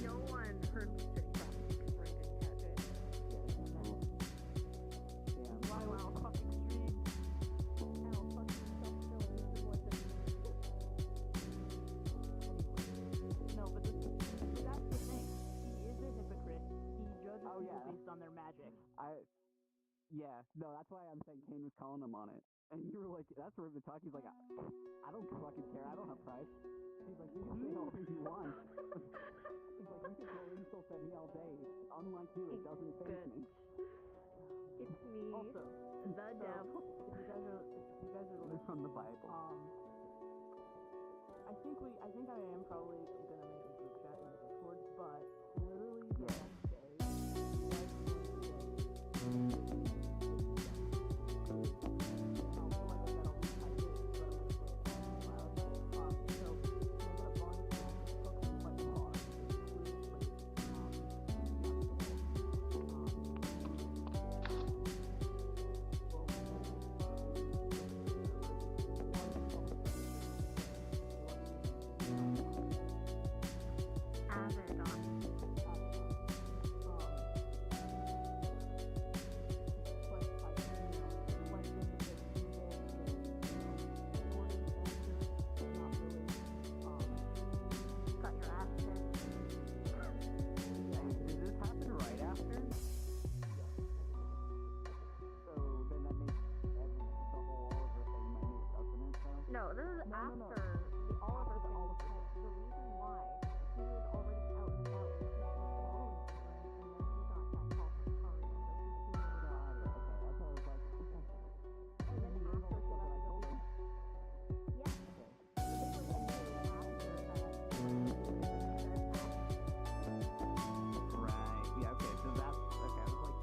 No one heard me spitting prophecy because Ray didn't catch it. No, but that's the thing. He is a hypocrite. He judges people based on their magic. Yeah, no, that's why I'm saying Kane was calling him on it. And you were like, that's where the talk, he's like, I don't fucking care, I don't have pride. He's like, you can say whatever you want. He's like, you can throw insults at me all day. Unlike you, it doesn't faze me. It's me. Also, the devil. if you guys are They're from the Bible. I think I am probably gonna make a group chat in the Discord, but literally the next day, you guys are going to No, this is after the Oliver thing was told. The reason why he was already out and about and he was alone, and then he got that call from Kari, so he got it. Okay, that's what I was like. And then after he left the building. Yeah. But this was immediately after that. Right, yeah, okay, so that's, okay, I was like,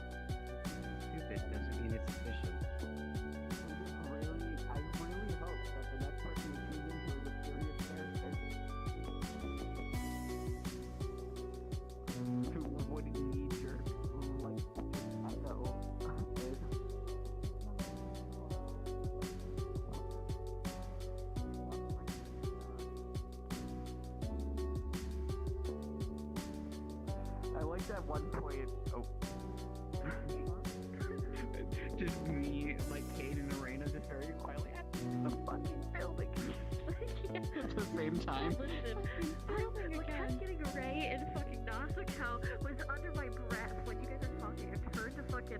Stupid doesn't mean it's efficient. I really hope that the next person who tunes into is a serious character. Who wouldn't need your, like, echo. I like that one point. Oh. Just me, like Kate and Arena, just very quietly at the fucking building at the same time. Listen, I kept getting Ray and fucking Nausicaa was under my breath when you guys were talking. I turned to fucking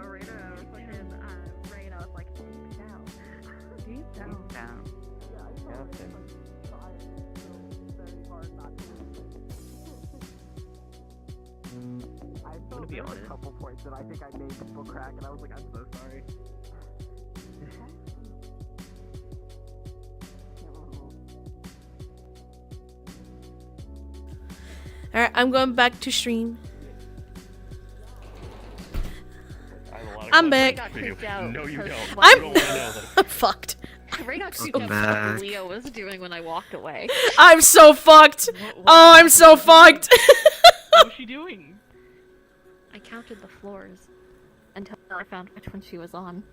Rita or fucking Rain, I was like, deep down. Deep down. Down. I'm gonna be there were honest. a couple points that I think I made people crack, and I was like, I'm so sorry. Alright, I'm going back to stream. I have a lot of I'm questions back. for you. No, you don't. I'm- You don't wanna know that. I'm fucked. Ray got creeped Welcome out back. what Leo was doing when I walked away. I'm so fucked. Oh, I'm so fucked. What was she doing? I counted the floors until I found which one she was on.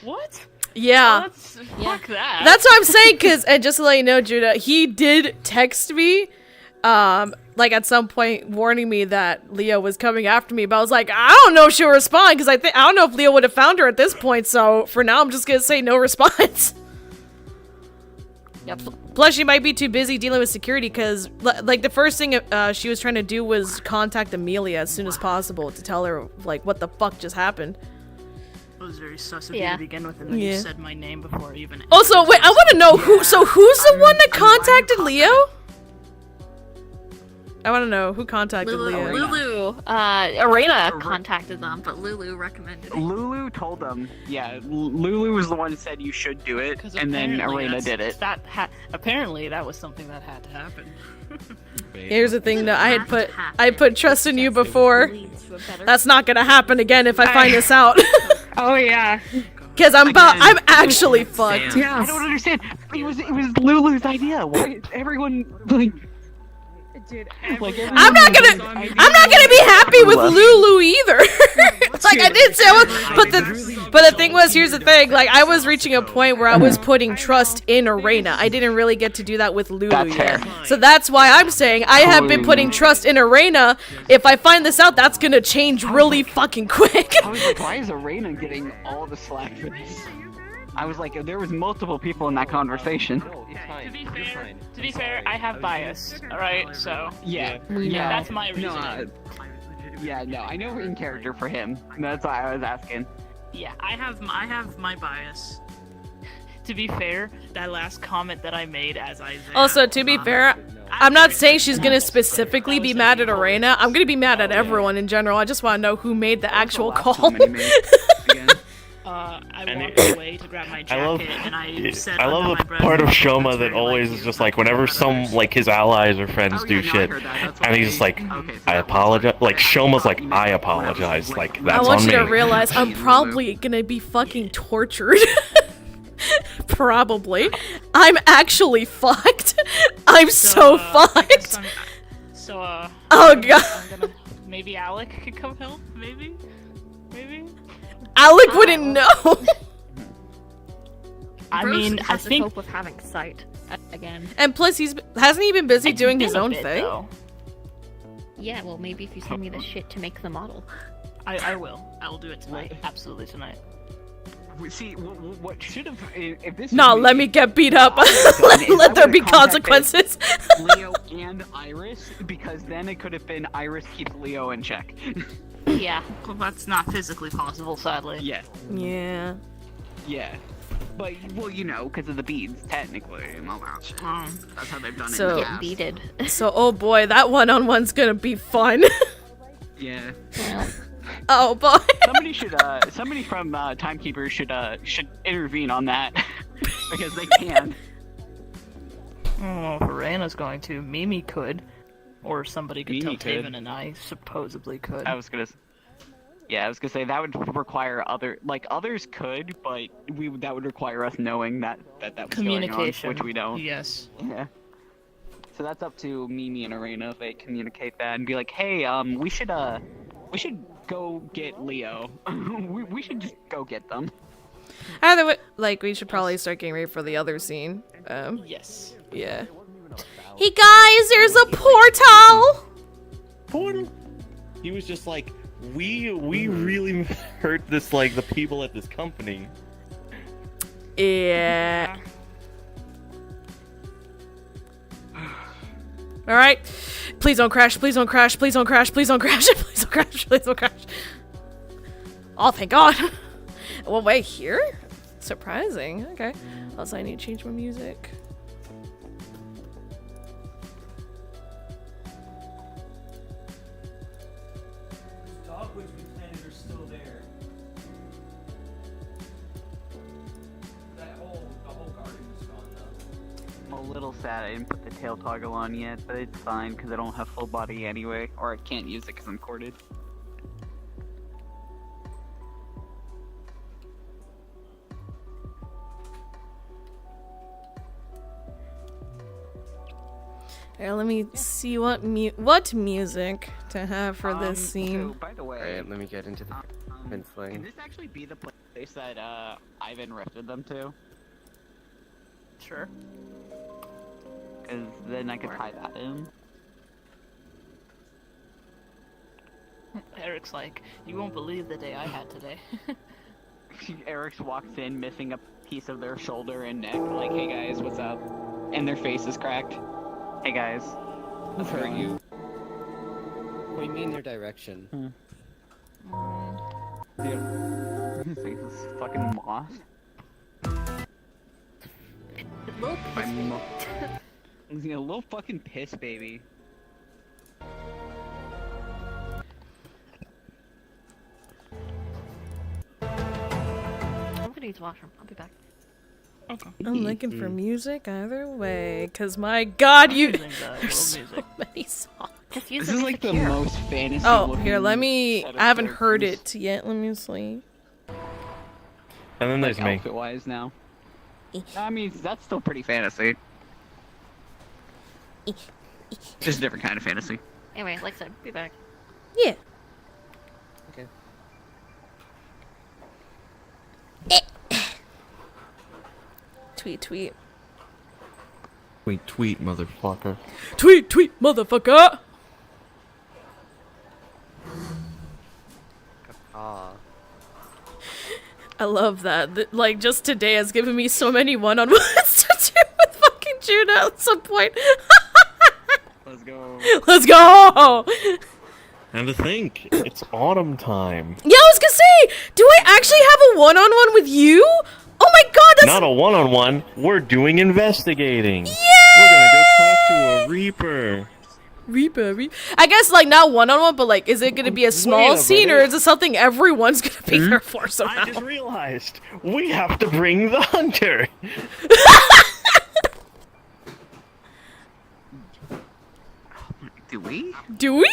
What? Yeah. Fuck that. That's what I'm saying, cause and just to let you know, Judah, he did text me, like at some point warning me that Leo was coming after me, but I was like, I don't know if she'll respond, cause I don't know if Leo would have found her at this point, so for now I'm just gonna say no response. Yep. Plus, she might be too busy dealing with security, cause like the first thing she was trying to do was contact Amelia as soon as possible to tell her like what the fuck just happened. It was very sus of you Yeah. to begin with, and then Yeah. you said my name before I even. Also, wait, I want to know who. So who's the one that contacted Leo? I want to know who contacted Leo. Lulu, Arena contacted them, but Lulu recommended it. Lulu told them. Yeah, Lulu was the one who said you should do it, and then Apparently Arena that's- did it. Apparently, that was something that had to happen. Here's the thing, though. I put trust in you before. That's not gonna happen again if I find this out. Oh yeah. Because I'm actually fucked. I don't understand. It was Lulu's idea. Why everyone like? Dude, I'm not gonna be happy with Lulu either. Like I did say, but the thing was, here's the thing. Like I was reaching a point where I was putting trust in Arena. I didn't really get to do that with Lulu That's yet. fair. So that's why I'm saying I have been putting trust in Arena. If I find this out, that's gonna change really fucking quick. I was like, why is Arena getting all the slack for this? I was like, there was multiple people in that conversation. To be fair, I have bias. All right, so Yeah, that's my reason. No, I know in character for him. That's why I was asking. Yeah, I have my bias. To be fair, that last comment that I made as Isaiah. Also, to be fair, I'm not saying she's gonna specifically be mad at Arena. I'm gonna be mad at everyone in general. I just want to know who made the actual call. I walked away to grab my jacket, and I said I under love my the breath, part of Shoma that always is just like whenever some like his allies or friends do shit, and he's just like, I apologize. Like Shoma's like, I apologize. Like I that's want on you me. to realize I'm probably gonna be fucking tortured. Probably. I'm actually fucked. I'm so fucked. Oh god. Maybe Alec could come help. Maybe. Alec wouldn't know. I Bruce mean, I has to think. cope with having sight again. And plus, hasn't he been busy doing his own bit, thing? though. Yeah, well, maybe if you send me the shit to make the model. I will. I will do it tonight. Absolutely tonight. See, what should have if this? No, let me get beat up. let there be consequences. Leo and Iris, because then it could have been Iris keeps Leo in check. Yeah. Well, that's not physically possible, sadly. Yeah. Yeah. Yeah. But, well, you know, because of the beads, technically, and all that shit. That's how they've done it in the past. Beaded. So, oh boy, that one-on-one's gonna be fun. Yeah. Oh boy. Somebody from Timekeepers should intervene on that. Because they can. I don't know if Arena's going to. Mimi could. Or somebody could Mimi tell could. Taven and I supposedly could. I was gonna say that would require others could, but that would require us knowing that was Communication. going on, which we don't. Yes. Yeah. So that's up to Mimi and Arena if they communicate that and be like, hey, we should go get Leo. we should just go get them. Either way, like, we should probably start getting ready for the other scene. Yes. Yeah. Hey guys, there's a portal! Portal? He was just like, we really hurt this, like, the people at this company. Yeah. Alright. Please don't crash, please don't crash, please don't crash, please don't crash, please don't crash. Please don't crash. Oh, thank God. Well, wait, here? Surprising. Okay. Also, I need to change my music. Dogwoods we planted are still there. The whole garden is gone though. I'm a little sad I didn't put the tail toggle on yet, but it's fine because I don't have full body anyway, or I can't use it because I'm corded. Here, let me see what music to have for this scene. So, by the way, Alright, let me get into the can sling. this actually be the place that Ivan rifted them to? Sure. Because then I could tie that in. Eric's like, you won't believe the day I had today. Eric's walks in missing a piece of their shoulder and neck, like, hey guys, what's up? And their face is cracked. Hey guys, let's hurt you. Point me in their direction. His face is fucking moss. Little My He's a little fucking piss baby. I'm gonna use the washroom. I'll be back. Okay. I'm looking for music either way, cause my God, there's so many songs. Just use This is like the secure. most fantasy. Oh, here, let looking me. set of I haven't heard characters. it yet. Let me see. And then Like there's me. outfit wise now. I mean, that's still pretty fantasy. Just a different kind of fantasy. Anyway, like I said, be back. Yeah. Okay. Tweet, tweet. Tweet, motherfucker. Tweet, tweet, motherfucker! Ah. I love that. Like, just today has given me so many one-on-ones to do with fucking Juno at some point. Let's go. Let's go! And to think, it's autumn time. Yeah, I was gonna say, do I actually have a one-on-one with you? Oh my God, that's Not a one-on-one. We're doing investigating. yeah! We're gonna go talk to a Reaper. Reaper. I guess like not one-on-one, but like, is it gonna be a small Wait a scene or minute. is it something everyone's gonna be there for I somehow? just realized we have to bring the hunter. Do we? Do we?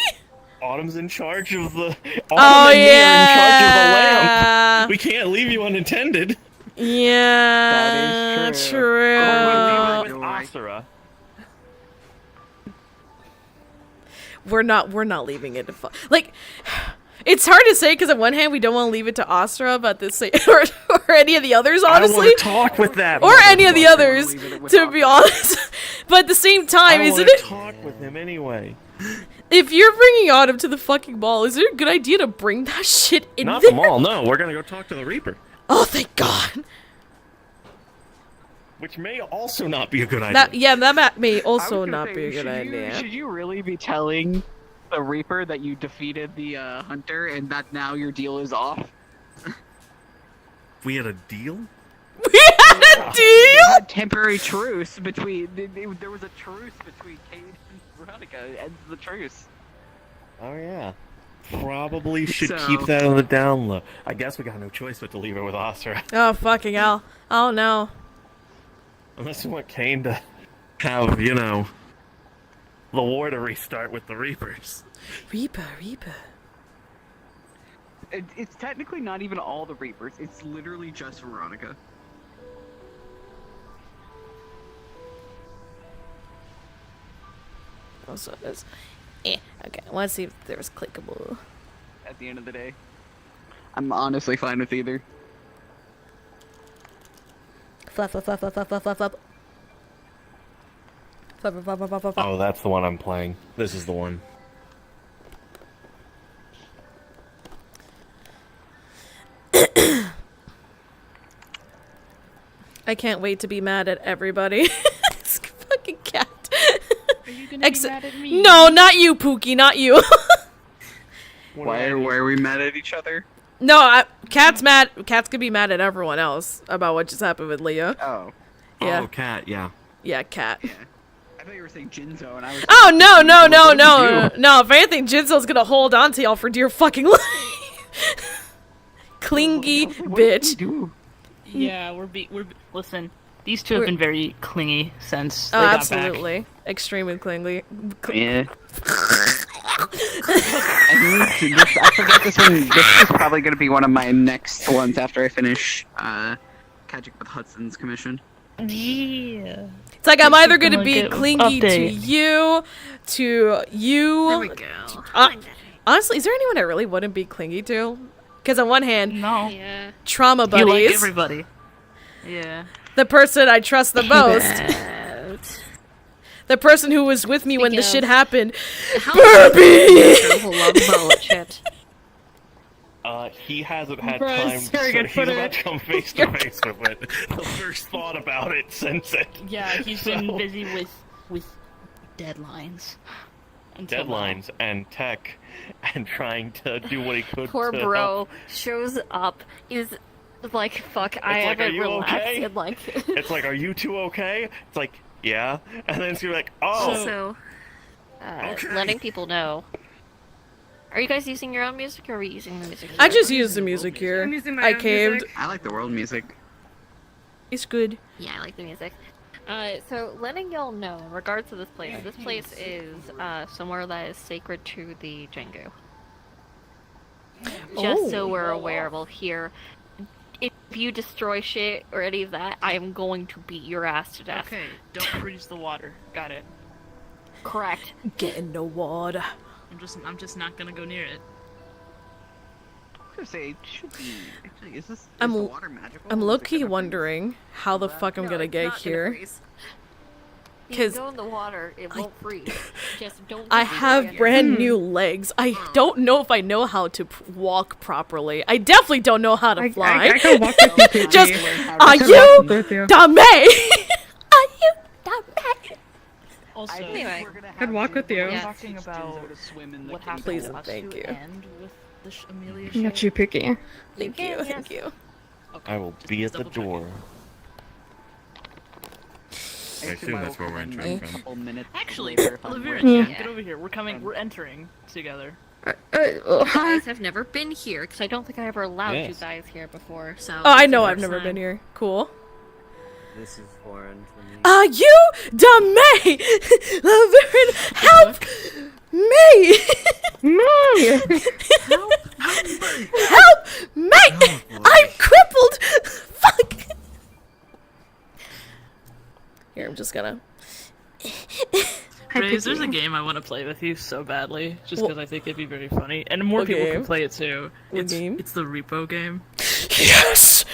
Autumn's in charge of the. Autumn Oh and me are in charge of the lamp. yeah. We can't leave you unattended. Yeah. That is True. true. We're with Joy. Asura. We're not leaving it to like. It's hard to say because on one hand we don't want to leave it to Astra, but the same or any of the others, honestly, I want to talk with that. or any of the motherfucker. others, to be honest. But at the same time, I isn't want it? to talk with him anyway. If you're bringing Autumn to the fucking ball, is it a good idea to bring that shit in Not there? the mall. No, we're gonna go talk to the Reaper, Oh, thank God. which may also not be a good idea. That may I was also gonna not say, be a good idea. Should you really be telling the Reaper that you defeated the Hunter and that now your deal is off? We had a deal. We had a They deal. had temporary truce between. There was a truce between Cade and Veronica. It ends the truce. Oh yeah. Probably should So- keep that on the down low. I guess we got no choice but to leave it with Asura. Oh fucking hell! Oh no! Unless you want Kane to have, you know, the war to restart with the Reapers. Reaper. It's technically not even all the Reapers. It's literally just Veronica. Also, it's okay. Let's see if there's clickable. At the end of the day, I'm honestly fine with either. Flap. Oh, that's the one I'm playing. This is the one. I can't wait to be mad at everybody. This fucking cat. Are you gonna be mad at me? No, not you, Pookie, not you. Why are we mad at each other? No, Cat's mad. Cat's gonna be mad at everyone else about what just happened with Leah. Oh. Yeah. Oh, Cat, yeah. Yeah, Cat. I thought you were saying Jinzo, and I was. Oh no no no What did no we do? no! If anything, Jinzo's gonna hold on to y'all for dear fucking life. Clingy bitch. Yeah, listen. These two have been very clingy since they Oh, got absolutely. Extremely clingy. Yeah. I forget this one. This is probably going to be one of my next ones after I finish catching with Hudson's commission. Yeah. It's like I'm either gonna gonna be get clingy update. to you. There we go. Honestly, is there anyone I really wouldn't be clingy to? Because on one hand, No. Yeah. trauma You like buddies. everybody. Yeah. The person I trust the most. The person who was with me when the shit happened. Burpee! He hasn't had Bro, time, sorry, so good he's footer. about to come face to face with it. The first thought about it since it. Yeah, he's been busy with deadlines. Until now. Deadlines and tech, and trying to do what he could. Poor to bro help. shows up, is like, fuck, I like, are haven't you relaxed okay? in like. It's like, are you two okay? It's like, yeah. And then you're like, oh. Also, letting people know. Are you guys using your own music, or are we using the music? I here? just used the music here. I'm using my I own caved. music. I like the world music. It's good. Yeah, I like the music. So letting y'all know in regards to this place is somewhere that is sacred to the Django. Just so we're aware, well, here, if you destroy shit or any of that, I am going to beat your ass to death. Okay, don't freeze the water. Got it. Correct. Get in the water. I'm just not gonna go near it. I was gonna say, it should be. Actually, is the I'm water magical? I'm Is it low-key gonna wondering how the fuck I'm gonna get here. You can 'Cause go in the water, it won't freeze. Just don't. I freeze have again. brand new legs. I don't know if I know how to walk properly. I definitely don't know how to fly. I can walk with you, Just, Pookie. are you dumb? Are you dumb? Also, Anyway, I'd walk with you. Yeah. Talking about what happened Please to and us thank to you. end with the Amelia I got shit. you, Pookie. Thank you, thank you. I will be at the door. I assume that's where we're entering from. Actually, later, Olivia, Yeah. get over here. We're coming. We're entering together. You guys have never been here because I don't think I ever allowed you Yes. guys here before. So. Oh, I it's know your I've first never time. been here. Cool. This is foreign for me. Are you dumb? Laverne, help me! Help me! I'm crippled! Fuck! Here, I'm just gonna. Raze, there's a game I want to play with you so badly, just because I think it'd be very funny, and more What people game? can play it too. What It's game? it's the repo game. Yes!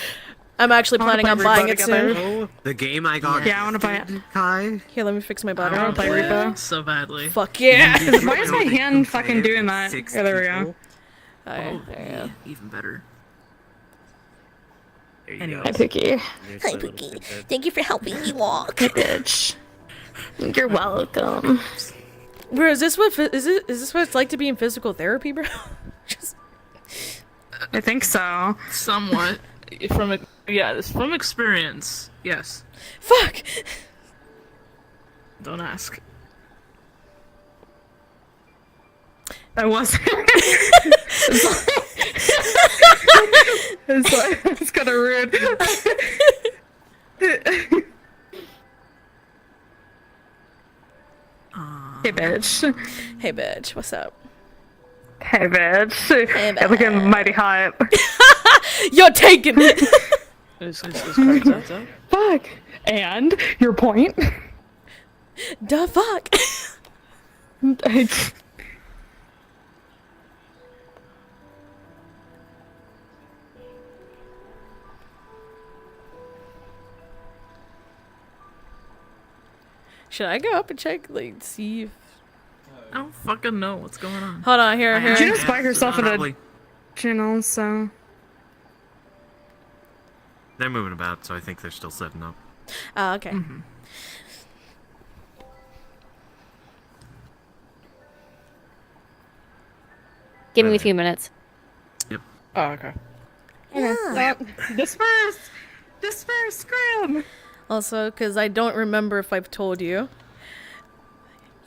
I'm actually planning on buying it soon. Oh, the game I got. Yeah, I wanna buy it. Kai. Here, let me fix my body. I real want to play quick. repo so badly. Fuck yeah! Why is my hand fucking doing that? Yeah, there we go. Alright, there you go. Even better. There you Anyway. go. Hi, Pookie. There's Hi, a little Pookie. tidbit. Thank you for helping me walk. Bitch. You're welcome. Bro, is this what is this what it's like to be in physical therapy, bro? Just I think so. Somewhat. It's from experience. Yes. fuck. Don't ask. I wasn't. It's kind of rude. Hey, bitch. Hey, bitch, what's up? Hey, bitch. Hey, You're looking mighty hot. You're taking it. Is cards out though? Fuck. And your point? The fuck. Should I go up and check, like, see if... I don't fucking know what's going on. Hold on, here. Gina's by herself in a Probably. channel, so... They're moving about, so I think they're still setting up. Oh, okay. Give me a few minutes. Oh, okay. Yeah. Disperse! Disperse! Scram! Also, because I don't remember if I've told you.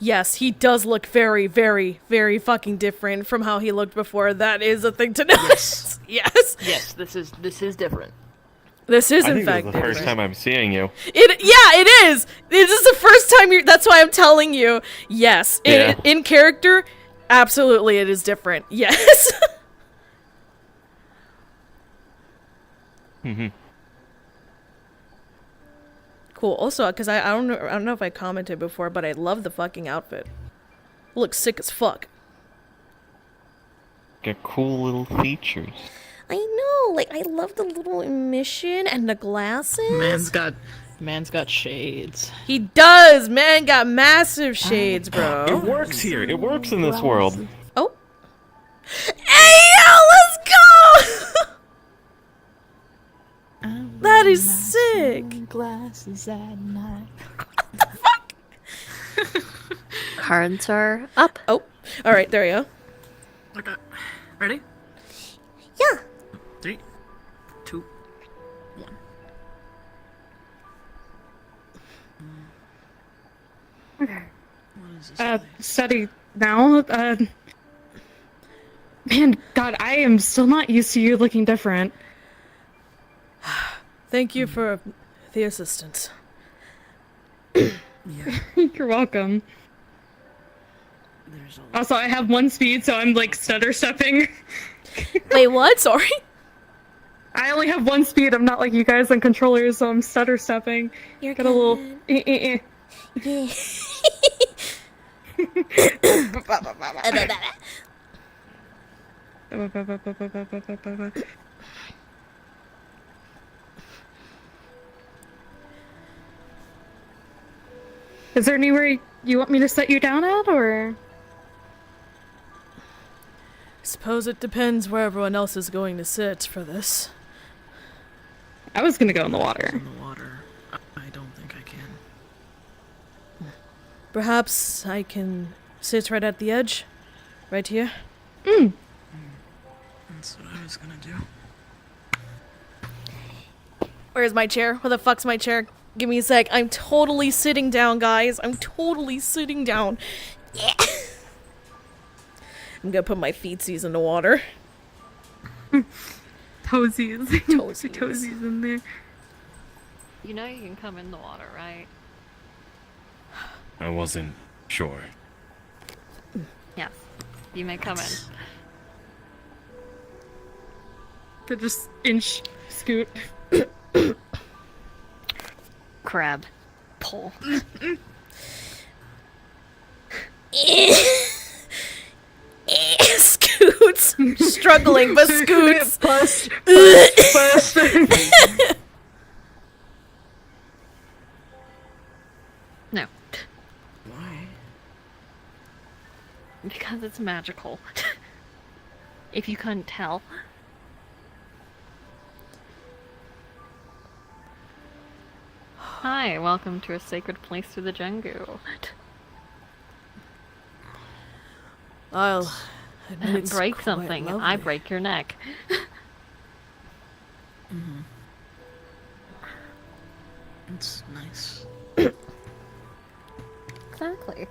Yes, he does look very, very, very fucking different from how he looked before. That is a thing to notice. Yes. Yes, this is different. This is I in think fact this is the first different. time I'm seeing you. It is. This is the first time you're. That's why I'm telling you. Yes, Yeah. in character, absolutely, it is different. Yes. Mm-hmm. Cool. Also, because I don't know if I commented before, but I love the fucking outfit. Looks sick as fuck. Got cool little features. I know. Like I love the little emission and the glasses. Man's got shades. He does. Man got massive shades, bro. It works here. It works in this world. Oh. Hey, yo, let's go! That is sick. Glasses at night. Cards are up. Oh, all right, there you go. Okay. Ready? Yeah. 3, 2, 1. What is this? Study now. Man, God, I am still not used to you looking different. Thank you for the assistance. Yeah. You're welcome. There's a Also, I have 1 speed, so I'm like stutter stepping. Wait, what? Sorry. I only have 1 speed. I'm not like you guys on controllers, so I'm stutter stepping. You're Got a little. Yeah. Is there anywhere you want me to set you down at, or? Suppose it depends where everyone else is going to sit for this. I was gonna go in the water. in the water. I don't think I can. Perhaps I can sit right at the edge, right here. That's what I was gonna do. Where's my chair? Where the fuck's my chair? Give me a sec. I'm totally sitting down, guys. I'm totally sitting down. Yeah. I'm gonna put my feetsies in the water. Toesies. Toesies. Toesies in there. You know you can come in the water, right? I wasn't sure. Yes. You may come in. Could just inch scoot. Crab. Pull. Scoots. Struggling, but scoots. Bust. No. Why? Because it's magical. If you couldn't tell. Hi, welcome to a sacred place through the jungle. I'll admit it's Break quite something, I lovely. break your neck. Mm-hmm. It's nice. Exactly.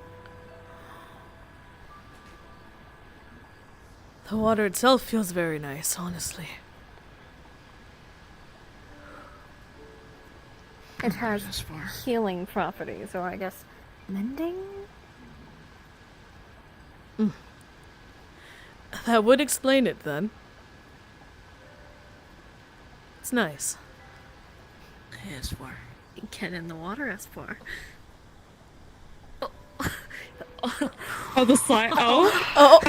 The water itself feels very nice, honestly. It has This far. healing properties, or I guess mending? That would explain it then. It's nice. Yeah, as far. Get in the water as far. Oh, the slide. Oh. Oh.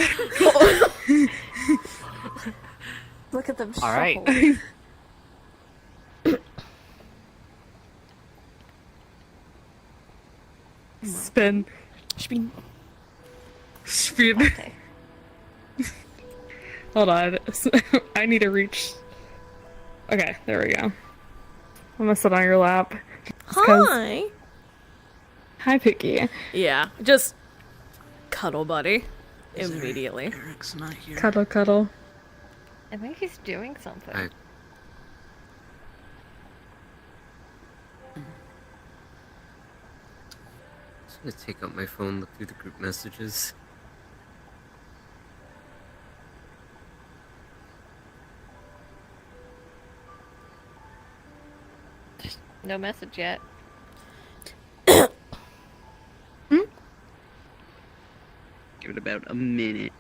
Look at them All right. shuffle. Spin. Spin. Spin. Okay. Hold on. I need to reach. Okay, there we go. I'm gonna sit on your lap. Just 'cause- Hi. Hi, Picky. Yeah, just cuddle buddy. immediately. Eric's not here. Cuddle, cuddle. I think he's doing something. I- just gonna take out my phone, look through the group messages. No message yet. Give it about a minute.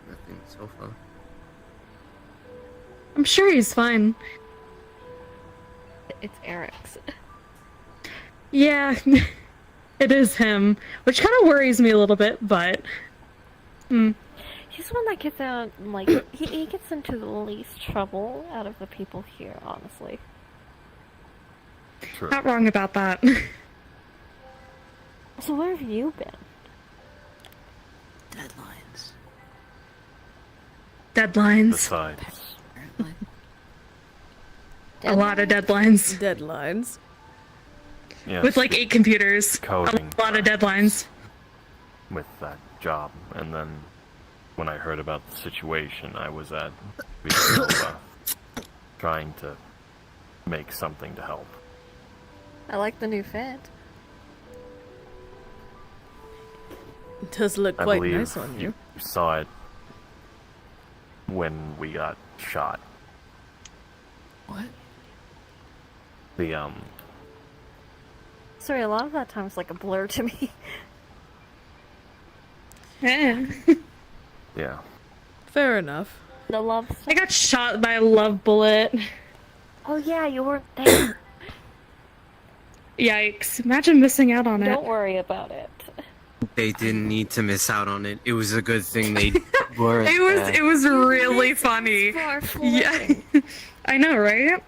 Nothing so far. I'm sure he's fine. It's Eric's. Yeah, it is him, which kind of worries me a little bit, but... He's the one that gets out, like, he gets into the least trouble out of the people here, honestly. True. Not wrong about that. So where have you been? Deadlines. Deadlines. Besides, A lot of deadlines. Deadlines. yes, With like 8 computers. coding A lot of deadlines. with that job, and then when I heard about the situation, I was at Villanova trying to make something to help. I like the new fit. It does look I quite believe nice on you. you saw it when we got shot. What? The Sorry, a lot of that time's like a blur to me. Yeah. yeah. Fair enough. The love I got shot by a love bullet. Oh yeah, you weren't there. Yikes. Imagine missing out on it. Don't worry about it. They didn't need to miss out on it. It was a good thing they weren't. It was really funny. Yeah. I know, right?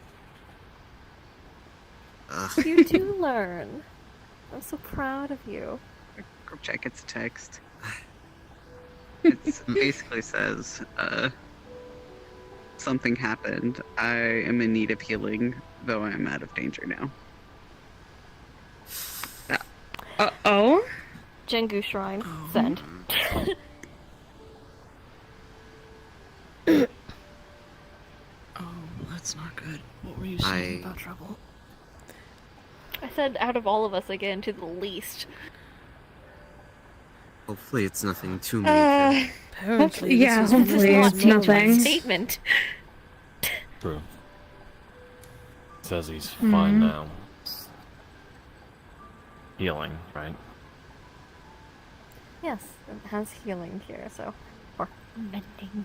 You do learn. I'm so proud of you. Group chat gets a text. It basically says, something happened. I am in need of healing, though I am out of danger now. Oh? Jengu Shrine. Send. Oh, that's not good. What were you saying about trouble? I said out of all of us, I get into the least. Hopefully it's nothing too major. Apparently, yeah, this is hopefully one of it's those nothing. Statement. True. Says he's fine now. Healing, right? Yes, it has healing here, so. Or mending.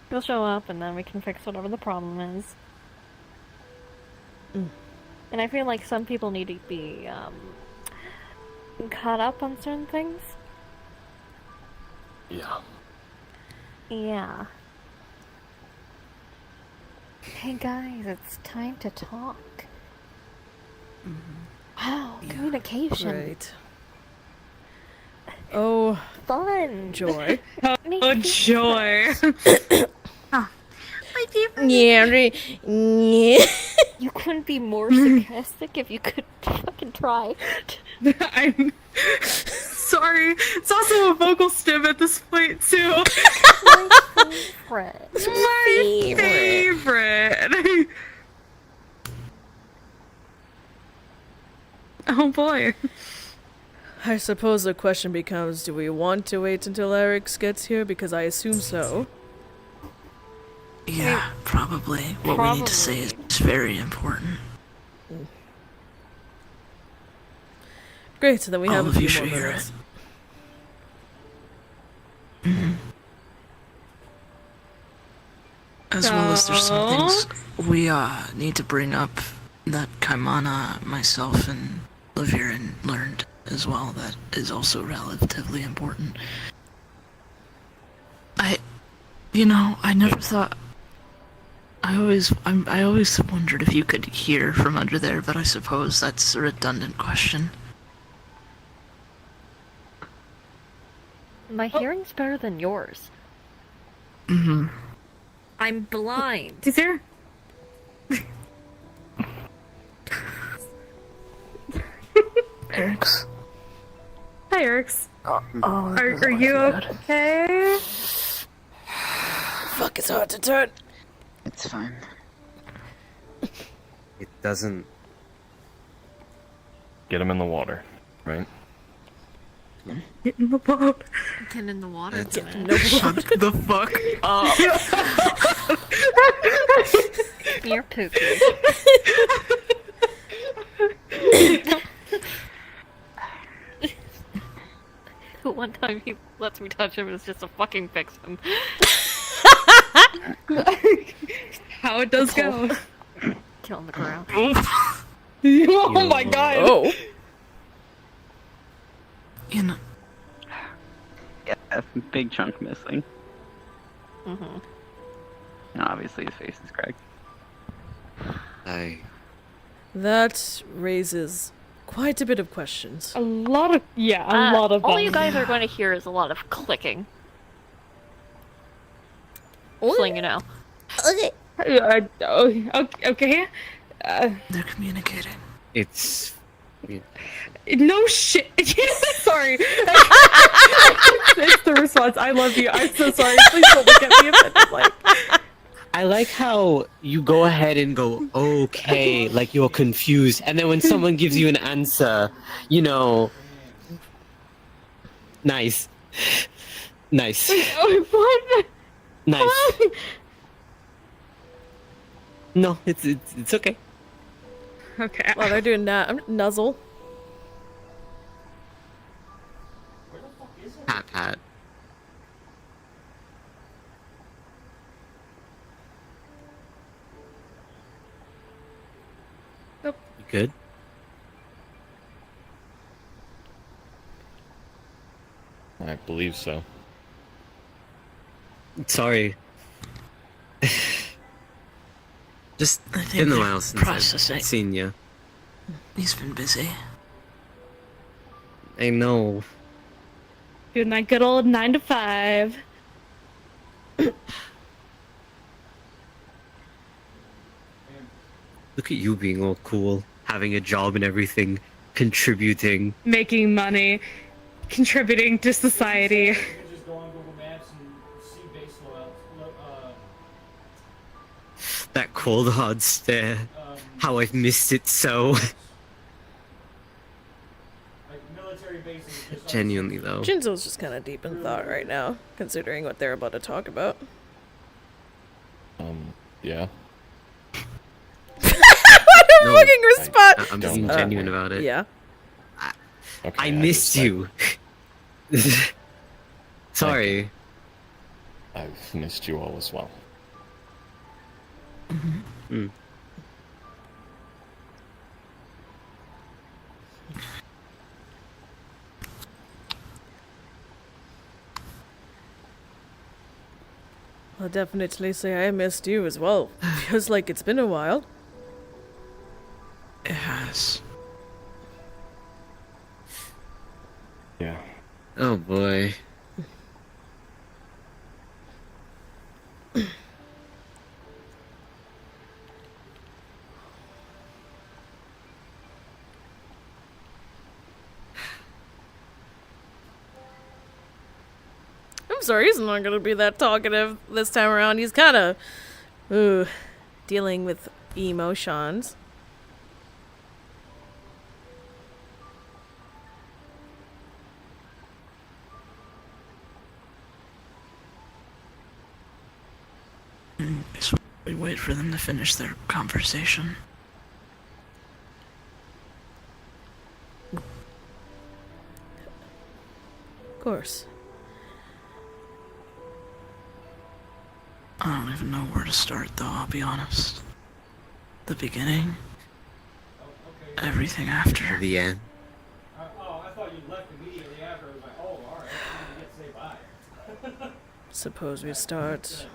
He'll show up and then we can fix whatever the problem is. And I feel like some people need to be, caught up on certain things. Yeah. Yeah. Hey guys, it's time to talk. Wow, communication. Great. Oh, Fun. joy. Oh, joy. Yeah, yeah. You couldn't be more sarcastic if you could fucking try. I'm sorry. It's also a vocal stim at this point, too. My favorite. My favorite. Oh boy. I suppose the question becomes, do we want to wait until Eric's gets here? Because I assume so. Yeah, probably. What we need to say is very important. Great, so then we have All a of you few should more hear minutes. As well as there's some things we need to bring up that Kaimana, myself, and Laviren learned as well that is also relatively important. I never thought. I always wondered if you could hear from under there, but I suppose that's a redundant question. My hearing's better than yours. Mm-hmm. I'm blind. Is there? Eric's. Hi, Eric's. Are you good. okay? Fuck, it's hard to turn. It's fine. It doesn't. Get him in the water, right? Get in the boat. Get in the water. That's- damn it. Shut the fuck up. You're poopy. One time he lets me touch him, it's just to fucking fix him. How it does go. Get on the ground. Oh my god. Oh. You know, Yeah, big chunk missing. Mm-hmm. And obviously his face is cracked. That raises quite a bit of questions. A lot of All them. you guys are going to hear is a lot of clicking. Just letting you know. Okay. they're communicating. It's. No shit. Sorry. It's the response. I love you. I'm so sorry. Please don't look at me offended. Like, I like how you go ahead and go, okay, like you're confused. And then when someone gives you an answer, you know. Nice. Nice. what? Nice. No, it's okay. Okay. While they're doing that, I'm nuzzle. Pat. Nope. You good? I believe so. Sorry. Just I think been a they're while since processing. I've seen you. He's been busy. I know. Doing that good old 9 to 5. Look at you being all cool, having a job and everything, contributing. Making money. Contributing to society. You can just go on Google Maps and see base That cold hard stare. How I've missed it so. like military bases. Just Genuinely though. Jinzo's just kind of deep in thought right now, considering what they're about to talk about. Yeah. What a No, fucking response! I'm Don't being know. genuine about it. Yeah. Okay, I missed you. Sorry. I've missed you all as well. Mm. I'll definitely say I missed you as well. Feels like it's been a while. It has. Yeah. Oh boy. I'm sorry, he's not gonna be that talkative this time around. He's kind of dealing with emotions. So we wait for them to finish their conversation. Of course. I don't even know where to start, though, I'll be honest. The beginning, everything after. The end. Oh, I thought you left immediately after. I was like, oh, alright, I get to say bye. Suppose we start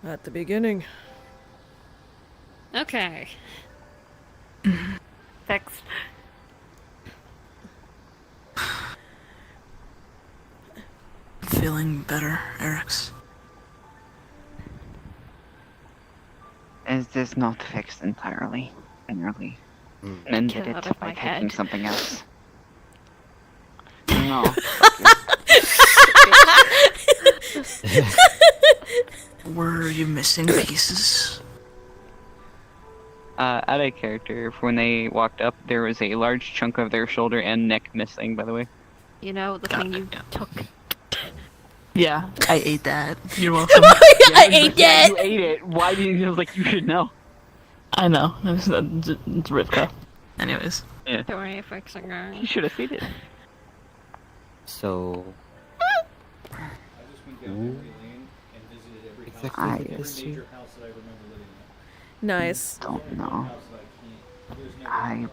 at the beginning. Okay. Fixed. Feeling better, Eric's? Is this not fixed entirely? Nearly. Mended Get out it of by my taking head. something else. No. Were you missing pieces? Out of character, when they walked up, there was a large chunk of their shoulder and neck missing, by the way. You know, the thing you took. Yeah, I ate that. You're welcome. I ate that. You ate it. Why didn't you? Like, you should know. I know. It's Rivka. Anyways. Yeah. Don't worry, fixing her. You should have seen it. So. Who exactly is she? Nice. Don't know. I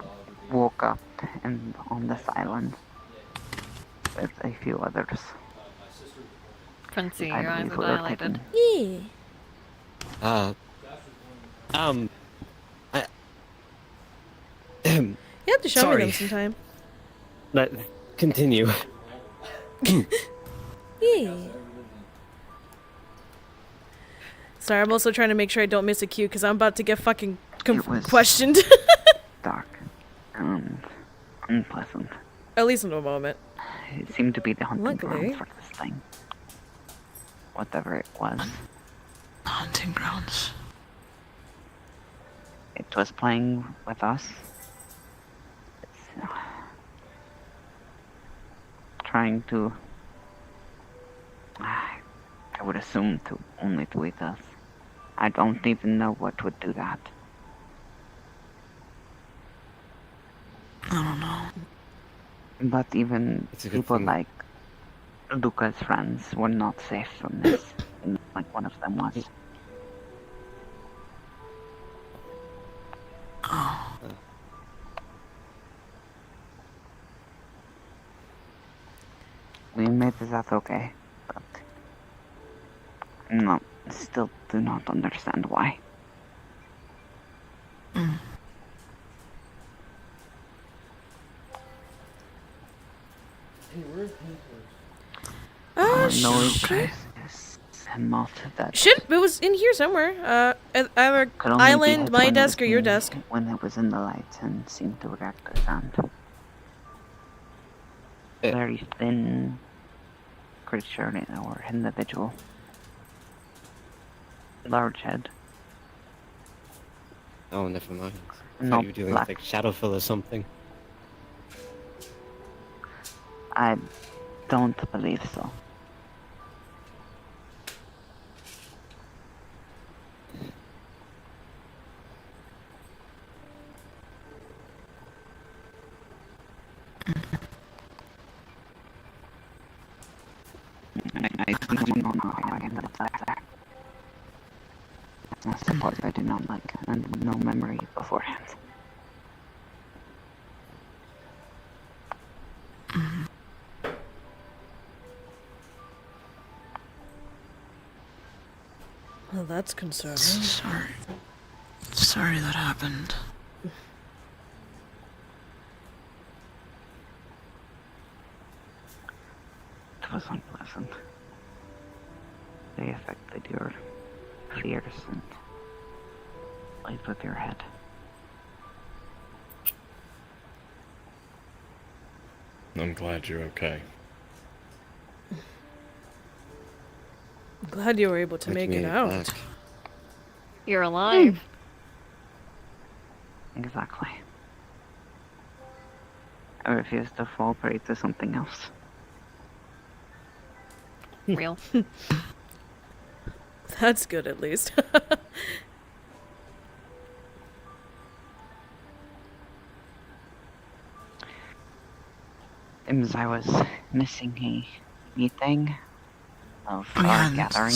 woke up on this island with a few others. Quincy, your I eyes believe are we were dilated. taken. Yeah. You You have to show me them sometime. Continue. Yeah. Sorry, I'm also trying to make sure I don't miss a cue because I'm about to get fucking questioned. Dark and unpleasant. At least in a moment. It seemed to be the hunting Luckily. grounds for this thing. Whatever it was. Hunting grounds. It was playing with us. It's, trying to... I would assume only to eat us. I don't even know what would do that. I don't know. But even people like Luca's friends were not safe from this. Like one of them was. Oh. We made that okay, but no, still do not understand why. Shit. And not that. Shit, it was in here somewhere. Either Could only be island, that my when it desk, or was your in- desk. When it was in the light and seemed to react to sound. Very thin creature or individual. Large head. Oh, never mind. I No, thought you were dealing black. with like Shadowfell or something. I don't believe so. I do not know how I ended up there. That's the part I do not like, and no memory beforehand. Well, that's concerning. Sorry that happened. It was unpleasant. They affected your fears and played with your head. I'm glad you're okay. I'm glad you were able to make it out. You're alive. Exactly. I refuse to fall prey to something else. Real. That's good, at least. Seems I was missing a meeting of We our hadn't gathering.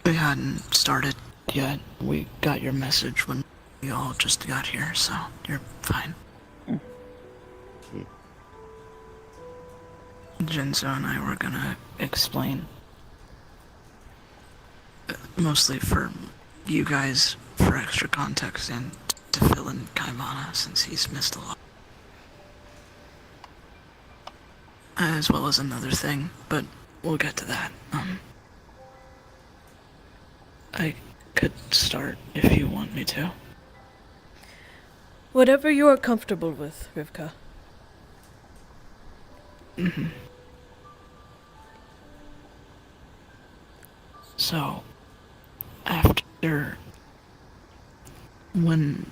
We hadn't started yet. We got your message when we all just got here, so you're fine. Jinzo and I were gonna explain. Mostly for you guys, for extra context, and to fill in Kaimana since he's missed a lot. As well as another thing, but we'll get to that. I could start if you want me to. Whatever you are comfortable with, Rivka. Mm-hmm. So, after when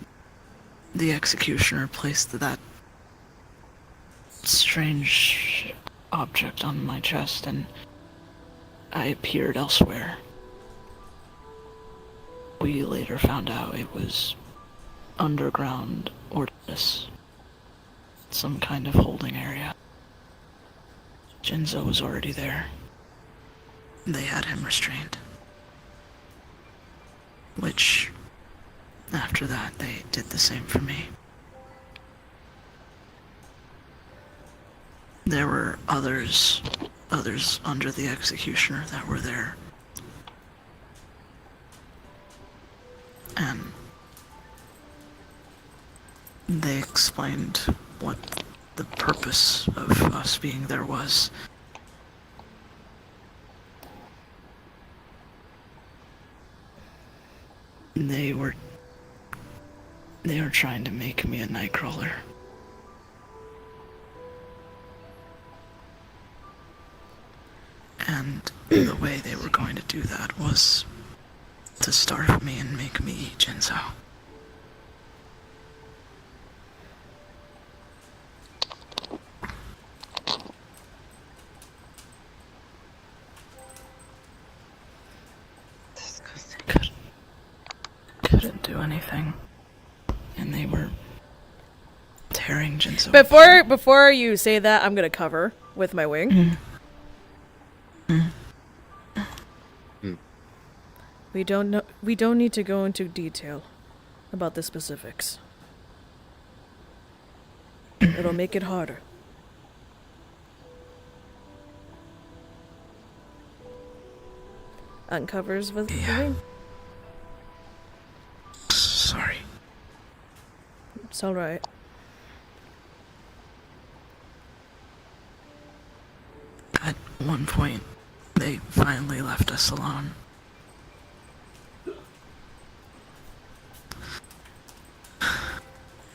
the executioner placed that strange object on my chest and I appeared elsewhere, we later found out it was underground ordinance, some kind of holding area. Jinzo was already there. They had him restrained. Which, after that, they did the same for me. There were others under the executioner that were there. And they explained what the purpose of us being there was. They were trying to make me a Nightcrawler. And the way they were going to do that was to starve me and make me eat Jinzo. Couldn't do anything. And they were tearing Jinzo. Before you say that, I'm gonna cover with my wing. We don't need to go into detail about the specifics. It'll make it harder. Uncovers with the wing. Sorry. It's alright. At one point, they finally left us alone.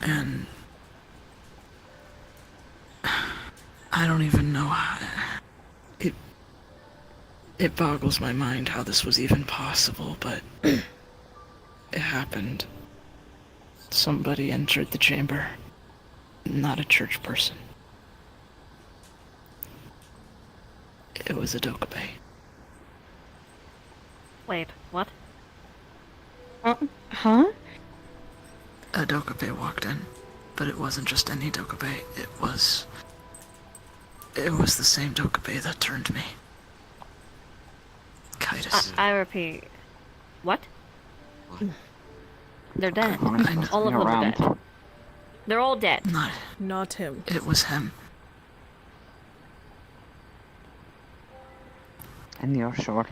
And I don't even know how it boggles my mind how this was even possible, but it happened. Somebody entered the chamber, not a church person. It was a Dokupe. Wait, what? Huh? A Dokupe walked in, but it wasn't just any Dokupe. It was the same Dokupe that turned me. Kaitis. I repeat. What? They're dead. I'm All of them are dead. They're all dead. Not him. It was him. And you're sure?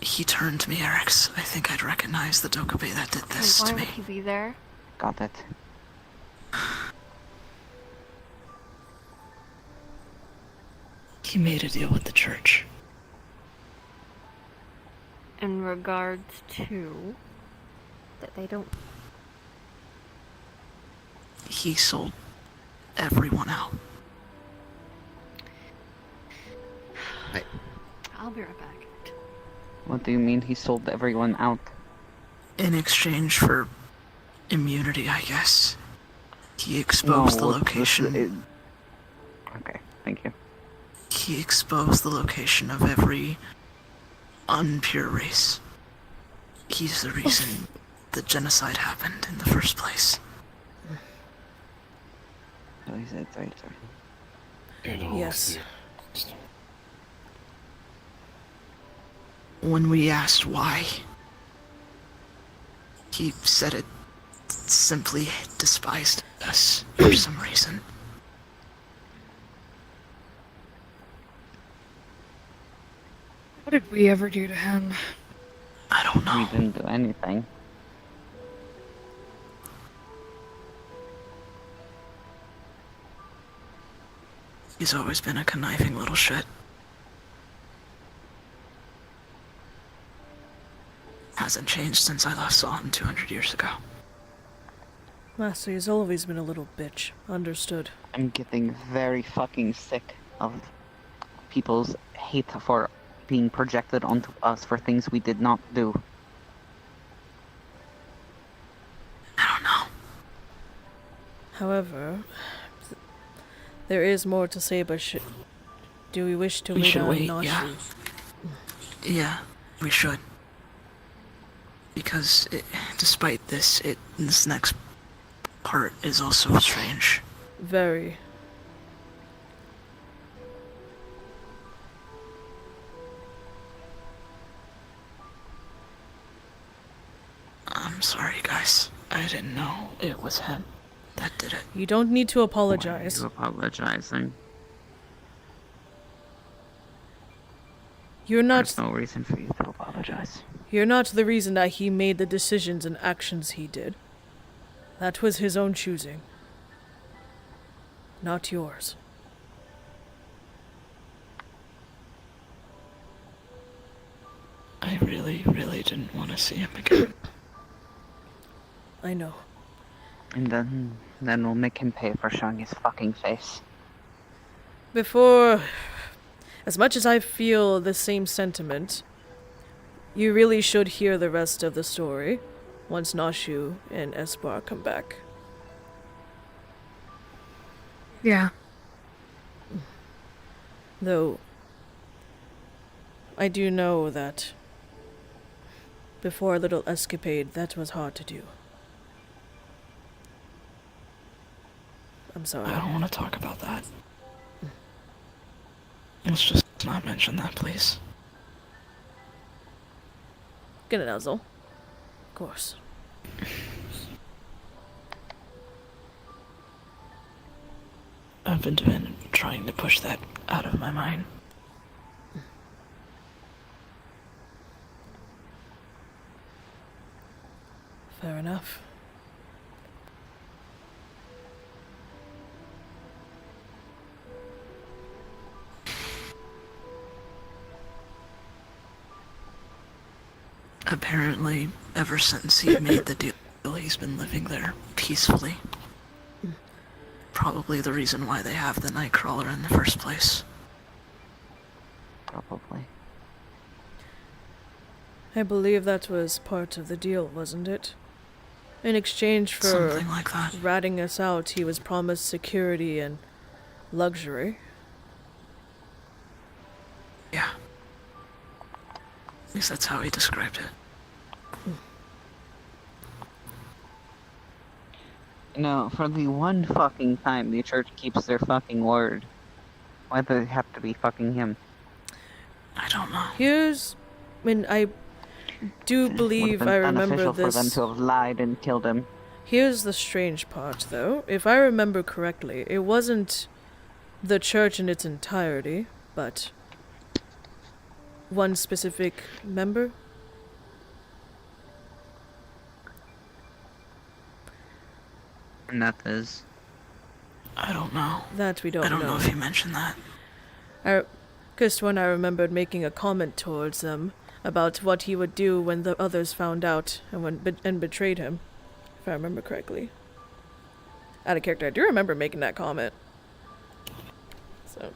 He turned me, Erix. I think I'd recognize the Dokupe that did this Why to me. would he be there? Got it. He made a deal with the church. In regards to that they don't. He sold everyone out. I'll be right back. What do you mean he sold everyone out? In exchange for immunity, I guess. He exposed the location. Okay, thank you. He exposed the location of every unpure race. He's the reason the genocide happened in the first place. So he's a traitor. Yes. When we asked why, he said it simply despised us for some reason. What did we ever do to him? I don't know. We didn't do anything. He's always been a conniving little shit. Hasn't changed since I last saw him 200 years ago. Master, he's always been a little bitch. Understood. I'm getting very fucking sick of people's hate for being projected onto us for things we did not do. I don't know. However, there is more to say, but do we wish to We wait should on wait, Noshu? yeah. Yeah, we should. Because despite this, this next part is also strange. Very. I'm sorry, guys. I didn't know it was him that did it. You don't need to apologize. Why are you apologizing? You're not. There's no reason for you to apologize. You're not the reason that he made the decisions and actions he did. That was his own choosing. Not yours. I really, really didn't want to see him again. I know. And then we'll make him pay for showing his fucking face. Before... As much as I feel the same sentiment, you really should hear the rest of the story once Noshu and Esbar come back. Yeah. Though, I do know that before a little escapade, that was hard to do. I'm sorry. I don't want to talk about that. Let's just not mention that, please. Gonna nuzzle. Of course. I've been trying to push that out of my mind. Fair enough. Apparently, ever since he made the deal, he's been living there peacefully. Probably the reason why they have the Nightcrawler in the first place. Probably. I believe that was part of the deal, wasn't it? In exchange for Something like that. ratting us out, he was promised security and luxury. Yeah. At least that's how he described it. No, for the one fucking time the church keeps their fucking word. Why does it have to be fucking him? I don't know. I do believe I remember beneficial this. for them to have lied and killed him. Here's the strange part, though. If I remember correctly, it wasn't the church in its entirety, but one specific member. And that is... I don't know. That we don't know. I don't know if you mentioned that. Just when I remembered making a comment towards them about what he would do when the others found out and betrayed him, if I remember correctly. Out of character, I do remember making that comment. So.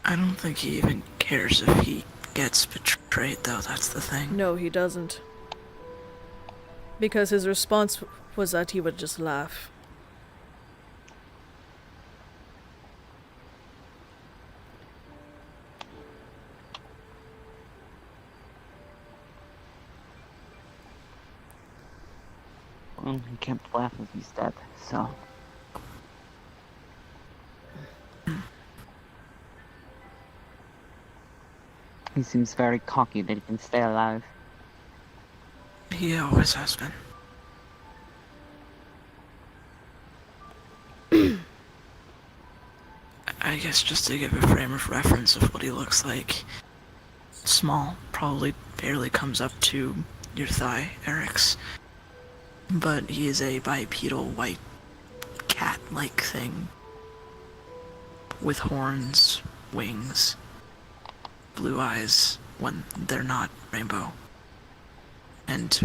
I don't think he even cares if he gets betrayed, though, that's the thing. No, he doesn't. Because his response was that he would just laugh. Well, he can't laugh if he's dead, so... He seems very cocky that he can stay alive. He always has been. I guess just to give a frame of reference of what he looks like. Small, probably barely comes up to your thigh, Eric's. But he is a bipedal white cat-like thing. With horns, wings, blue eyes when they're not rainbow. And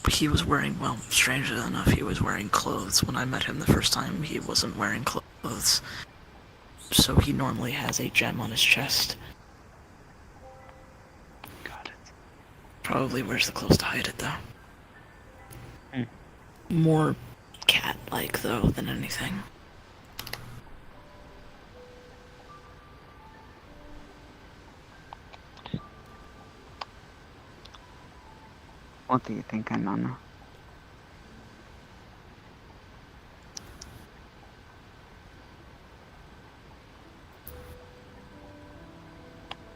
he was wearing, well, strangely enough, he was wearing clothes. When I met him the first time, he wasn't wearing clothes. So he normally has a gem on his chest. Got it. Probably wears the clothes to hide it, though. More cat-like, though, than anything. What do you think, Anana?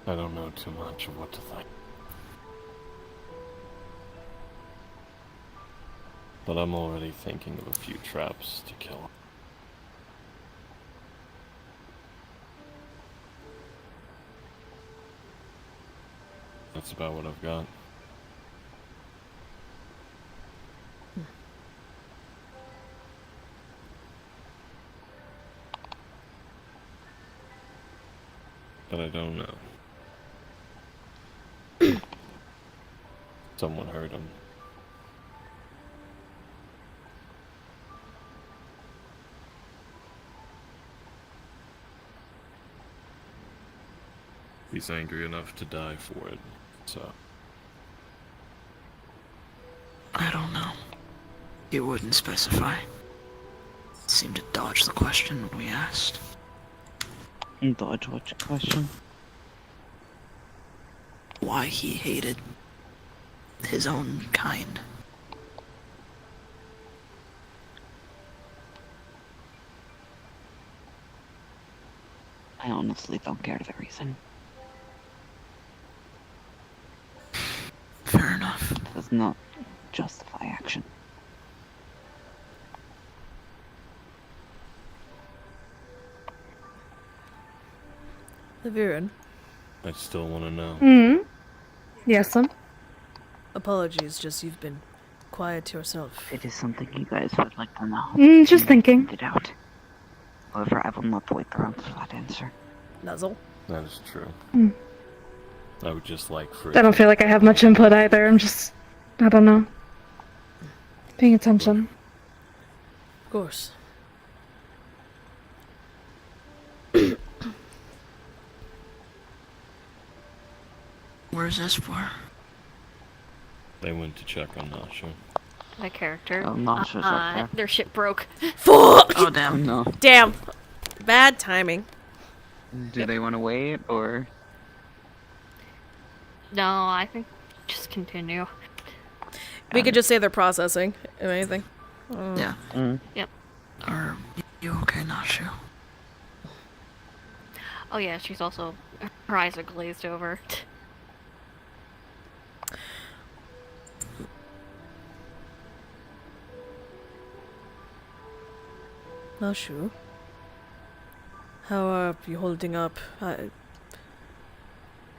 I don't know too much of what to think. But I'm already thinking of a few traps to kill him. That's about what I've got. But I don't know. Someone heard him. He's angry enough to die for it, so... I don't know. He wouldn't specify. Seemed to dodge the question when we asked. Dodge what question? Why he hated his own kind. I honestly don't care the reason. Fair enough. It does not justify action. The Viren. I still want to know. Yes, Apologies, just you've been quiet to yourself. It is something you guys would like to know. Just thinking. Find it out. However, I will not wait around for that answer. Nuzzle. That is true. I would just like for I don't feel like I have much input either. I'm just, I don't know, paying attention. Of course. Where's this for? They went to check on Nasha. My character. Oh, Nasha's up there. Their ship broke. Fuck! Oh, damn. No. Damn. Bad timing. Do they want to wait, or...? No, I think just continue. We could just say they're processing, if anything. Yeah. Yep. Are you okay, Nashu? Oh yeah, she's also, her eyes are glazed over. Nashu. How are you holding up? I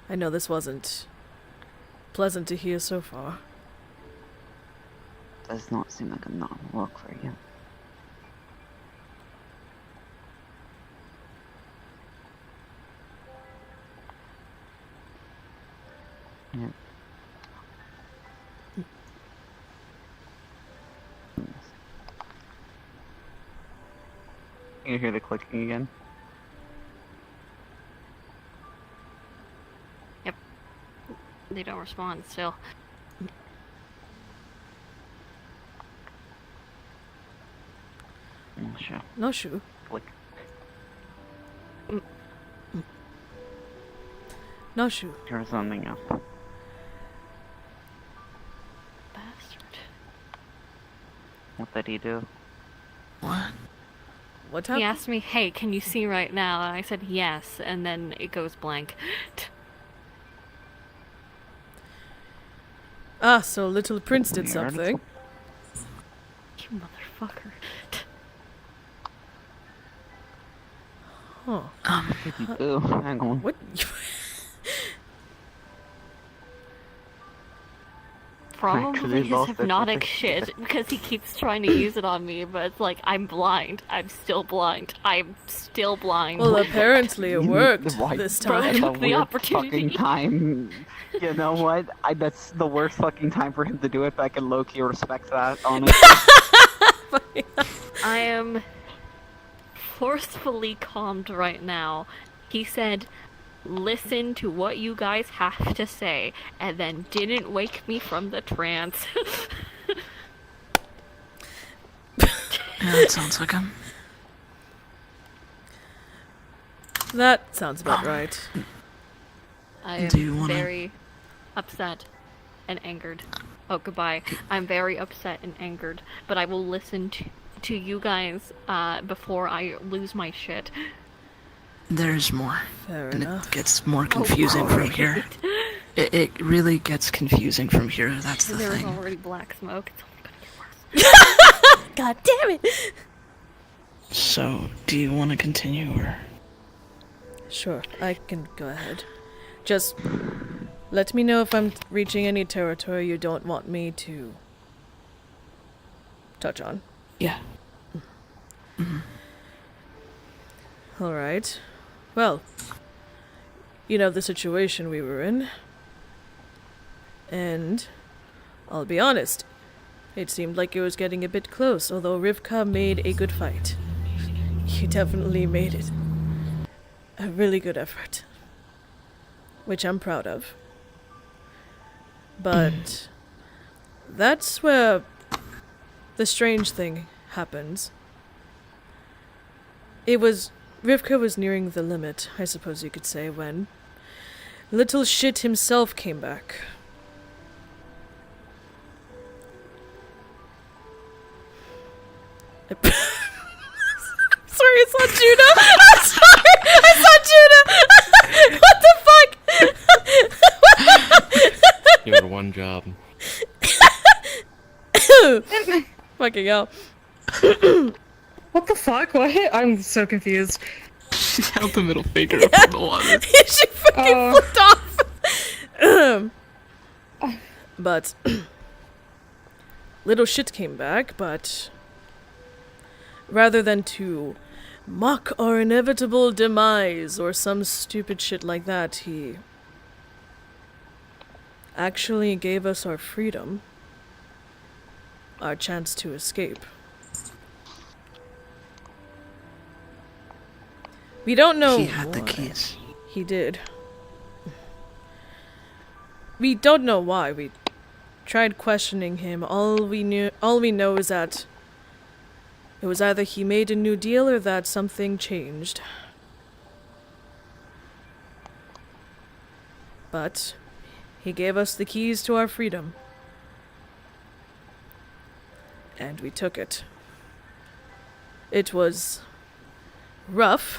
know this wasn't pleasant to hear so far. Does not seem like a normal look for you. Yeah. You hear the clicking again? Yep. They don't respond still. Sure. Nashu. Click. Nashu. There's something up. Bastard. What did he do? What? What He happened? asked me, hey, can you see right now? And I said yes, and then it goes blank. Ah, so Little Prince did Weird. something. You motherfucker. Huh. Ooh, hang on. What? probably his lost it. hypnotic shit because he keeps trying to use it on me, but it's like, I'm blind. I'm still blind. I'm still blind. Well, apparently it worked Why- this Bro, time. took That's a the weird opportunity. fucking time. You know what? That's the worst fucking time for him to do it, but I can low-key respect that, honestly. I am forcefully calmed right now. He said, listen to what you guys have to say, and then didn't wake me from the trance. Yeah, that sounds like him. That sounds about right. I am Do you wanna- very upset and angered. Oh, goodbye. I'm very upset and angered, but I will listen to you guys before I lose my shit. There's more. Fair And enough. it gets more confusing from here. It really gets confusing from here, that's the There's thing. already black smoke. It's only gonna get worse. God damn it! So, do you want to continue, or...? Sure, I can go ahead. Just let me know if I'm reaching any territory you don't want me to touch on. Yeah. Alright. Well, you know the situation we were in. And I'll be honest, it seemed like it was getting a bit close, although Rivka made a good fight. You definitely made it. A really good effort. Which I'm proud of. But that's where the strange thing happens. Rivka was nearing the limit, I suppose you could say, when little shit himself came back. Sorry, I saw Judah! I'm sorry! I saw Judah! What the fuck? You had one job. Fucking hell. What the fuck? What? I'm so confused. She held the middle finger up in the water. She fucking flipped off! But little shit came back, but rather than to mock our inevitable demise or some stupid shit like that, he actually gave us our freedom, our chance to escape. We don't know He had the why. keys. He did. We don't know why. We tried questioning him. All we know is that it was either he made a new deal or that something changed. But he gave us the keys to our freedom. And we took it. It was rough.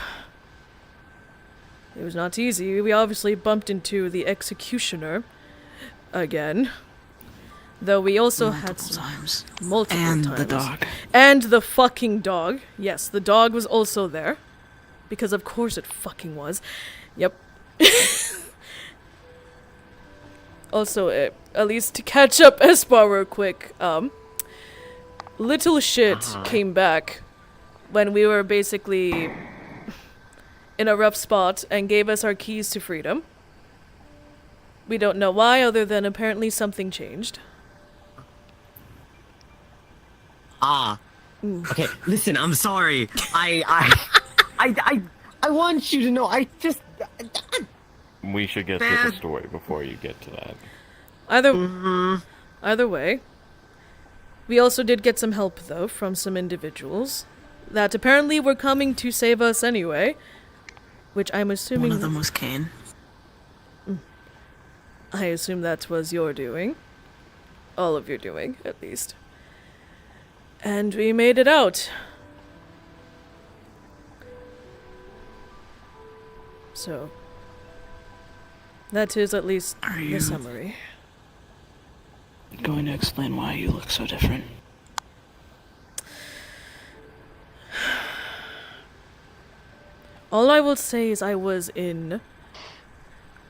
It was not easy. We obviously bumped into the executioner again. Though we also had some times. Multiple And times. the dog. And the fucking dog. Yes, the dog was also there. Because of course it fucking was. Yep. Also, at least to catch up Espar real quick, little shit came back when we were basically in a rough spot and gave us our keys to freedom. We don't know why, other than apparently something changed. Okay, listen, I'm sorry. I want you to know, I just... We should get to the story before you get to that. Either way, we also did get some help, though, from some individuals that apparently were coming to save us anyway, which I'm assuming... One of them was Kane. I assume that was your doing. All of your doing, at least. And we made it out. So, that is at least the summary. Going to explain why you look so different. All I will say is I was in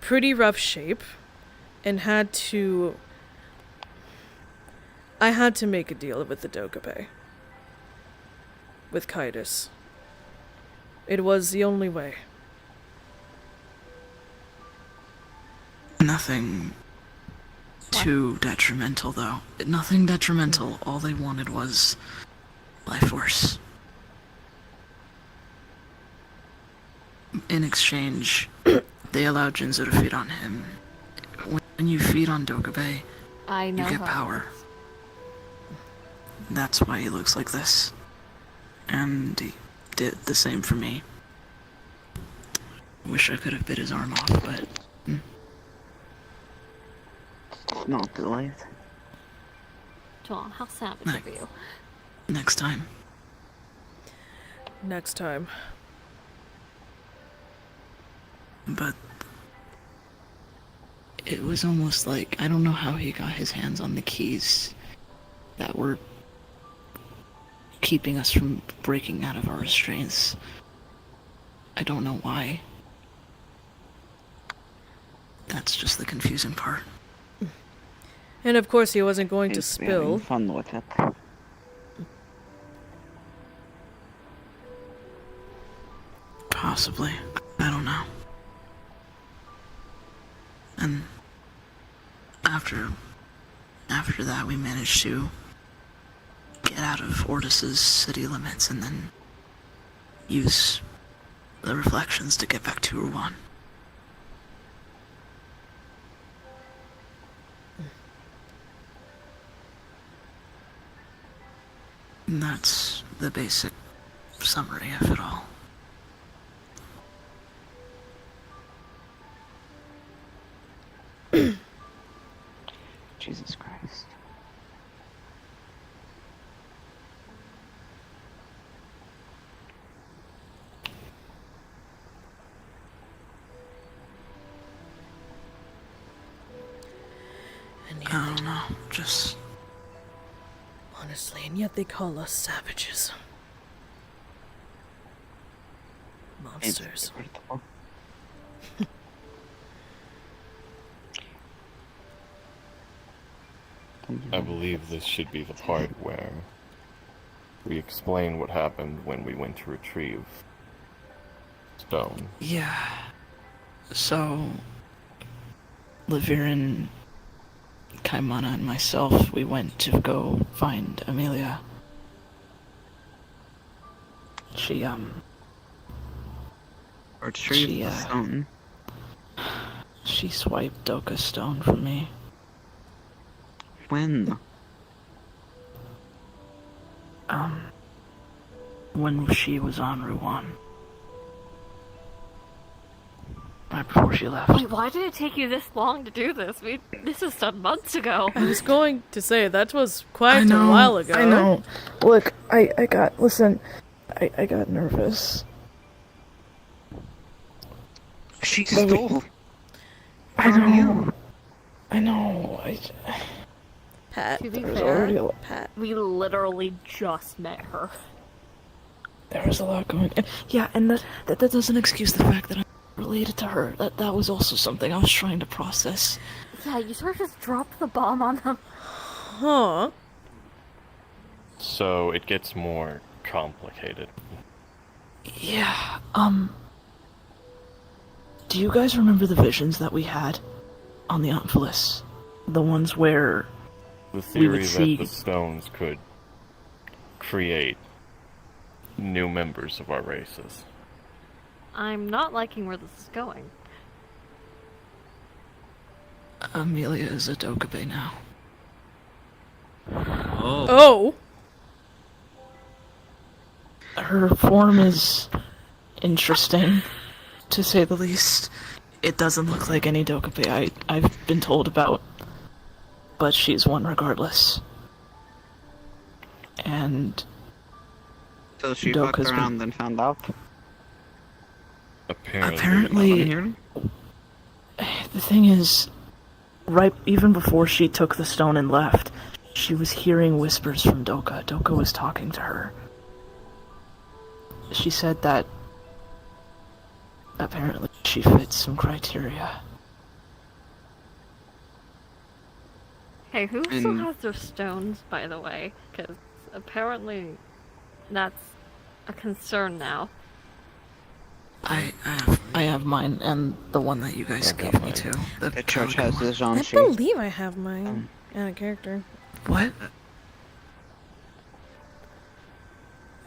pretty rough shape and had to I had to make a deal with the Dokupe. With Kaitis. It was the only way. Nothing too detrimental, though. Nothing detrimental. All they wanted was life force. In exchange, they allowed Jinzo to feed on him. When you feed on Dokupe, I know you get how. power. That's why he looks like this. And he did the same for me. Wish I could have bit his arm off, but... Not too late. John, how savage of you. Next time. Next time. But... it was almost like, I don't know how he got his hands on the keys that were keeping us from breaking out of our restraints. I don't know why. That's just the confusing part. And of course he wasn't going to He's spill. having fun with it. Possibly. I don't know. And after that, we managed to get out of Ortis's city limits and then use the reflections to get back to Ruan. And that's the basic summary of it all. Jesus Christ. And I don't know, just... honestly, and yet they call us savages. Monsters. I believe this should be the part where we explain what happened when we went to retrieve Stone. Yeah. So, Lavirin, Kaimana, and myself, we went to go find Amelia. She, Retrieve the stone. She swiped Doka's stone from me. When? When she was on Ruan. Right before she left. Wait, why did it take you this long to do this? This was done months ago. I was going to say, that was quite a while ago. I know. Look, I got nervous. She stole. I know. I know. Pat. To be There's fair, already a- Pat. we literally just met her. There was a lot going on. Yeah, and that doesn't excuse the fact that I'm related to her. That was also something I was trying to process. Yeah, you sort of just dropped the bomb on them. Huh. So it gets more complicated. Yeah, do you guys remember the visions that we had on the Omphalos? The ones where The we theory would that see... the stones could create new members of our races. I'm not liking where this is going. Amelia is a Dokupe now. Oh! Her form is interesting, to say the least. It doesn't look like any Dokupe I've been told about, but she's one regardless. And So she Doka's fucked around and found out? apparently, the thing is, right even before she took the stone and left, she was hearing whispers from Doka. Doka was talking to her. She said that apparently she fits some criteria. Hey, who still And- has their stones, by the way? Because apparently that's a concern now. I have mine and the one that you guys gave me too. The church pelican has one. the I Jean-Chi. believe I have mine. And a character. What?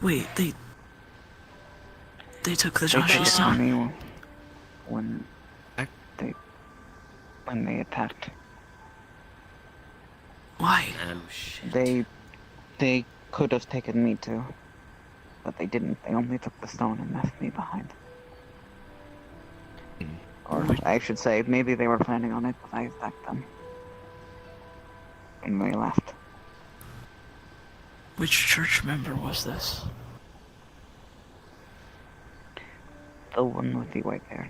Wait, they took the They Joshi took stone. me when they attacked. Why? They could have taken me too, but they didn't. They only took the stone and left me behind. Or I should say, maybe they were planning on it, but I attacked them. And they left. Which church member was this? The one with the white hair.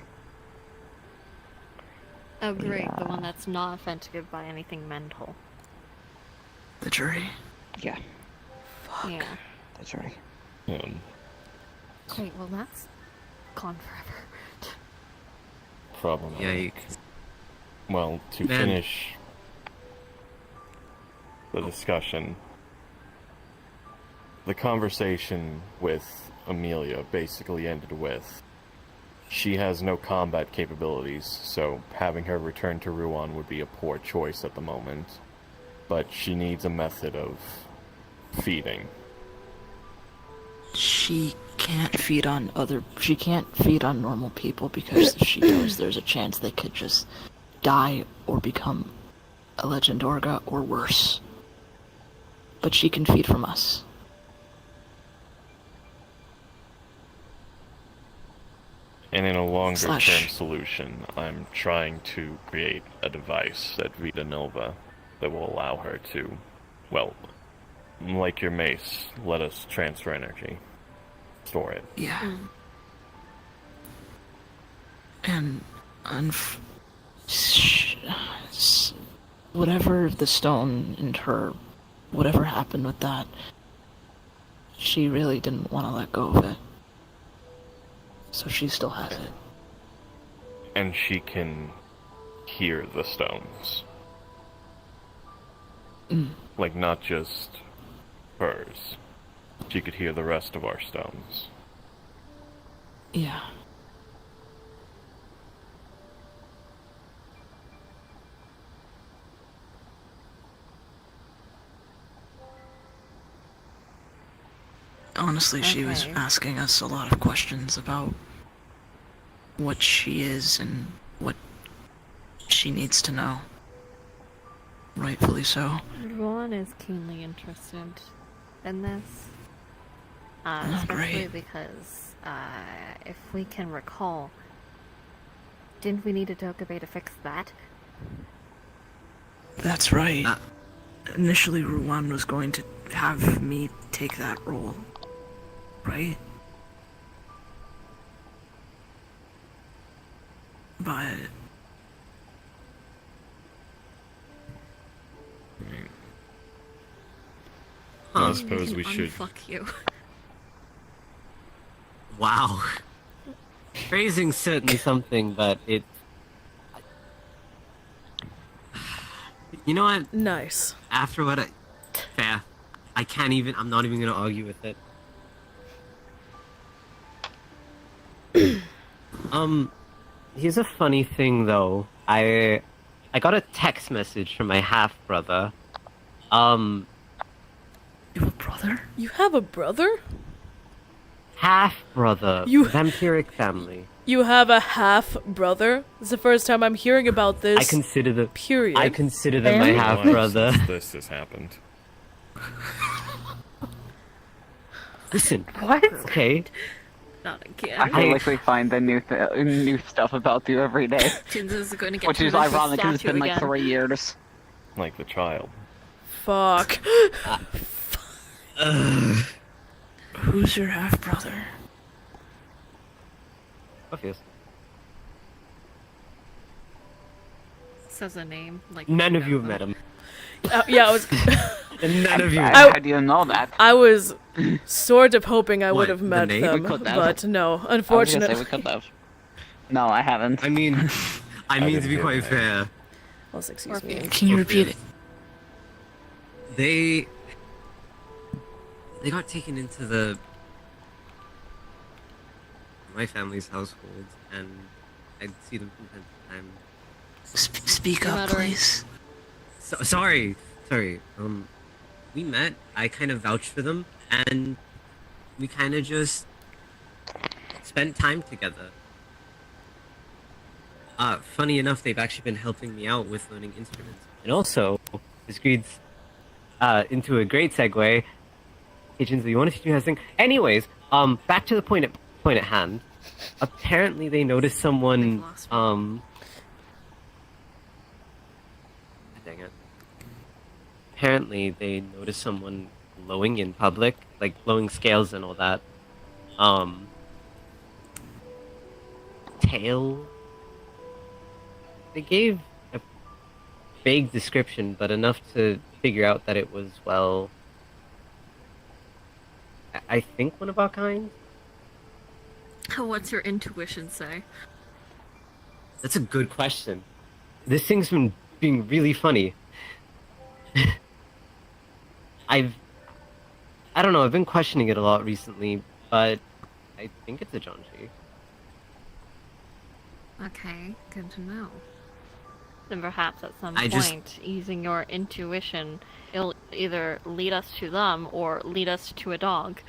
Oh, great, the Yeah. one that's not affected by anything mental. The jury? Yeah, Yeah. the jury. Great, well that's gone forever. Problematic. Well, to Man. finish the discussion, the conversation with Amelia basically ended with, she has no combat capabilities, so having her return to Ruan would be a poor choice at the moment. But she needs a method of feeding. She can't feed on normal people because if she does, there's a chance they could just die or become a Legend Orga or worse. But she can feed from us. And in a longer-term Slash. solution, I'm trying to create a device at Vita Nova that will allow her to, well, like your mace, let us transfer energy. Store it. Yeah. And whatever the stone and her, whatever happened with that, she really didn't want to let go of it. So she still has it. And she can hear the stones. Like, not just hers. She could hear the rest of our stones. Yeah. Honestly, she was Okay. asking us a lot of questions about what she is and what she needs to know. Rightfully so. Ron is keenly interested in this. Especially great. because, if we can recall, didn't we need a Dokkaebi to fix that? That's right. Initially, Ruan was going to have me take that role. Right? But... I suppose we should... Fuck you. Wow. Phrasing certainly something, but it... You know what? Nice. After what Fair. I can't even... I'm not even gonna argue with it. Here's a funny thing, though. I got a text message from my half-brother. You have a brother? You have a brother? Half-brother. You- Vampiric family. You have a half brother? It's the first time I'm hearing about this. I consider them... Period. I consider them my Why half-brother. since this has happened. Listen. What? Okay. Not again. I feel like we find the new stuff about you every day. Jinzo is going to get Which is turned into a ironic because it's statue been like again. 3 years. Like the child. Fuck. Who's your half-brother? Obvious. Says a name. Like None of you have met him. Yeah, I was. And none of you. How do you know that? I was sort of hoping I would What, have the met name? them, We could have. but no, I was gonna unfortunately. say we could have. No, I haven't. I mean, I mean to didn't be hear quite the name. fair. Oh, excuse me. Can you repeat it? They got taken into my family's household, and I'd see them from time to time. Speak up, please. Sorry. We met. I kind of vouched for them, and we kind of just spent time together. Funny enough, they've actually been helping me out with learning instruments, and also this leads into a great segue. Agents, do you want to teach me how to sing? Anyways, back to the point at hand. Apparently, they noticed someone. Dang it. Apparently, they noticed someone blowing in public, like blowing scales and all that. Tail. They gave a vague description, but enough to figure out that it was, well, I think one of our kind. What's your intuition say? That's a good question. This thing's been being really funny. I don't know, I've been questioning it a lot recently, but I think it's a Janji. Okay, good to know. Then perhaps at some I just- point, using your intuition, it'll either lead us to them or lead us to a dog.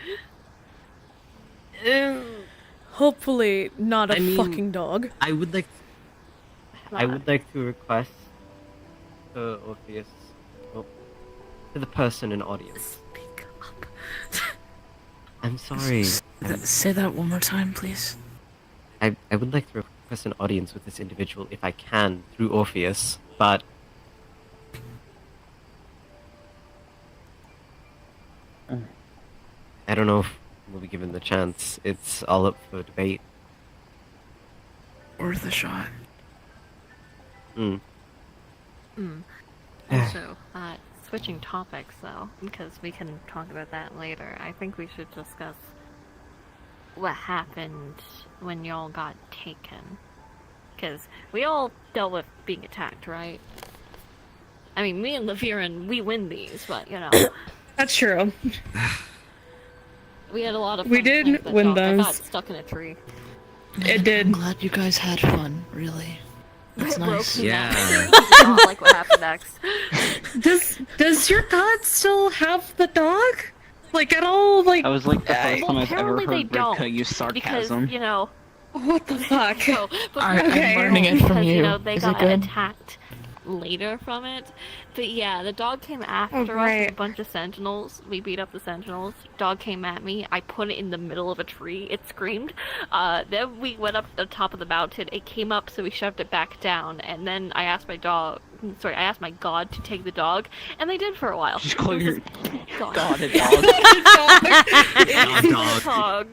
Hopefully not a I mean, fucking dog. I would like to request to Orpheus, well, to the person in audience. Speak up. I'm sorry. Say that one more time, please. I would like to request an audience with this individual if I can through Orpheus, but I don't know if we'll be given the chance. It's all up for debate. Worth a shot. Also, switching topics though, because we can talk about that later, I think we should discuss what happened when y'all got taken. Because we all dealt with being attacked, right? I mean, me and Laviran, we win these, but, you know. That's true. We had a lot of fun. We did playing with that win dog. I got those. stuck in a tree. It did. I'm glad you guys had fun, really. That's nice. Yeah. I don't like what happened next. Does your god still have the dog? Like at all? Like That was like the first time I've ever apparently they heard don't, Rivka use sarcasm. Because, you know... What the fuck? No, but I'm okay. learning it from because, you. know, they Is got it good? attacked later from it. But yeah, the dog came after us right. with a bunch of sentinels. We beat up the sentinels. Dog came at me. I put it in the middle of a tree. It screamed. Then we went up to the top of the mountain. It came up, so we shoved it back down. And then I asked my god to take the dog, and they did for a while. Just call your God. god a dog. Dog.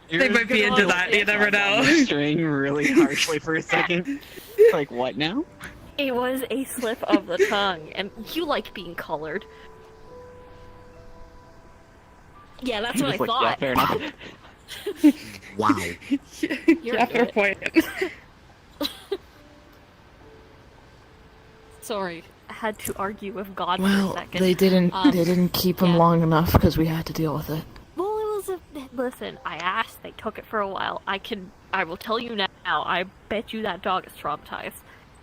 They might be into that. You never know. String really harshly for a second. Like, what now? It was a slip of the tongue, and you like being colored. Yeah, that's what I Just like, thought. yeah, fair enough. Wow. You're Yeah, fair good. point. Sorry, I had to argue with God for a Well, second. they didn't keep him yeah. long enough because we had to deal with it. Well, it was a... Listen, I asked, they took it for a while. I will tell you now, I bet you that dog is traumatized.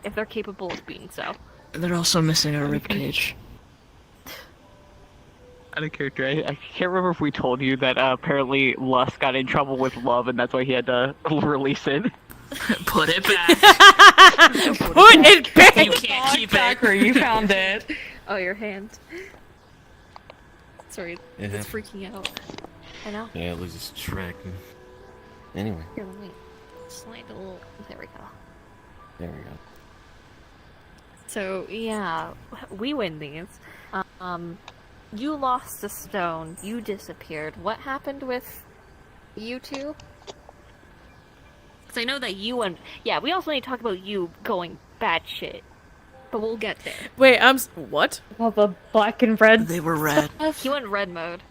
If they're capable of being so. They're also missing a rib cage. Out of character, I can't remember if we told you that apparently Lust got in trouble with Love, and that's why he had to release it. Put it back. Put it back! You can't keep it. Tracker, you found it. Oh, your hand. Sorry, Yeah. it's freaking out. I know. Yeah, it loses track. Anyway, Here, let me slide a little... There we go. there we go. So, yeah, we win these. You lost a stone, you disappeared. What happened with you two? Because I know that you and... Yeah, we also need to talk about you going bad shit. But we'll get there. Wait, what? Well, the black and red. They were red. He went red mode.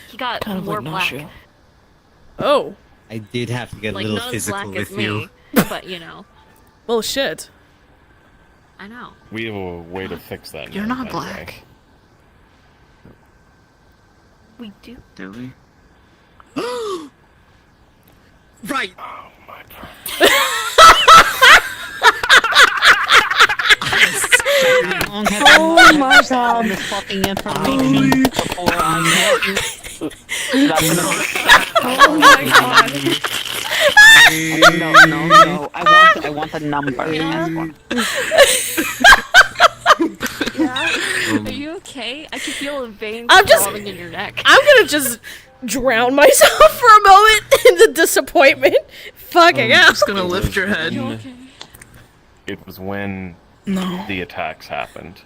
He got Kind of more like black. Nacho. Oh. I did have to get Like, a little not as physical black as with you. me, but, you know. Well, shit. I know. We have a way to fix that. You're now, not by the way. black. We do. Do we? Right. Oh my god. Oh my god. This fucking information before Oh my god. No. I want the number. Yeah? Are you okay? I can feel a vein throbbing in your neck. I'm gonna just drown myself for a moment in the disappointment. Fucking hell. Just gonna lift your head. It was when No. the attacks happened.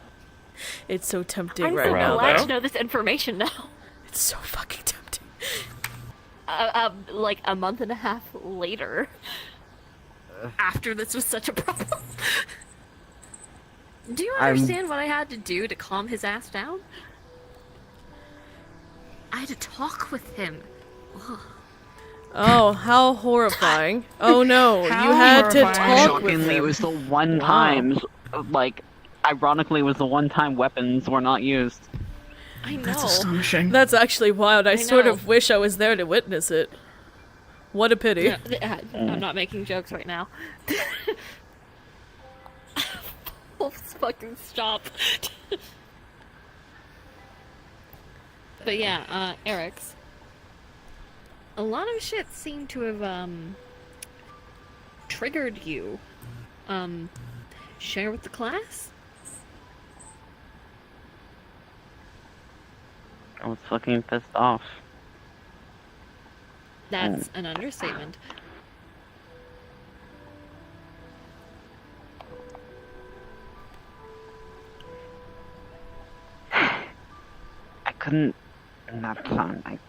It's so tempting I'm right so now, glad though. to know this information now. It's so fucking tempting. Like a month and a half later. After this was such a problem. Do you understand what I had to do to calm his ass down? I had to talk with him. Ugh. Oh, how horrifying. Oh no, How you had to horrifying. talk with Shockingly, him. it was the one Wow. times, like, ironically, it was the one time weapons were not used. I know. That's astonishing. That's actually wild. I sort know. of wish I was there to witness it. What a pity. Yeah, I'm not making jokes right now. Let's fucking stop. But yeah, Eric's. A lot of shit seemed to have, triggered you. Share with the class? I was fucking pissed off. That's an understatement. I couldn't in that time.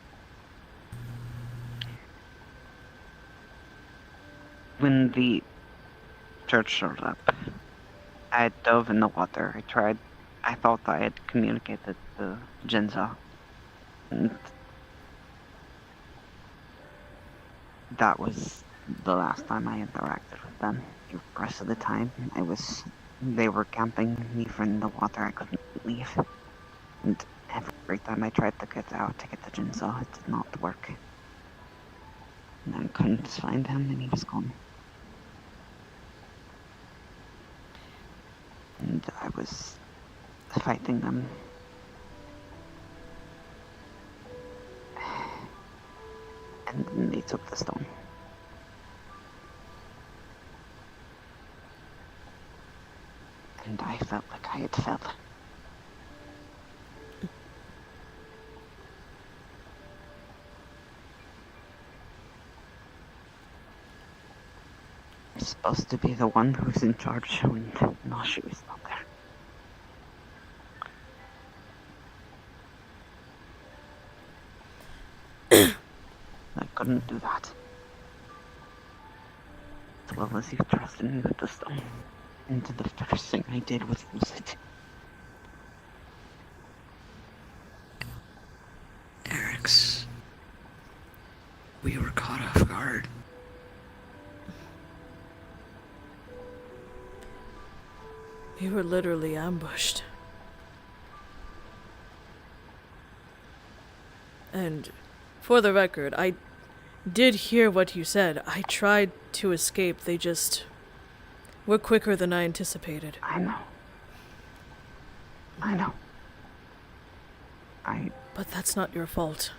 When the church showed up, I dove in the water. I thought I had communicated to Jinza. And that was the last time I interacted with them. The rest of the time, they were camping me in the water. I couldn't leave. And every time I tried to get out to get to Jinza, it did not work. And I couldn't find him, and he was gone. And I was fighting them. And then they took the stone. And I felt like I had failed. I'm supposed to be the one who's in charge, and no, she was not there. I couldn't do that. As well as you trusted me with the stone. And the first thing I did was lose it. Eric's. We were caught off guard. We were literally ambushed. And for the record, I did hear what you said. I tried to escape. They just were quicker than I anticipated. I know. But that's not your fault.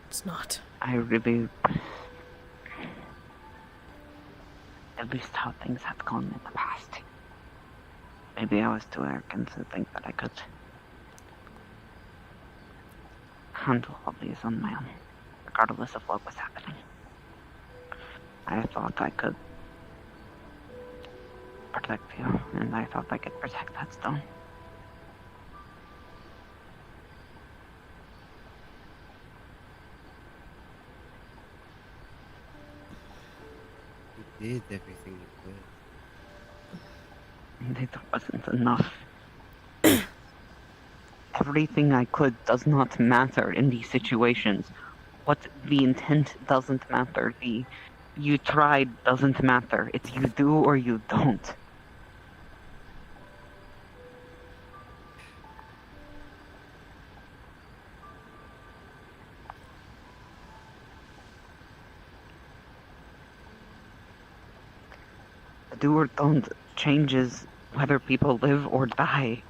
It's not. I really... At least how things have gone in the past. Maybe I was too arrogant to think that I could handle all these on my own, regardless of what was happening. I thought I could protect you, and I thought I could protect that stone. You did everything you could. And it wasn't enough. Everything I could does not matter in these situations. What the intent doesn't matter. The you tried doesn't matter. It's you do or you don't. do or don't changes whether people live or die.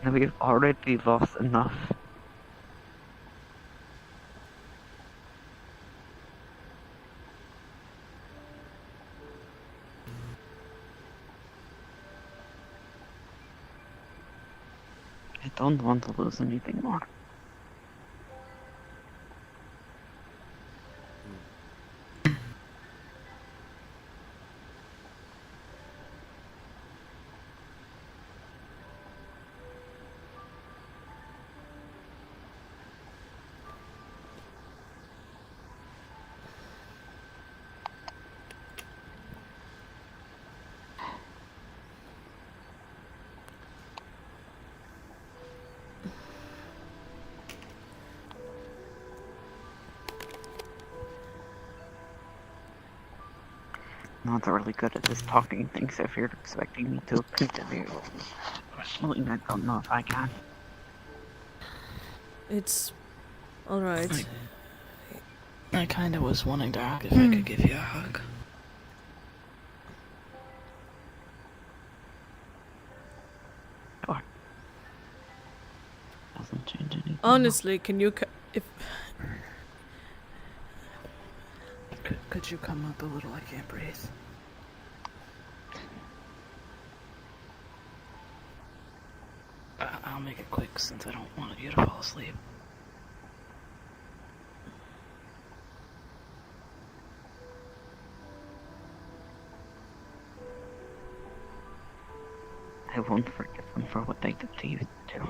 And we've already lost enough. I don't want to lose anything more. Not really good at this talking thing, so if you're expecting me to continue, personally, I don't know if I can. It's alright. I kinda was wanting to ask if I could give you a hug. Sure. Doesn't change anything. Honestly, can you if Could you come up a little? I can't breathe. I'll make it quick since I don't want you to fall asleep. I won't forgive them for what they did to you, too.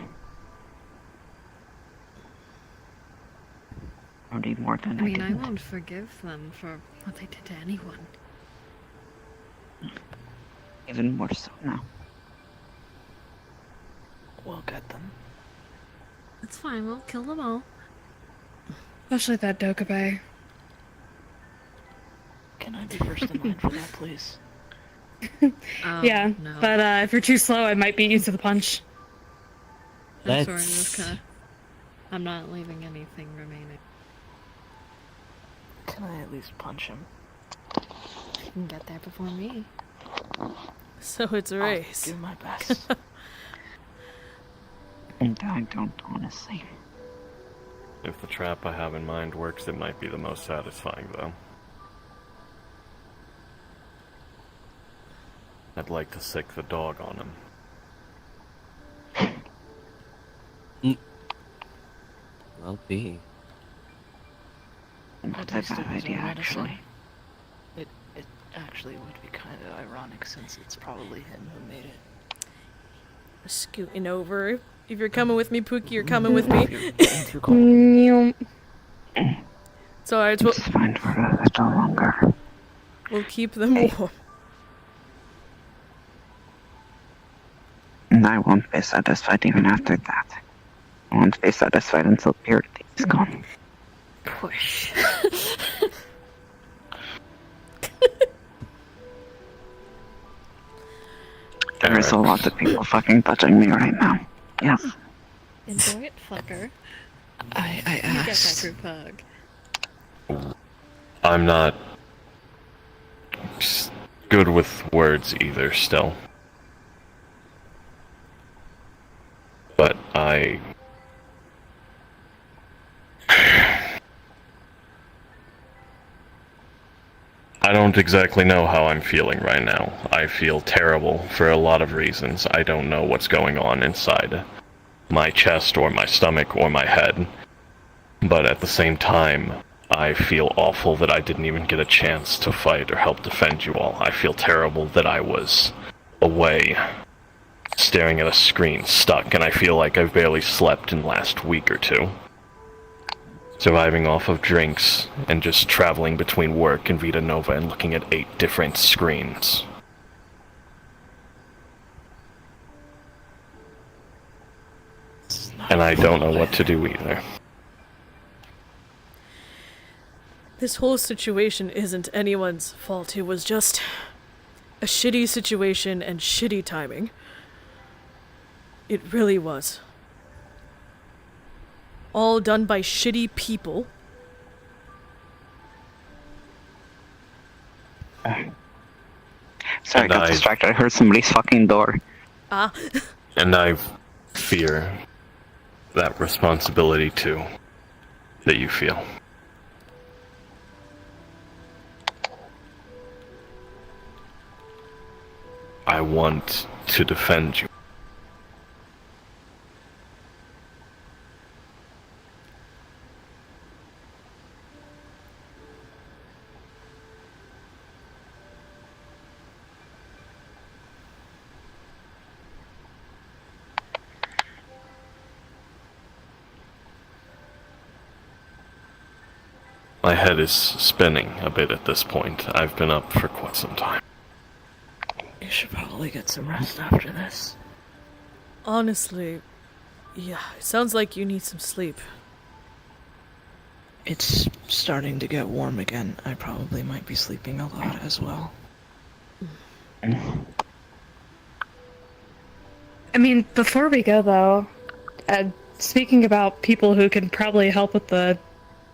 Probably more than I mean, I didn't. won't forgive them for what they did to anyone. Even more so now. We'll get them. It's fine, we'll kill them all. Especially that Dokkaebi. Can I be first in line for that, please? Yeah, no. but if you're too slow, I might beat you to the punch. I'm sorry, Rivka. I'm not leaving anything remaining. Can I at least punch him? You can get there before me. so it's a race. I'll do my best. And I don't, honestly. If the trap I have in mind works, it might be the most satisfying, though. I'd like to sick the dog on him. Well, be. Not a bad idea, actually. It actually would be kind of ironic since it's probably him who made it. Scooting over. If you're coming with me, Pookie, you're coming with me. So alright, It's fine for a little longer. We'll keep them warm. And I won't be satisfied even after that. I won't be satisfied until purity is gone. Push. There is a lot of people fucking touching me right now. Yes. Enjoy it, fucker. I You get that asked. group hug. I'm not good with words either, still. But I don't exactly know how I'm feeling right now. I feel terrible for a lot of reasons. I don't know what's going on inside my chest or my stomach or my head. But at the same time, I feel awful that I didn't even get a chance to fight or help defend you all. I feel terrible that I was away, staring at a screen, stuck, and I feel like I've barely slept in the last week or two. Surviving off of drinks and just traveling between work and Vita Nova and looking at 8 different screens. And I don't know what to do either. This whole situation isn't anyone's fault. It was just a shitty situation and shitty timing. It really was. All done by shitty people Sorry, I got distracted. I heard somebody's fucking door. Ah. And I fear that responsibility too that you feel. I want to defend you. My head is spinning a bit at this point. I've been up for quite some time. You should probably get some rest after this. Honestly, yeah, it sounds like you need some sleep. It's starting to get warm again. I probably might be sleeping a lot as well. I mean, before we go though, speaking about people who can probably help with the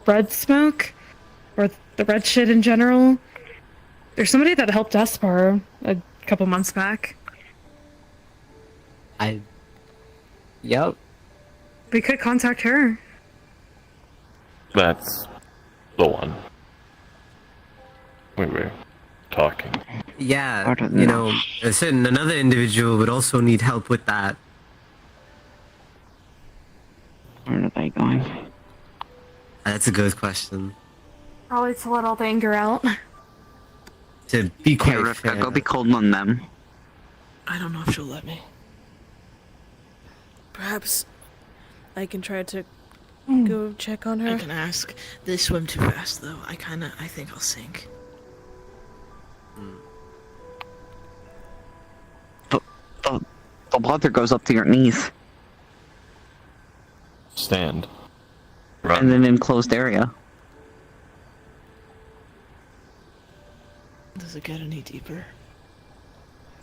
red smoke, or the red shit in general, there's somebody that helped Espar a couple months back. Yep. We could contact her. That's the one. We were talking. Yeah, you know, another individual would also need help with that. Where are they going? That's a good question. Probably to let all the anger out. To be quite Rivka, fair, go be cold on them. I don't know if she'll let me. Perhaps I can try to go check on her. I can ask. They swim too fast, though. I think I'll sink. The water goes up to your knees. Stand. In an enclosed area. Does it get any deeper?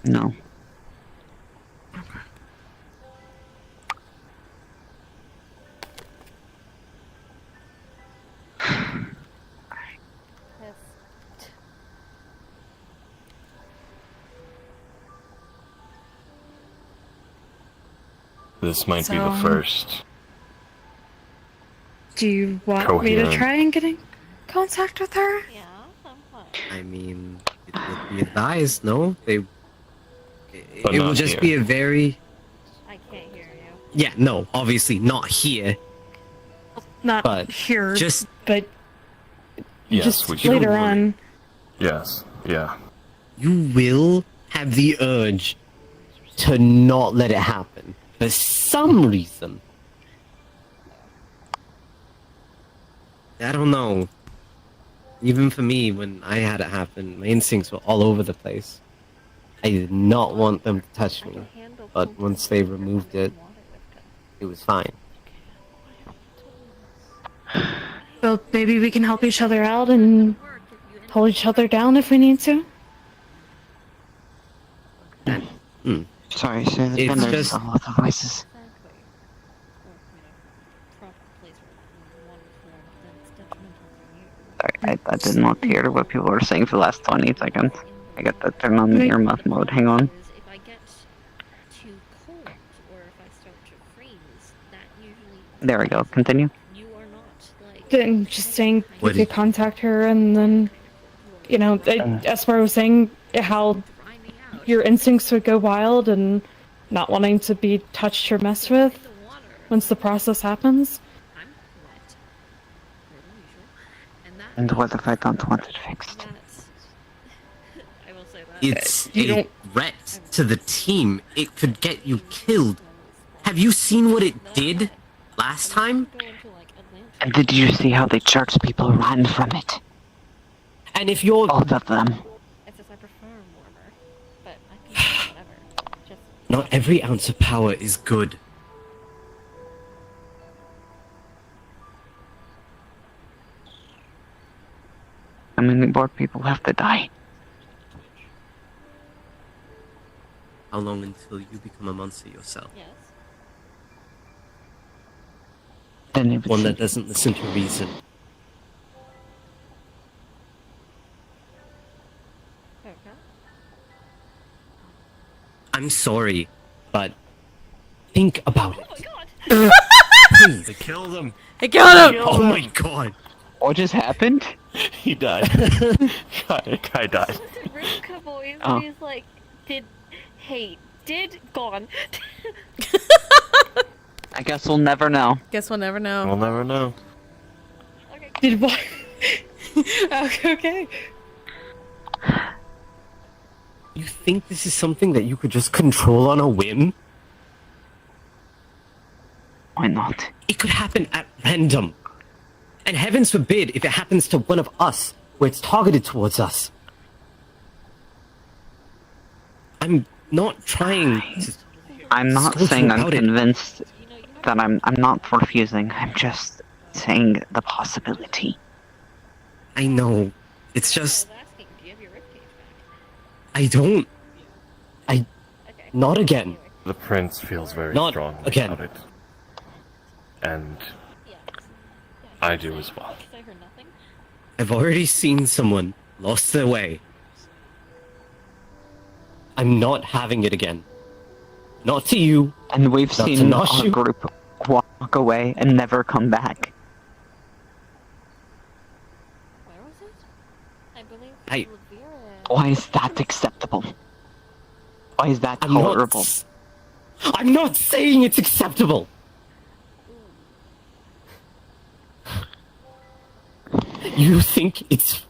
No. This might be the first. Do you want me to Coherent. try and get in contact with her? I mean, it would be advised, no? It But will not just here. be a very... I can't hear you. Yeah, no, obviously not here. Not But here, just... but Yes, just we should. later on. Yes, yeah. You will have the urge to not let it happen. For some reason. I don't know. Even for me, when I had it happen, my instincts were all over the place. I did not want them to touch me. But once they removed it, it was fine. Well, maybe we can help each other out and pull each other down if we need to. Sorry, sir. It's There's just- a lot of voices. Sorry, I did not hear what people were saying for the last 20 seconds. I got to turn on the earmuff mode. Hang on. If I get too cold or if I start to freeze, that usually There we go. Continue. you are not like Then just saying we What could contact her and then, you know, Espar was saying how your instincts would go wild and not wanting to be touched or messed with once the process happens. And what if I don't want it fixed? I will say that. It's You a don't- threat to the team. It could get you killed. Have you seen what it did last time? And did you see how the church people ran from it? And if you're... Both of them. It's just I prefer warmer, but I can do whatever. Just Not every ounce of power is good. How many more people have to die? How long until you become a monster yourself? yes. Then it One that doesn't listen to reason. I'm sorry, but think about it. They Please. killed him. They killed him! Oh my god. What just happened? He died. Guy died. Ruka voice, Oh. and he's like, gone. I guess we'll never know. Guess we'll never know. We'll never know. Did what? Okay. You think this is something that you could just control on a whim? Why not? It could happen at random. And heavens forbid if it happens to one of us, where it's targeted towards us. I'm not trying to... I'm not scold you saying I'm about it. convinced that I'm not refusing. I'm just saying the possibility. I know. It's just... I don't... Not again. The prince feels very Not strongly again. about it. And I do as well. I've already seen someone lost their way. I'm not having it again. Not to you. And we've not seen to our Nashu. group walk away and never come back. Where was it? I believe I... Why is that acceptable? Why is that tolerable? I'm not saying it's acceptable! You think it's...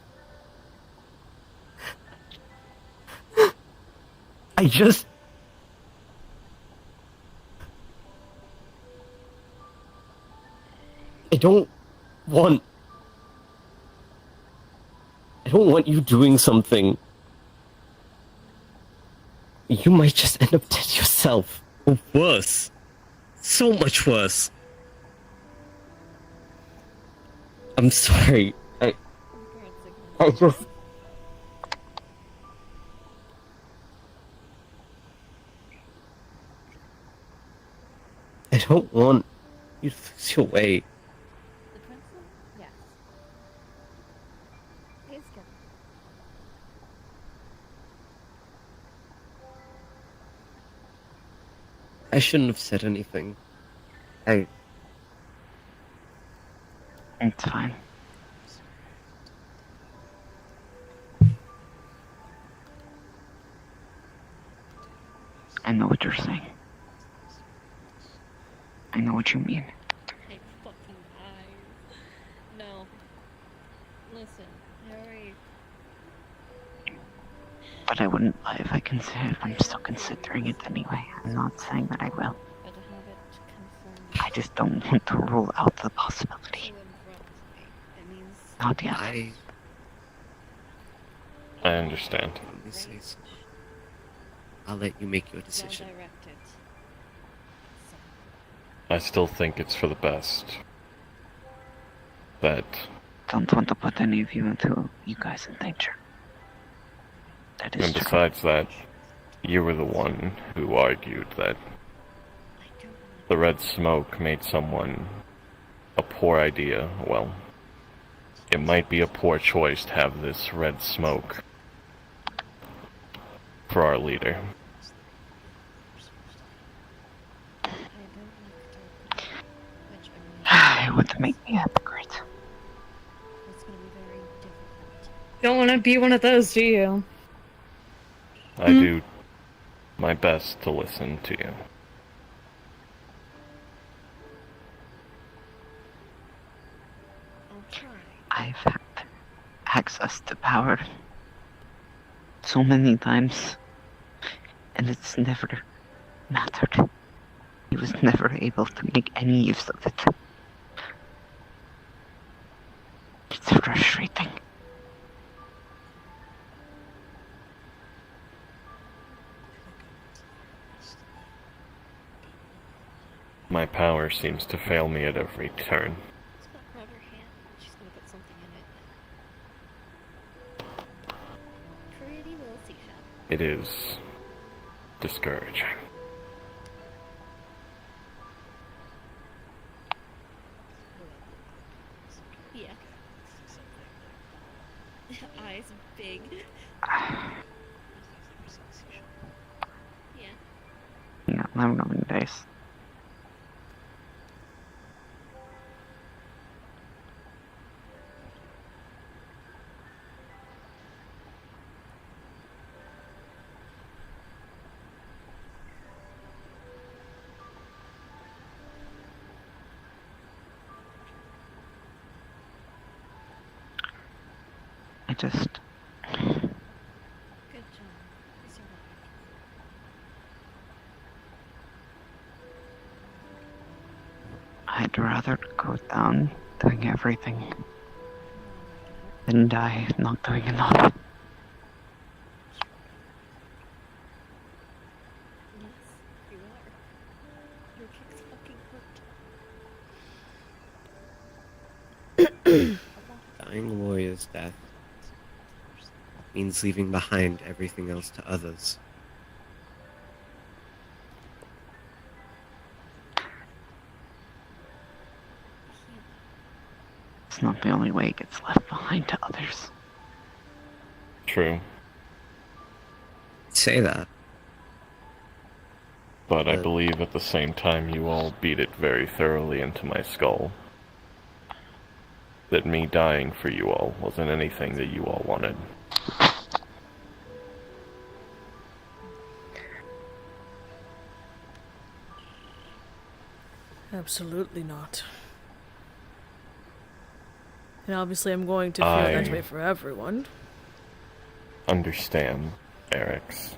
I just... I don't want you doing something. You might just end up dead yourself. Or worse. So much worse. I'm sorry. I just... I don't want you to lose your way. The princess? Yes. He's good. I shouldn't have said anything. It's fine. I know what you're saying. I know what you mean. I fucking eyes. No. Listen, Harry. But I wouldn't lie if I considered. I'm still considering it anyway. I'm not saying that I will. But to have it confirmed. I just don't want to rule out the possibility. It means. Not yet. I understand. Let me say so. I'll let you make your decision. Well-directed. I still think it's for the best. That Don't want to put any of you guys in danger. That is and true. besides that, you were the one who argued that the red smoke made someone a poor idea. Well, it might be a poor choice to have this red smoke for our leader. It would make me a hypocrite. Don't want to be one of those, do you? I do my best to listen to you. I've had access to power so many times, and it's never mattered. He was never able to make any use of it. It's frustrating. My power seems to fail me at every turn. Grab her hand. She's gonna put something in it. Pretty little seashell. It is discouraging. Yeah. Eyes big. Yeah. long days. I just... Good job. You survived. I'd rather go down doing everything than die not doing enough. Yes, you are. Your kicks fucking hurt. Dying warrior's death means leaving behind everything else to others. It's not the only way it gets left behind to others. True. Say that. But I believe at the same time you all beat it very thoroughly into my skull. That me dying for you all wasn't anything that you all wanted. Absolutely not. And obviously I'm going to feel that way for everyone. Understand, Eric's.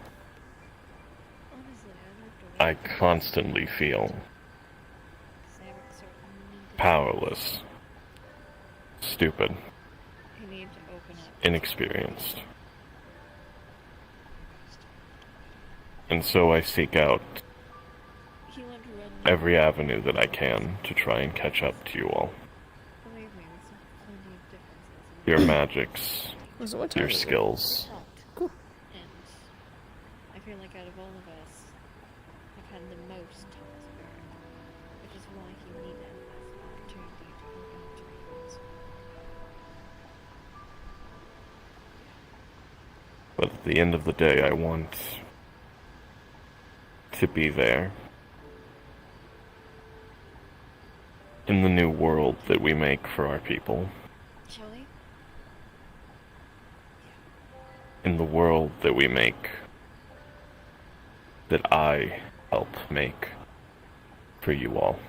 I constantly feel powerless, stupid, inexperienced. And so I seek out every avenue that I can to try and catch up to you all. Your magics, your skills. And I feel like out of all of us, I've had the most time spirit, which is why he needed this opportunity to open up to dreams. But at the end of the day, I want to be there. In the new world that we make for our people. Shall we? In the world that we make. That I help make for you all.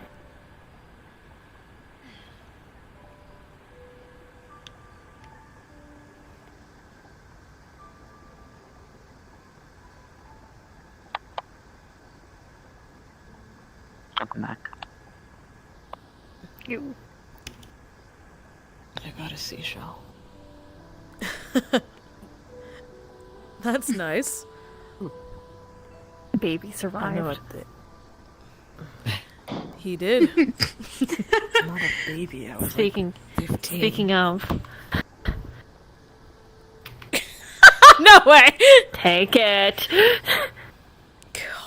Welcome back. You. I got a seashell. That's nice. Baby survived. I know what He did. I'm not a baby. I was Speaking, like 15. speaking of, No way! take it.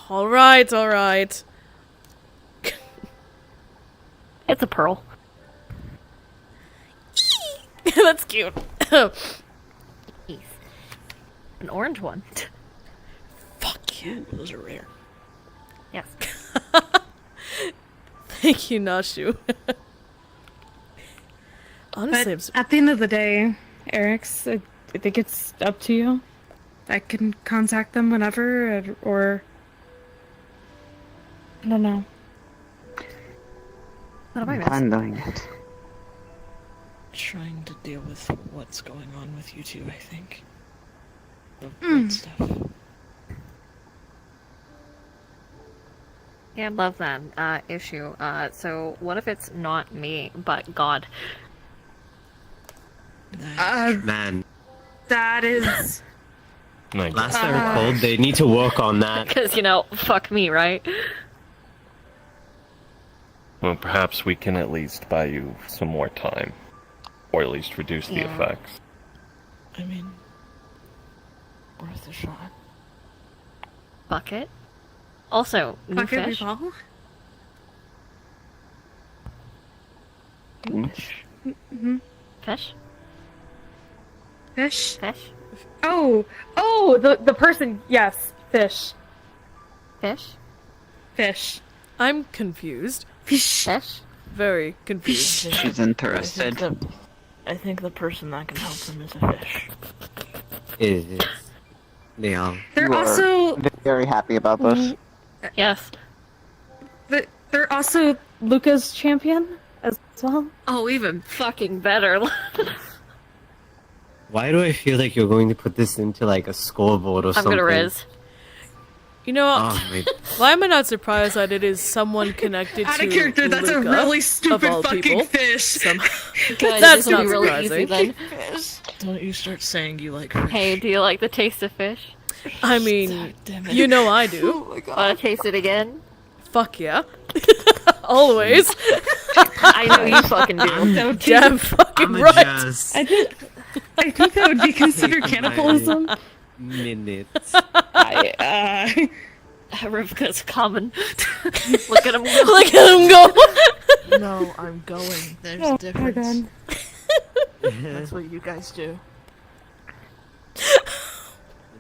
Alright, alright. It's a pearl. That's cute. An orange one. Fuck you. Those are rare. Yes. Thank you, Nashu. Honestly, But at the end of the day, Eric's, I think it's up to you. I can contact them whenever, or I don't know. What am I I'm missing? doing it. Trying to deal with what's going on with you two, I think. The blood stuff. Yeah, I love that issue. So what if it's not me, but God? Man, That is. last I recalled, they need to work on that. Because, fuck me, right? Well, perhaps we can at least buy you some more time. Or at least reduce the Yeah. effects. I mean, worth a shot. Bucket. Also, new Bucket fish. ball? Mm-hmm. Fish? Fish? Fish? Oh, the person. Yes, fish. Fish? Fish. I'm confused. Fish. Very confused. She's interested. I think the person that can help them is a fish. Is they all? They're You are also very happy about this. Yes. they're also Luca's champion as well. Oh, even fucking better. Why do I feel like you're going to put this into like a scoreboard or I'm something? gonna riz. You know, Oh, my... why am I not surprised that it is someone connected Out to of character, that's a Luca, really of stupid all fucking people? fish. Good, That's this will not be really surprising. easy then. Don't you start saying you like fish. Hey, do you like the taste of fish? I mean, Damn it. you know I do. Oh my god. Wanna taste it again? Fuck yeah. Always. I know you fucking do. Damn fucking right. I think that would be considered cannibalism. Minutes. Rivka's coming. Look at him go. Look at him go. No, I'm going. There's a difference. That's what you guys do.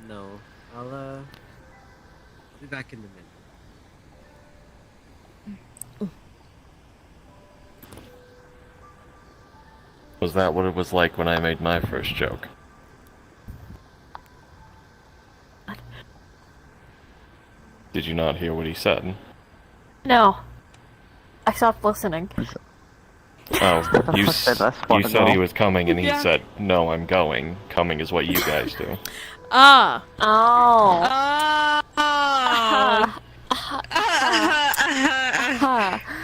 No, I'll be back in a minute. Was that what it was like when I made my first joke? Did you not hear what he said? No. I stopped listening. Oh, you wanna said he go. was coming and he Yeah. said, no, I'm going. Coming is what you guys do. Ah. Oh.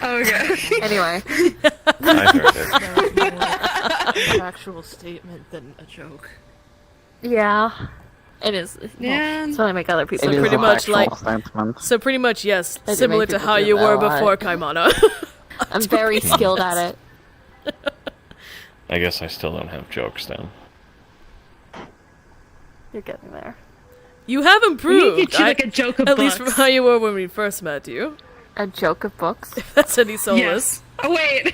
Okay. Anyway. I heard it. That was more an actual statement than a joke. Yeah. It is. Yeah. It's when I make other people. So It is pretty a much factual like- statement. So pretty much, yes, I do similar make to people how do you that were a lot. before Kaimana. I'm very skilled at it. I guess I still don't have jokes down. You're getting there. You have We need improved. to get you like a joke of at least from books. how you were when we first met you. A joke of books? If that's any solace. Yes. Oh, wait, a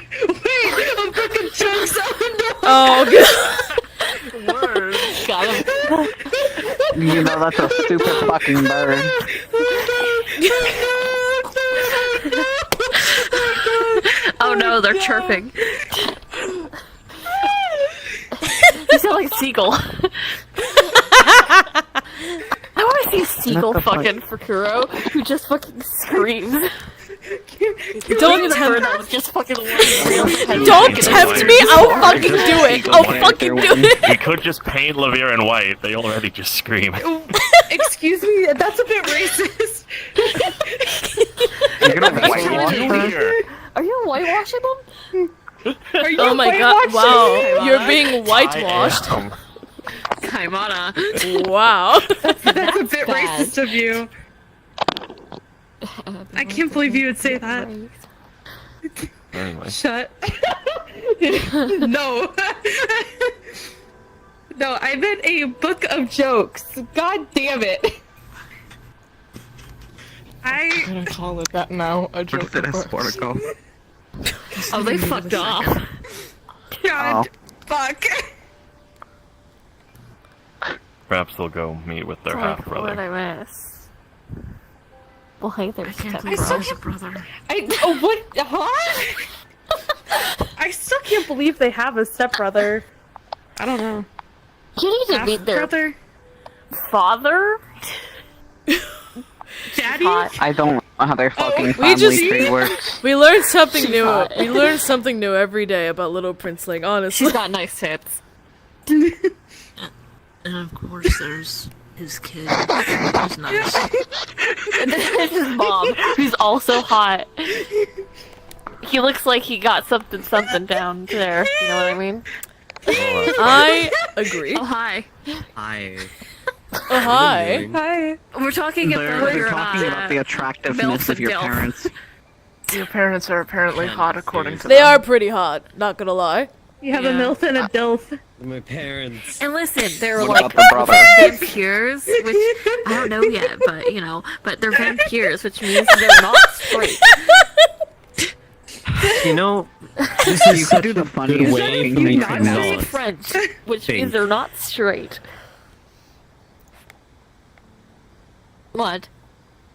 book of jokes. Oh, God. Word. Got him. You know that's a stupid fucking bird. Oh no, they're chirping. You sound like a seagull. I want to see a seagull What the fuck? fucking for Kuro, who just fucking screams. Don't Bird tempt, that's just fucking real don't tempt me. I'll fucking do it. I'll fucking do it. We could just paint Levere in white. They already just scream. Excuse me, that's a bit racist. You're gonna whitewash her? Are you whitewashing them? Are you Oh my god, whitewashing wow. You're being whitewashed. Kaimana. Wow. That's a bit bad. racist of you. I can't believe you would say that. Anyway. Shut. No. No, I meant a book of jokes. God damn it. I'm gonna call it that now. A joke of books. Oh, they fucked off. God. Fuck. Perhaps they'll go meet with their Like, half what did brother. I miss? Well, hey, there's Can't Step believe still there's a brother. What? Huh? I still can't believe they have a stepbrother. I don't know. You need to meet their Half-brother? father? Daddy? Hot. I don't know how their fucking we family just- tree works. We learn something She's new. hot. We learn something new every day about Little Princeling, honestly. She's got nice tits. And of course, there's his kid, who's nice. And then there's his mom, who's also hot. He looks like he got something down there. You know what I mean? I agree. Oh, hi. Hi. Oh, hi. Hi. We're talking about They're your, talking about the attractiveness of your Milf and Dilf. parents. Your parents are apparently hot according to They them. are pretty hot, not gonna lie. You have Yeah. a MILF and a DILF. My parents. And listen, they're What like about the brother? vampires, which I don't know yet, but you know, but they're vampires, which means they're not straight. You know, this is You such could do a the funniest good way fucking for me thing to right Not now. straight not French, which think. means they're not straight. What?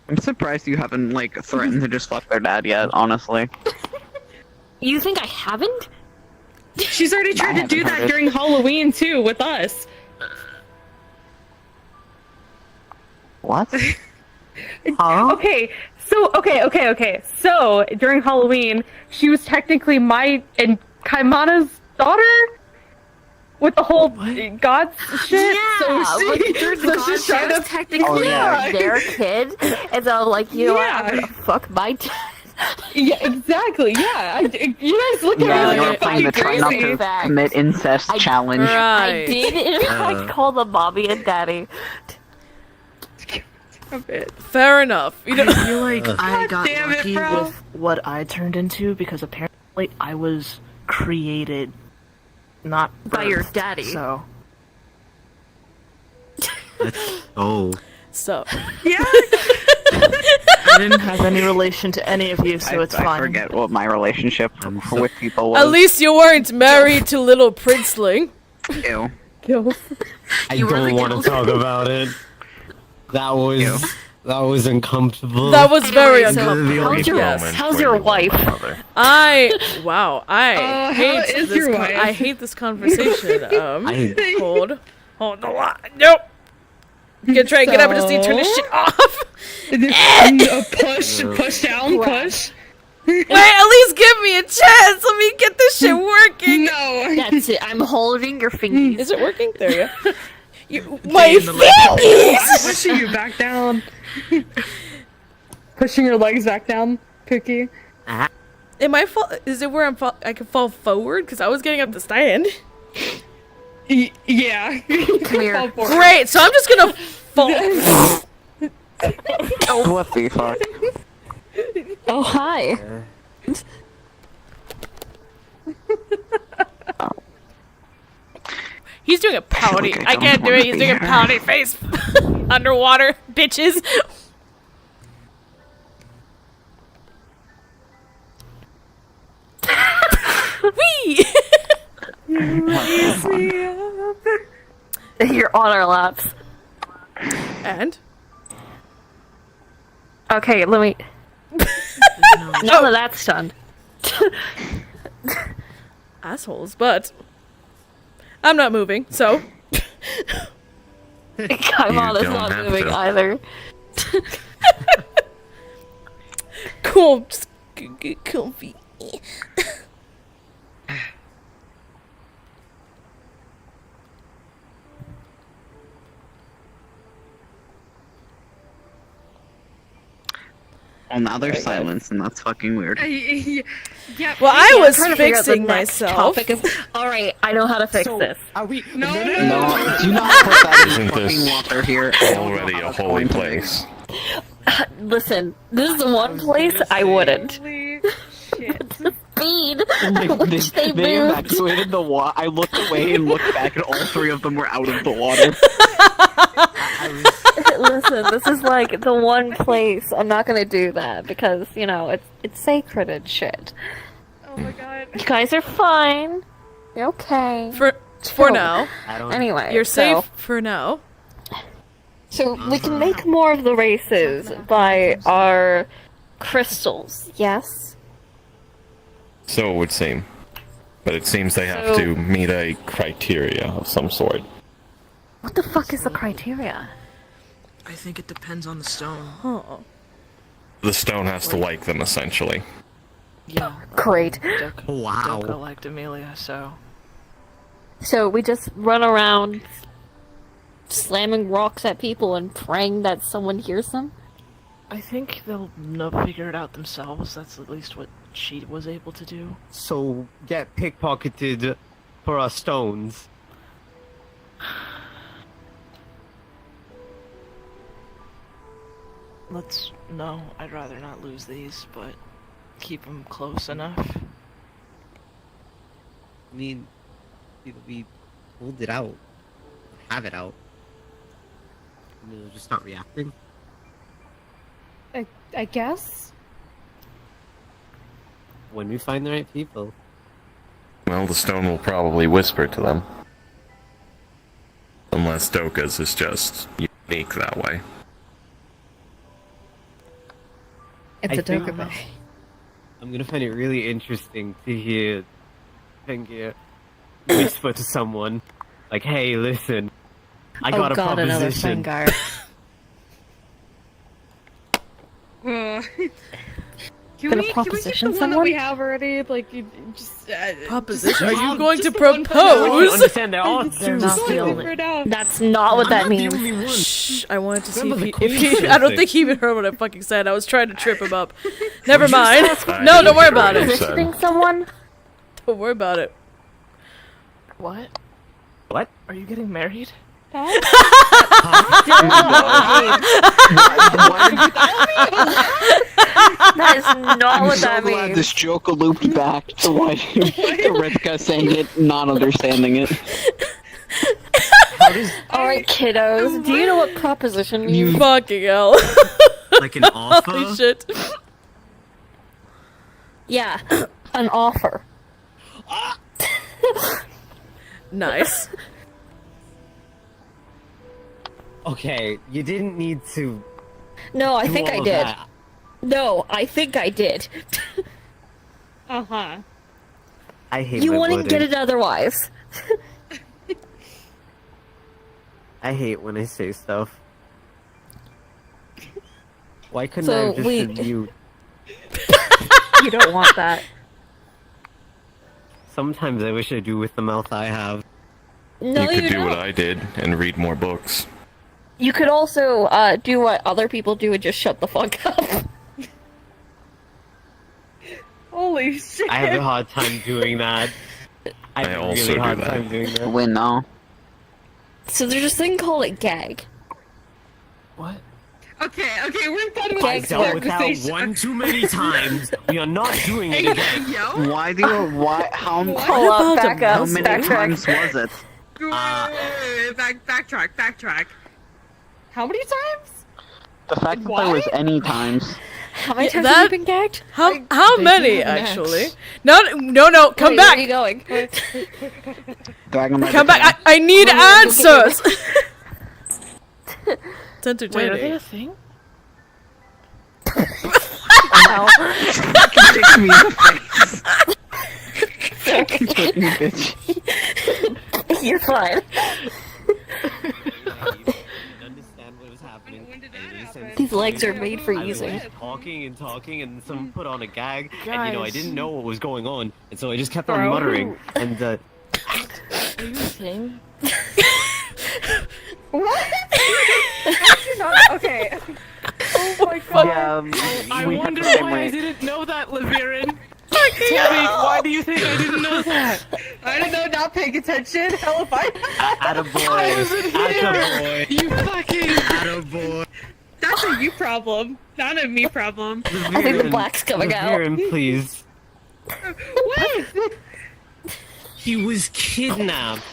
I'm surprised you haven't, like, threatened to just fuck their dad yet, honestly. You think I haven't? She's already tried to do haven't that heard it. during Halloween too with us. What? Huh? Okay, so during Halloween, she was technically my and Kaimana's daughter with the whole gods shit. Yeah, so like she, during the so God she's trying shows, to technically their kid, and so like you know what, I'm gonna fuck my dad. Yeah, exactly. Yeah, you guys look Yeah, at you me were like playing the try not crazy. to commit incest challenge. I did in fact call them mommy and daddy. Fair enough. You know, I feel like I got damn it, lucky bro. with what I turned into because apparently I was created, not By your birthed, daddy. So Oh. So. Yeah. I didn't have any relation to any of you, so it's I fine. forget what my relationship with people was. At least you weren't married to little princeling. Ew. I don't want to talk about it. That was uncomfortable. That was very Anyway, so uncomfortable. how's your wife? I how hate is this. your wife? I hate this conversation. Hold the line. Nope. Get try to get up. I just need to turn this shit off. Push down, push. Wait, at least give me a chance. Let me get this shit working. No. That's it. I'm holding your fingers. Is it working? There you go. My I'm fingers. pushing you back down. Pushing your legs back down, Cookie. Am I fall? Is it where I can fall forward? Because I was getting up to stand. Yeah. Come here. Great. So I'm just gonna fall. What the fuck? Oh hi. He's doing a pouty. I can't do it. He's doing a pouty face. Underwater, bitches. Wee. You're on our laps. And okay, let me. Now that that's done. assholes, but I'm not moving. So Kaimana's don't not have moving to. either. cool. Just get comfy. Well, now there's silence, and that's fucking weird. Yeah. Well, I was trying to figure out the fixing next myself. topic of- All right, I know how to fix this. Are we? No. No, do not put that in Isn't fucking this water here. already a holy place? Listen, this is the one place I wouldn't. Holy shit. The speed They, at which they they move. evacuated the water. I looked away and looked back, and all three of them were out of the water. Listen, this is like the one place I'm not gonna do that because you know it's sacred and shit. Oh my god. You guys are fine. You're okay. For Chill. now, Anyway, you're safe so- for now. So we can make more of the races by our crystals. Yes. So it would seem. But it seems they have to meet a criteria of some sort. What the fuck is the criteria? I think it depends on the stone. Huh. The stone has to like them, essentially. Yeah. Great. Wow. Doka liked Amelia, so. So we just run around slamming rocks at people and praying that someone hears them? I think they'll figure it out themselves. That's at least what she was able to do. So get pickpocketed for our stones. No, I'd rather not lose these, but keep them close enough. I mean, we pulled it out. Have it out. And it'll just start reacting. I guess. When we find the right people. Well, the stone will probably whisper to them. Unless Doka's is just unique that way. It's I a think Dokkaebi. I'm gonna find it really interesting to hear Pengia whisper to someone, like, "Hey, listen, I got a another proposition." Fengar. Can Gonna we keep proposition the one that we someone? have already? Like, you just Proposition? Are you just- going just to the one for now. propose? Understand there are They're two. not Just the the one only. for now. That's not what that means. Shh, I wanted to see Remember if the he, Queen I don't thing. think he even heard what I fucking said. I was trying to trip him up. Never Would you mind. stop? No, don't worry about it. Visiting someone? Don't worry about it. What? What? Are you getting married? That is not I'm what so that glad means. this joke looped back to what Rivka saying it, not understanding it. Alright, kiddos, do you know what proposition means? You fucking hell. Like an offer? Holy shit. Yeah, an offer. Nice. Okay, you didn't need to. No, I do think all I of did. that. No, I think I did. Uh-huh. I hate You my wouldn't get wording. it otherwise. I hate when I say stuff. Why couldn't So I have just we- said you? You don't want that. Sometimes I wish I do with the mouth I have. No, you could you do don't. what I did and read more books. You could also do what other people do and just shut the fuck up. Holy shit. I have a hard time doing that. I have a also really do hard that. time doing that. Wait, no. So there's this thing called a gag. What? Okay, we're done with I this dealt with that conversation. one too many times. We are not doing it again. Yo? Why do you, how, Hold up, back how up, many backtrack. times was it? Wait, backtrack. How many times? The fact that there was any times. How many Yeah, times that- have you been gagged? How They many, do have actually? necks. No, come Wait, back. Where are you going? Dragon Come back. I need answers. It's Wait, are they entertaining. a thing? Kick me in the face. Kick me, bitch. You're fine. Understand what was happening. When did that happen? These legs are made for I was using. just talking and talking, and someone put on a gag, and I Guys. didn't know what was going on, and so I just kept on Bro. muttering. And Are you a thing? What? Okay. Oh my god. Yeah, I we wonder have the same why I way. didn't know that, Laviren. Tammy, why do you think I didn't know that? I don't know, not paying attention. Hell if I attaboy, attaboy, You fucking... attaboy. That's a you problem, not a me problem. I think the black's coming out. Viren, please. What? He was kidnapped.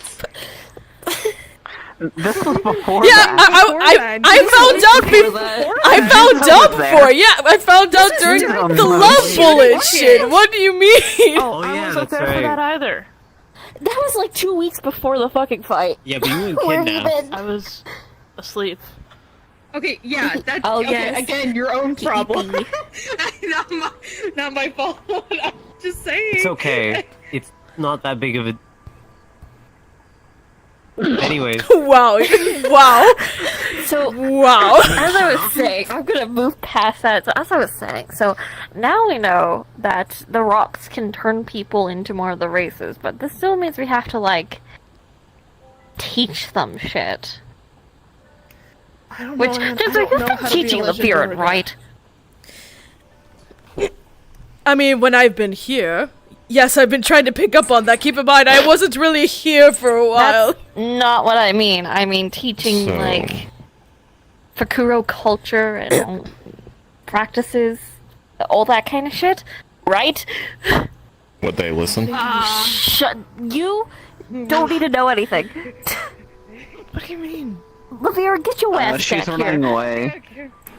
This was before Yeah, that. I found out before. I found out there. before. Yeah, I found out during is the love amazing. bullet shit. What do you mean? Oh I yeah, wasn't that's there for that right. either. That was like 2 weeks before the fucking fight. Yeah, but you weren't Where have you kidnapped. been? I was asleep. Okay, yeah, that's Oh, okay, yes. again, your own problem. not my fault. I'm just saying. It's okay. It's not that big of a. Anyways, Wow. Wow. So, Wow. as I was saying, I'm gonna move past that. So, as I was saying, so now we know that the rocks can turn people into more of the races, but this still means we have to, like, teach them shit. I don't Which, know. I just don't you're know still how to be a teaching the legend Viren, or right? I mean, when I've been here, yes, I've been trying to pick up on that. Keep in mind, I wasn't really here for a while. That's not what I mean. I mean teaching, So- like, Fakuro culture and practices, all that kind of shit, right? Would they listen? Shut. You don't need to know anything. What do you mean? Lavira, get your ass She's back running here. away.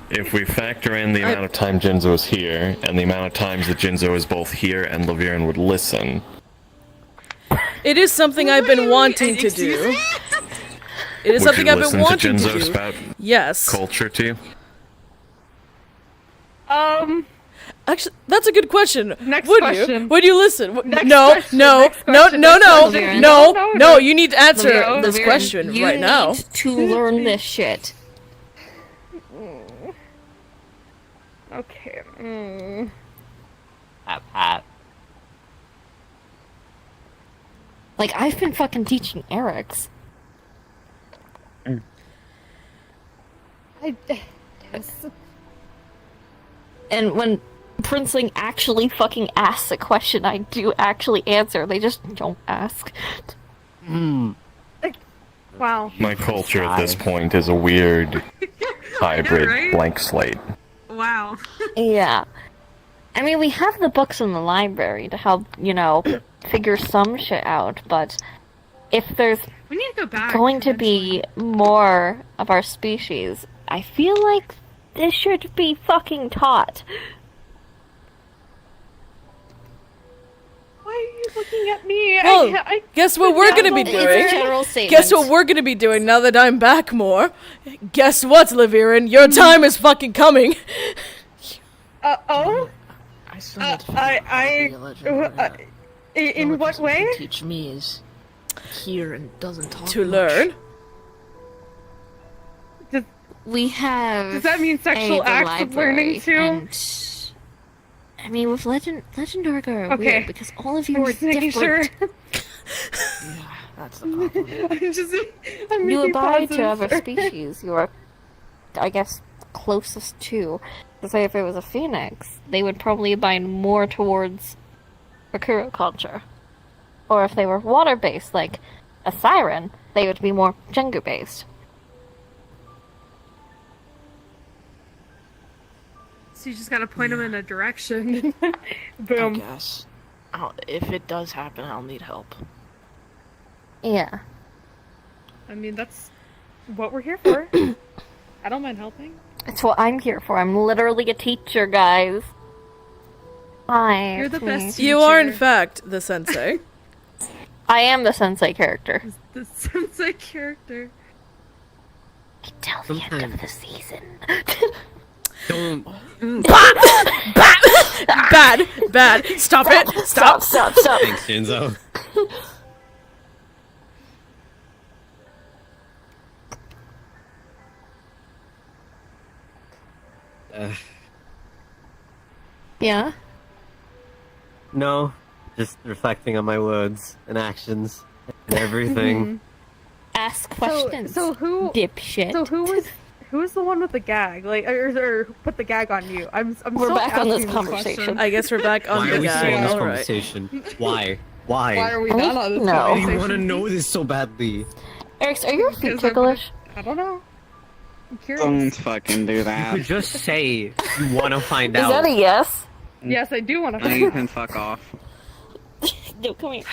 If we factor in the amount of time Jinzo is here, and the amount of times that Jinzo is both here and Laviren would listen, It is something I've been wanting to do. It is would something you I've been listen to wanting to Jinzo do. spout Yes. culture to you? Actually, that's a good question. Next Would question. you? Would you listen? Next No, question, no, next no, question, no, next no, question. no, No, no. You need to answer Laverne, this Laverne, question you right now. need to learn this shit. Okay. Pat. Like, I've been fucking teaching Eric's. And when Princeling actually fucking asks a question, I do actually answer. They just don't ask. Wow. My culture at this point is a weird hybrid right? blank slate. Wow. Yeah. I mean, we have the books in the library to help, figure some shit out, but if there's We need to go back. going to be more of our species, I feel like this should be fucking taught. Why are you looking at me? Well, guess what we're gonna be It's doing? a general statement. Guess what we're gonna be doing now that I'm back more? Guess what, Laviren? Your time is fucking coming. Oh? I still need to figure out how to be a legend. In what way? Teach me is here and doesn't talk To much. learn. We have. Does that mean sexual the acts of learning library, too? and, I mean, with Legendorg are Okay. weird because all of you I'm are just making different. Yeah, that's the problem. I'm You making abide to pauses. other species you are, I guess, closest to. To say if it was a phoenix, they would probably abide more towards Rakuro culture. Or if they were water-based, like a siren, they would be more Jengu-based. So you just gotta point them in a direction. Boom. I guess. If it does happen, I'll need help. Yeah. I mean, that's what we're here for. I don't mind helping. It's what I'm here for. I'm literally a teacher, guys. Hi. You're the best teacher. You are, in fact, the sensei. I am the sensei character. The sensei character. Till the end of the season. Don't. Bad. Stop it. Stop. Thanks, Shinzo. Yeah? No, just reflecting on my words and actions and everything. Ask questions. So who? Dipshit. So who was the one with the gag? Like, or put the gag on you? We're still back on this asking conversation. question. I guess we're back on Why the are we still in guy. this All right. conversation? Why? Why? Why are we not on this No. conversation? I want to know this so badly. Eric, are your feet Because I'm- ticklish? I don't know. I'm curious. Don't fucking do You that. could just say you want to find Is out. that a yes? Yes, I do want Now you to. can fuck off. No, come here.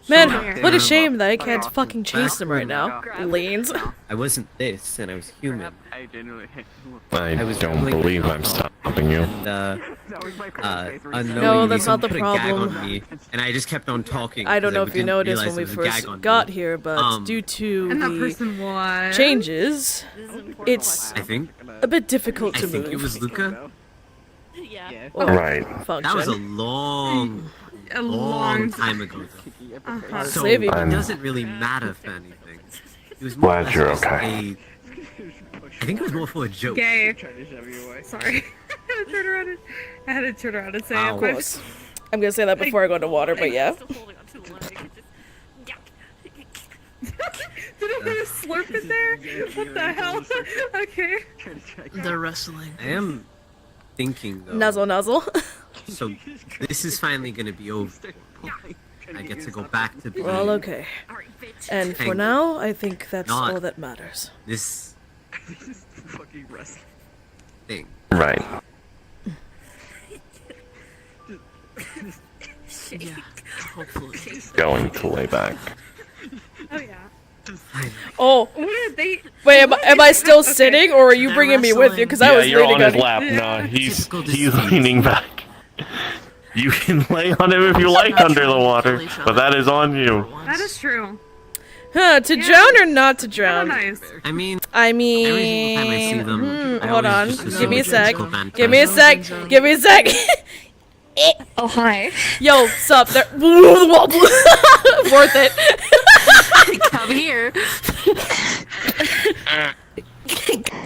Man, Sure. what a shame that I can't fucking chase them right now. Leans. I wasn't this, and I was human. I genuinely I was don't really- believe I'm stopping you. And, unknowingly, No, that's not someone the put a gag problem. on me, and I just kept on talking. I don't know because if you didn't noticed realize when we it was a gag first on got me. here, but due to And that the person was. changes, it's I think. a bit difficult I to think it move. was Luca. Or Right. function. That was a long time ago. Uh-huh. So Save you. it doesn't really matter for anything. It was more or Glad less you're just okay. I think it was more for a joke. Gay. Sorry. I had to turn around and say Ow. it. Of course. I'm gonna say that before I go into water, but yeah. Did I put a slurp in there? What the hell? Okay. They're wrestling. I am thinking though. Nuzzle. So this is finally gonna be over. I get to go back to being Well, okay. And for Thank now, I think that's Not- all that matters. this fucking wrestling. thing. Right. Yeah, hopefully. Going to lay back. Oh yeah. Oh, What did they? wait, am I still Okay. sitting, or are you bringing me with you? Because I Yeah, was you're leaning on his on. lap. No, he's Typical he's disease. leaning back. You can lay on him if you like under the water, but that is on you. That is true. Huh, to drown or not to drown? Nice. I mean, every time I see them, I hold on. always just Give me a assume it's sec. physical fantasy. Give me a sec. Give me a sec. Oh, hi. Yo, sup? There. Worth it. Come here.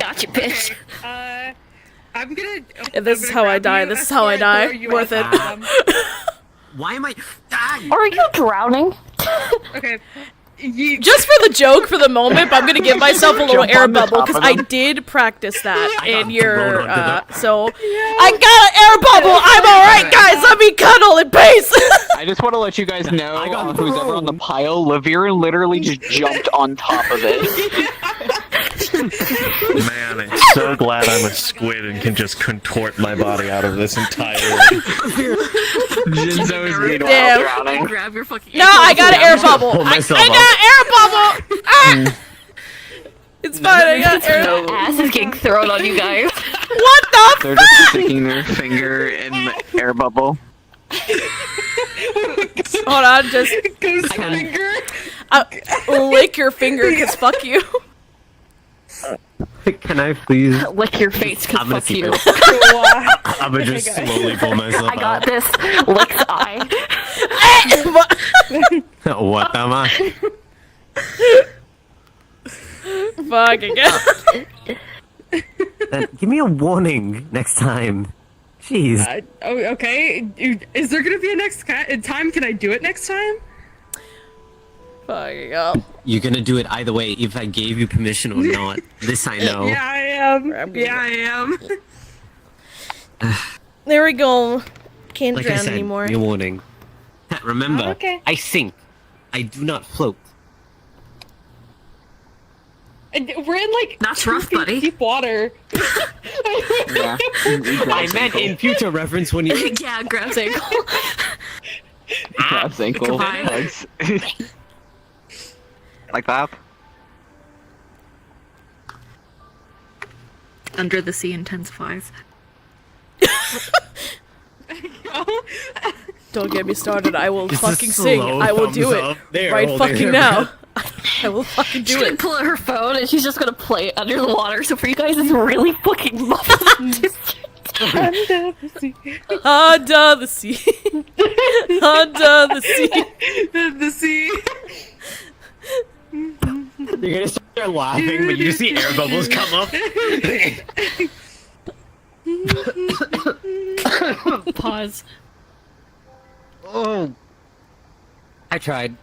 Gotcha, bitch. I'm gonna. If this is how I die. This is how I die. Worth it. Why am I? Are you drowning? Okay. Just for the joke for the moment, but I'm gonna give myself a little air bubble because I did practice that in your. So I got an air bubble. I'm all right, guys. Let me cuddle and pace. I just want to let you guys know, who's ever on the pile, Levere literally just jumped on top of it. Man, I'm so glad I'm a squid and can just contort my body out of this entirely. Jinzo is meanwhile Damn. drowning. Grab your fucking. No, I got an air bubble. Pull I myself got air bubble. Ah! It's fine. I got air. My ass is getting thrown on you guys. What the They're just sticking their finger in the air bubble. Hold on, just lick your finger, cause fuck you. Can I please? Lick your face, cause I'm gonna fuck keep you. it. I'm gonna just slowly pull myself I got out. this. Lick's eye. What am I? Fuck again. Then give me a warning next time. Jeez. Okay. Is there gonna be a next time? Can I do it next time? Fuck up. You're gonna do it either way, if I gave you permission or not. This I know. Yeah, I am. Yeah, I am. There we go. Can't Like I drown said, anymore. your warning. Remember, Okay. I sink. I do not float. We're in like That's rough, buddy. deep water. Yeah. I meant in future reference when you. Yeah, grabs ankle. Grabs ankle. Goodbye. Legs. Like that? Under the sea intensifies. Don't get me started. I will Just a fucking sing. slow I will do thumbs it up. There, right holding fucking her now. I will fucking do She's gonna it. pull out her phone and she's just gonna play it under the water. So for you guys, it's really fucking muffled. Under the sea. Under the sea. Under the sea. The sea. You're gonna start laughing, but you just see air bubbles come up. Pause. Oh. I tried.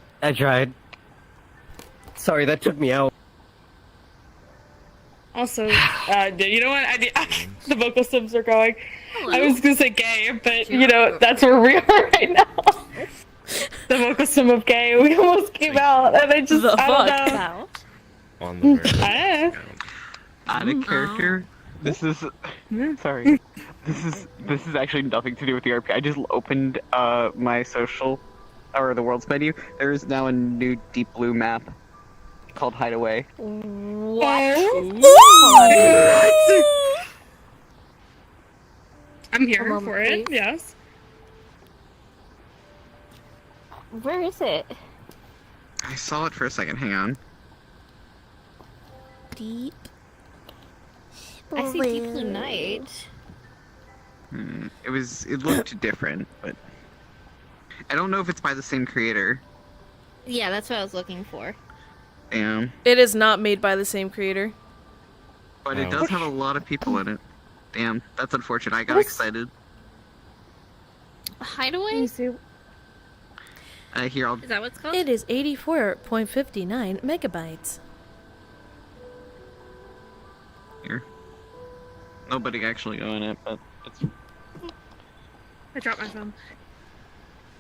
Sorry, that took me out. Also, you know what? The vocal subs are going. I was gonna say gay, but you know that's where we are right now. The vocal sum of gay. We almost came out, and I just I don't know. On the very Out of character. This is sorry. This is actually nothing to do with the RP. I just opened my social or the world's menu. There is now a new deep blue map called Hideaway. What? I'm here Hold on, for it. please. Yes. Where is it? I saw it for a second. Hang on. Deep. I see deep blue night. It looked different, but I don't know if it's by the same creator. Yeah, that's what I was looking for. Damn. It is not made by the same creator. But it does have a lot of people in it. Damn, that's unfortunate. I got What's- excited. Hideaway? Here, I'll. Is that what it's called? It is 84.59 megabytes. Here. Nobody actually going it, but it's. I dropped my phone.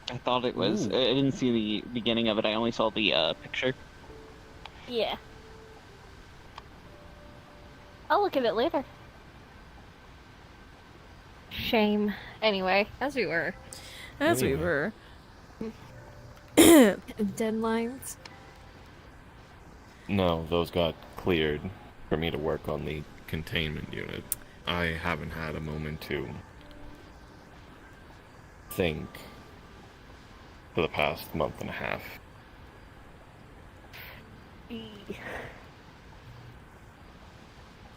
I thought it was. I didn't see the beginning of it. I only saw the picture. Yeah. I'll look at it later. Shame. Anyway, as we were. As we were. Deadlines. No, those got cleared for me to work on the containment unit. I haven't had a moment to think for the past month and a half.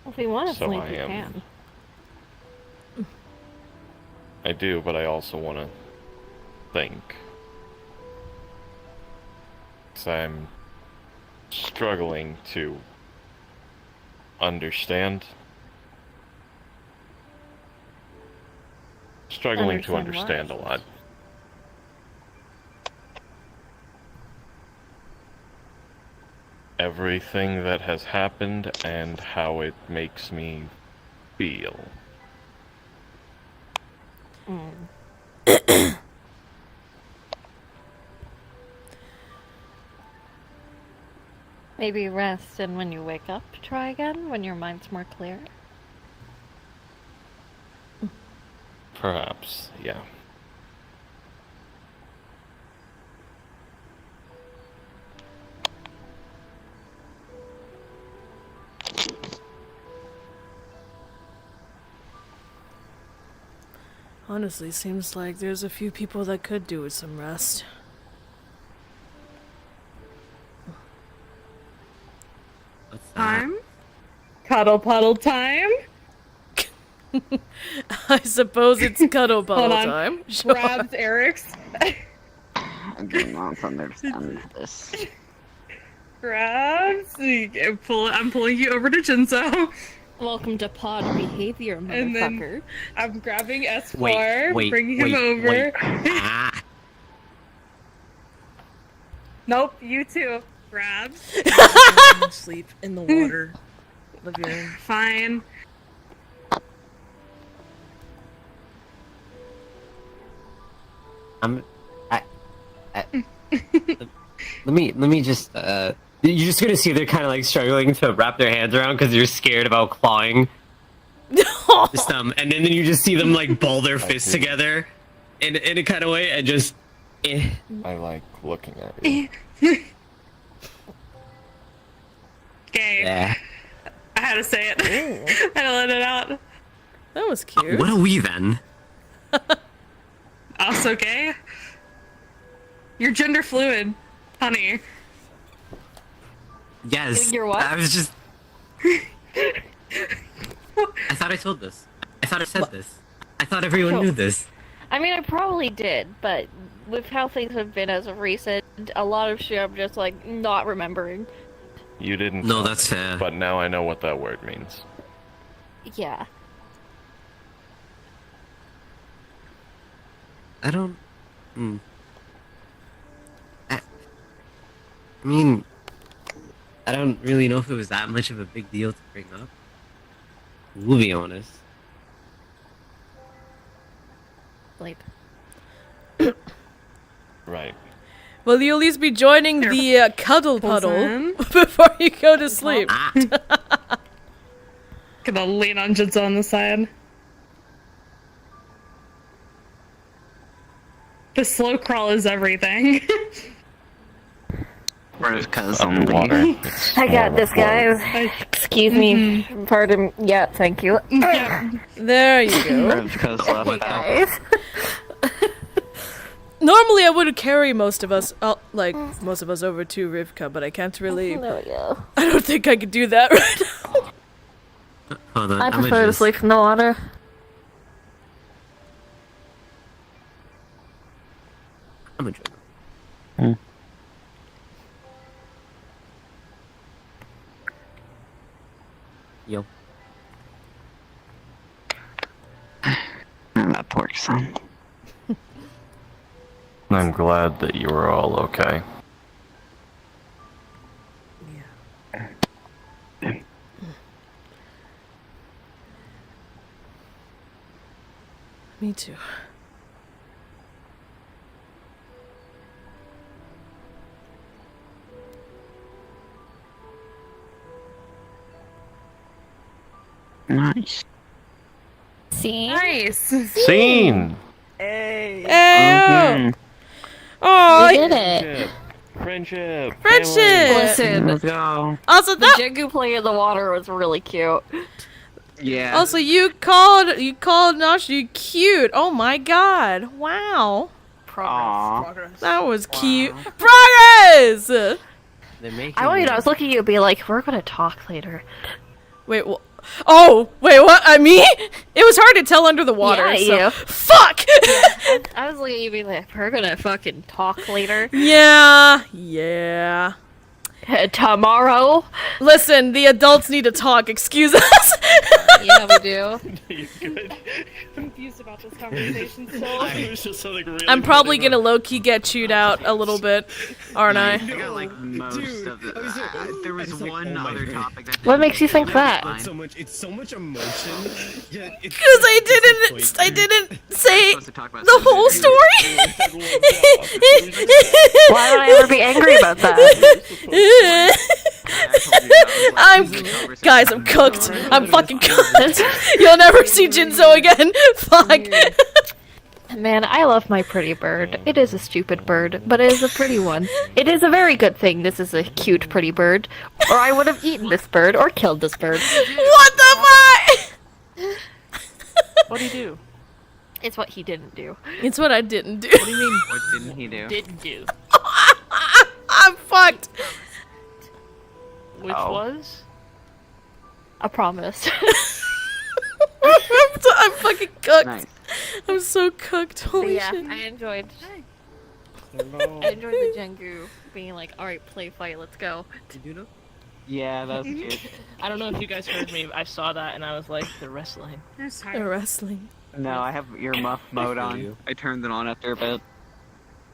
If you want to So sleep, I you am. can. I do, but I also want to think. 'Cause I'm struggling to understand. Struggling to Understand understand a lot. Everything that has happened and how it makes me feel. Maybe rest, and when you wake up, try again when your mind's more clear. Perhaps, yeah. Honestly, seems like there's a few people that could do with some rest. Time? Cuddle puddle time? I suppose it's cuddle Hold puddle on. time. Sure. Grabs Eric's. I do not understand this. Grabs. I'm pulling you over to Jinso. Welcome to pod behavior, And then motherfucker. I'm grabbing S4, Wait, bringing him over. Nope, you too. Grabs. Sleep in the water. Lagoon. Fine. Let me just you're just gonna see they're kind of like struggling to wrap their hands around because you're scared about clawing. Just and then you just see them like ball their fists together in a kind of way and just. I like looking at you. Okay. Yeah. I had to say it. I had to let it out. That was cute. What are we then? Also gay? You're gender fluid, honey. Yes. You're what? I was just. I thought I told this. I thought I said this. I thought everyone knew this. I mean, I probably did, but with how things have been as of recent, a lot of shit I'm just like not remembering. You didn't. No, tell that's me, fair. But now I know what that word means. Yeah. I don't. I mean, I don't really know if it was that much of a big deal to bring up. We'll be honest. Sleep. Right. Will you at least be joining the cuddle puddle in. before you go to sleep? Gonna lean on Jinso on the side. The slow crawl is everything. Rivka's Underwater. only. I got this, guys. Excuse me. Pardon. Yeah, thank you. There you go. Rivka's left. Guys. Normally I would carry most of us over to Rivka, but I can't really. There we go. I don't think I could do that right now. Hold on, I I'ma prefer to just- sleep in the water. I'm a joke. Yo. That poor son. I'm glad that you were all okay. Me too. Nice. See? Nice. Scene! Hey! Ew! Oh, We did it. Friendship! Friendship! Listen, Let's go. Also, the Jengu play in the water was really cute. Yeah. Also, you called Nashu cute. Oh my god! Wow, Progress. Progress. that was cute. Progress. They're making. I was looking at you and be like, we're gonna talk later. Wait, oh, wait, what? Me? It was hard to tell under the water. Yeah, so. you. Fuck! I was looking at you and be like, we're gonna fucking talk later. Yeah. Tomorrow? Listen, the adults need to talk, excuse us. Yeah, we do. Confused about this conversation still. It was just something really I'm probably gonna low-key get chewed out a little bit, aren't I? I got like most of the. There was one other topic. What makes you think that? It's so much emotion. Yeah, Because I didn't say the whole story. Why would I ever be angry about that? Guys, I'm cooked. I'm fucking cooked. You'll never see Jinzo again. Fuck. Man, I love my pretty bird. It is a stupid bird, but it is a pretty one. It is a very good thing this is a cute, pretty bird, or I would have eaten this bird or killed this bird. What the fuck? What'd he do? It's what he didn't do. It's what I didn't do. What do you mean? What didn't he do? Didn't do. I'm fucked. Which was? A promise. I'm fucking cooked. Nice. I'm so cooked. Holy yeah, shit. I enjoyed the Jengu being like, alright, play fight, let's go. Did you know? Yeah, that was cute. I don't know if you guys heard me. I saw that and I was like, they're wrestling. They're wrestling. No, I have earmuff mode on. I turned it on after a bit.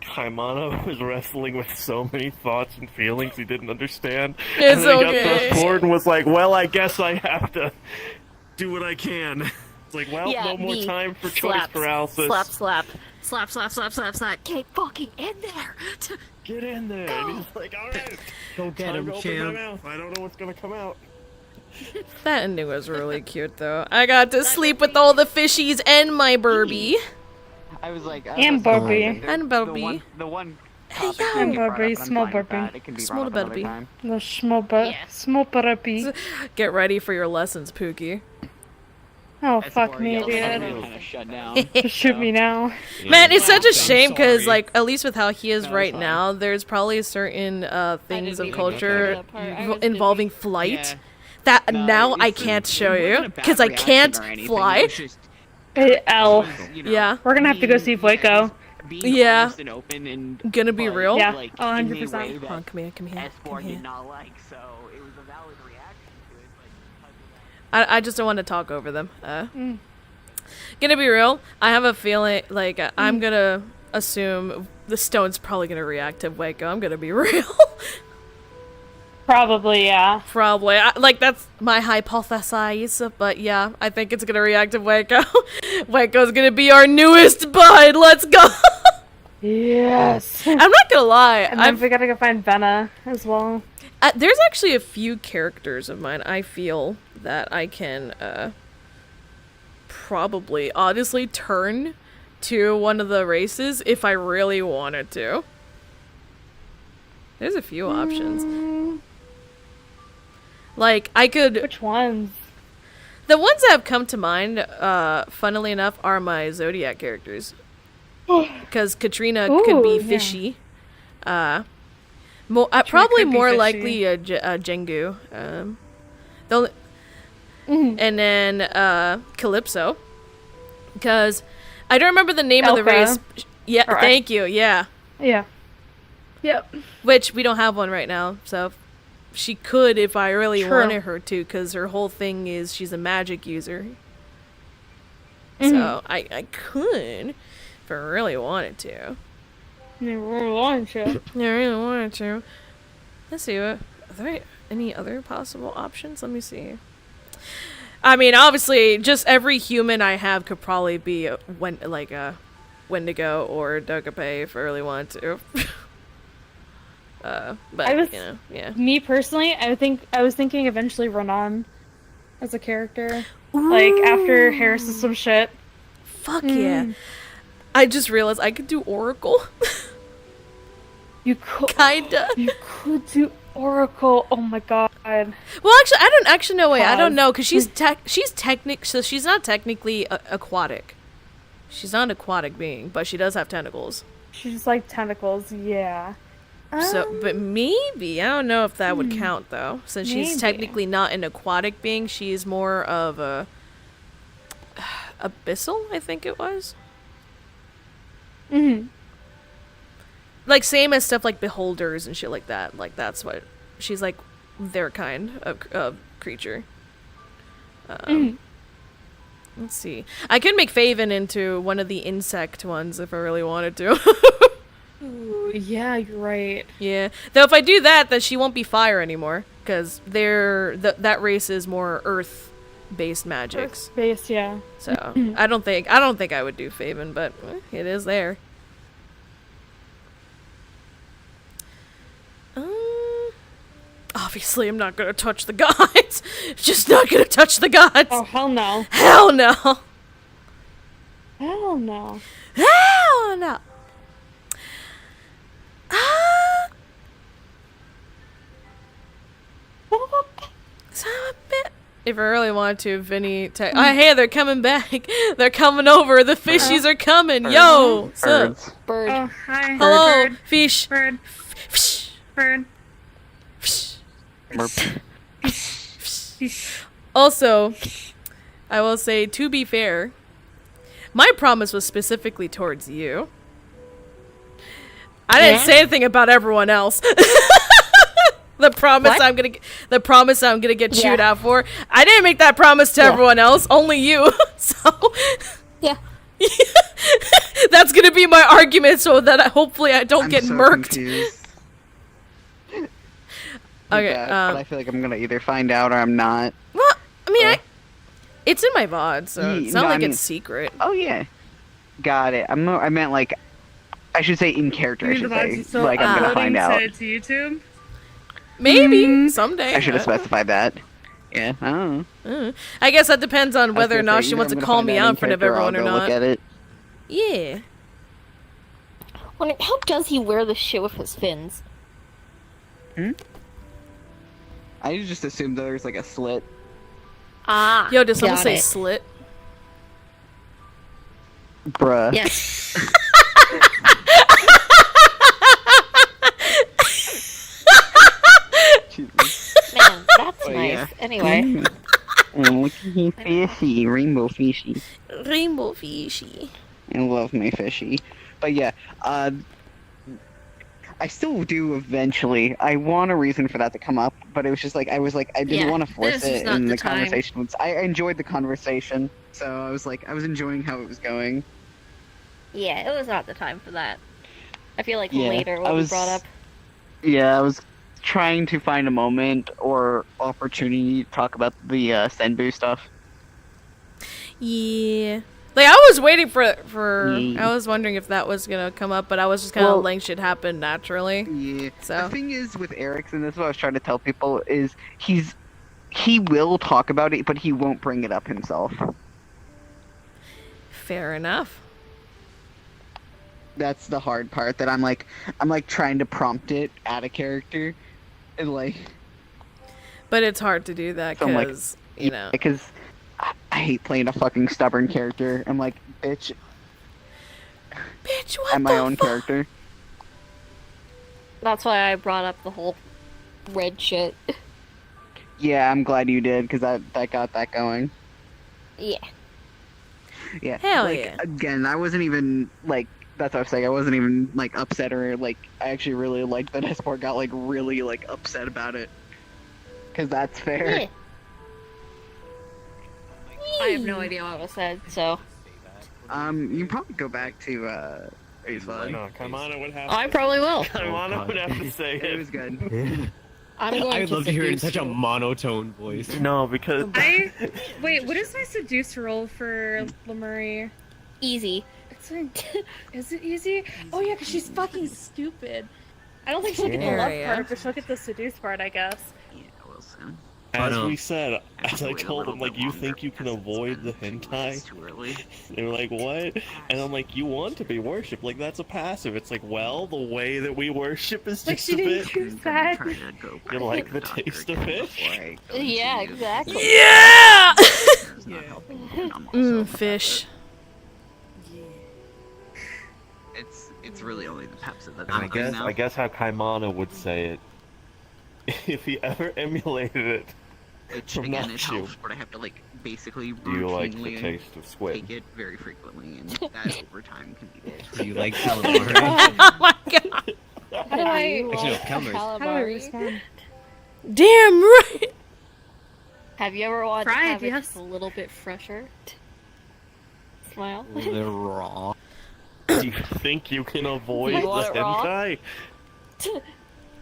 Kaimana was wrestling with so many thoughts and feelings he didn't understand. It's and then he okay. got thrust forward and was like, well, I guess I have to do what I can. It's like, well, Yeah, no more me. time for choice Slaps. paralysis. Slap, slap. Slap, slap, slap, slap, slap. Get fucking in there! Get in there! And he's like, alright, Go get time him, to open my champ. mouth. I don't know what's gonna come out. That ending was really cute, though. I got to sleep with all the fishies and my Burbie. I was like, And Barbie. And Burbie. The one. Hey, topic yo. didn't get brought Barbie, up, but I'm small fine with Barbie. that. It can be Small brought up another Barbie. time. The small puppy. Get ready for your lessons, Pookie. Oh, That's fuck where me, I dude. kind of shut down. Just shoot me now. Man, it's such a shame because, sorry. like, at least with how he is No, right it's fine. now, there's probably certain things of even culture get that part. I was involving flight Yeah. that No, now I it's- can't show it you wasn't a bad because I reaction can't or anything, fly. it was just- Hey, L. you know, Yeah. We're gonna have to go see Waco. being Yeah. honest and open and Gonna be but, real? Yeah. like, Oh, in a 100%. way that Come on, come here, come here, S4 come here. did not like, so it was a valid reaction to it, but because of that- I just don't want to talk over them. Gonna be real. I have a feeling like I'm gonna assume the stone's probably gonna react to Waco. I'm gonna be real. Probably, yeah. Probably. Like, that's my hypothesis, but yeah, I think it's gonna react to Waco. Waco's gonna be our newest bud. Let's go. Yes. I'm not gonna lie. And then we gotta go find Benna as well. There's actually a few characters of mine I feel that I can probably honestly turn to one of the races if I really wanted to. There's a few options. Like, I could... Which ones? The ones that have come to mind, funnily enough, are my Zodiac characters. Because Katrina could be Ooh, yeah. fishy. Probably could be more fishy. likely a Jengu. The only, and then Calypso. Because I don't remember the name of the race. Elka. Yeah, Or thank you, yeah. Yeah. Yep. Which we don't have one right now, so she could if I really True. wanted her to, because her whole thing is she's a magic user. So I could if I really wanted to. You really wanted to. I really wanted to. Let's see, are there any other possible options? Let me see. I mean, obviously, just every human I have could probably be a Wendigo or Dogape if I really wanted to. But I was, you know, yeah. Me personally, I was thinking eventually Ronan as a character. Like after Harris is some shit. Fuck yeah. I just realized I could do Oracle. You could kinda. You could do Oracle. Oh my god. Well, actually, I don't actually know. Wait, I don't know because she's so she's not technically aquatic. She's not an aquatic being, but she does have tentacles. She's like tentacles, yeah. So, but maybe I don't know if that would count though, since she's Maybe. technically not an aquatic being. She's more of a abyssal, I think it was. Mm-hmm. Like same as stuff like beholders and shit like that. Like that's what she's like, their kind of creature. Let's see. I could make Faven into one of the insect ones if I really wanted to. Ooh, yeah, you're right. Yeah. Though if I do that, then she won't be fire anymore, because that race is more earth-based magics. Earth-based, yeah. So I don't think I would do Faven, but it is there. Obviously, I'm not gonna touch the gods. Just not gonna touch the gods. Oh hell no. Hell no. Hell no. Hell no. If I really want to, Vinny, oh, hey, they're coming back. They're coming over. The fishies are coming. Yo, what's up? Bird. Oh, hi. Hello, Bird. fish. Bird. Bird. Also, I will say, to be fair, my promise was specifically towards you. I didn't say anything about everyone else. The promise I'm gonna get chewed out for. I didn't make that promise to everyone else, only you. So yeah. That's gonna be my argument, so that hopefully I don't get murked. Okay, but I feel like I'm gonna either find out or I'm not. Well, I mean, it's in my VOD, so it's not like it's secret. Oh yeah, got it. I meant like, I should say in character. I should say like I'm gonna find out. To YouTube? Maybe someday. I should have specified that. Yeah, I don't know. I guess that depends on whether or not she wants to call me out in front of everyone or not. Look at it. Yeah. How does he wear the shit with his fins? I just assumed that there's like a slit. Ah. Yo, did someone got say it. slit? Bruh. Yes. Man, that's Oh, nice. yeah. Anyway. Look at me fishy, rainbow fishy. Rainbow fishy. I love my fishy. But yeah, I still do eventually. I want a reason for that to come up, but it was just like I didn't want to force it in the conversation. I enjoyed the conversation, so I was enjoying how it was going. Yeah, it was not the time for that. I feel like Yeah, later I will was- be brought up. Yeah, I was trying to find a moment or opportunity to talk about the Senbu stuff. Yeah. Like, I was waiting for I was wondering if that was gonna come up, but I was just kind of letting shit happen naturally. Yeah. So. The thing is with Erickson, this is what I was trying to tell people, is he will talk about it, but he won't bring it up himself. Fair enough. That's the hard part, that I'm like trying to prompt it out of character, and like. But it's hard to do that So I'm like, because, you know. Because I hate playing a fucking stubborn character. I'm like, bitch. Bitch, what I'm my own character. That's why I brought up the whole red shit. Yeah, I'm glad you did, because that got that going. Yeah. Yeah. Hell like, yeah. Again, I wasn't even, like, that's what I was saying, I wasn't even, like, upset or, like, I actually really liked that Esport got, like, really, like, upset about it. Because that's fair. Yeah. I have no idea what was said, so. You can probably go back to, Aesfod. No, Kaimana would have I probably will. Kaimana would have to say It was good. I'm going I'd to love to hear it in seduce such a you. monotone voice. No, because Wait, what is my seduce roll for Lemurray? Easy. Is it easy? Oh yeah, because she's fucking stupid. I don't think she'll get the love part, but she'll get the seduce part, I guess. Yeah, we'll see. As we said, as I told them, like, you think you can avoid the hentai? Too early. They were like, what? And I'm like, you want to be worshipped? Like, that's a passive. It's like, well, the way that we worship is Like, just she a didn't bit. choose that. You like the taste of fish? Yeah, exactly. Yeah! Fish. It's It's really only the Pepsi that And I'm doing now. I guess how Kaimana would say it, if he ever emulated it, Which from again, it Nachu. helps, but I have to like basically Do you like the routinely taste of squid? take it very frequently, and that over time can be big. Do you like calamari? Oh my god. How do I Actually, no, calamari. How do I respond? Damn right. Have you ever watched Fried, Have It yes. Just a little bit fresher? Smile. They're raw. Do you think you can avoid You the want it raw? hentai?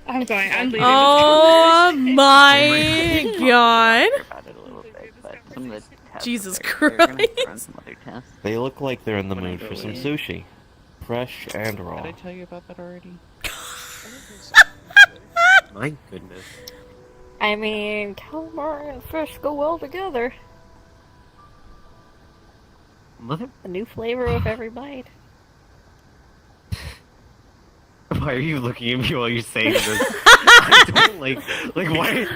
I'm going. I'm leaving. Oh my god. About it a little bit, but some of the tests Jesus they're gonna run Christ. some other tests. They look like they're in the When I mood go for some in. sushi. Fresh and raw. Did I tell you about that already? My goodness. I mean, calamari and fish go well together. Mother? A new flavor with every bite. Why are you looking at me while you're saying this? I don't like why?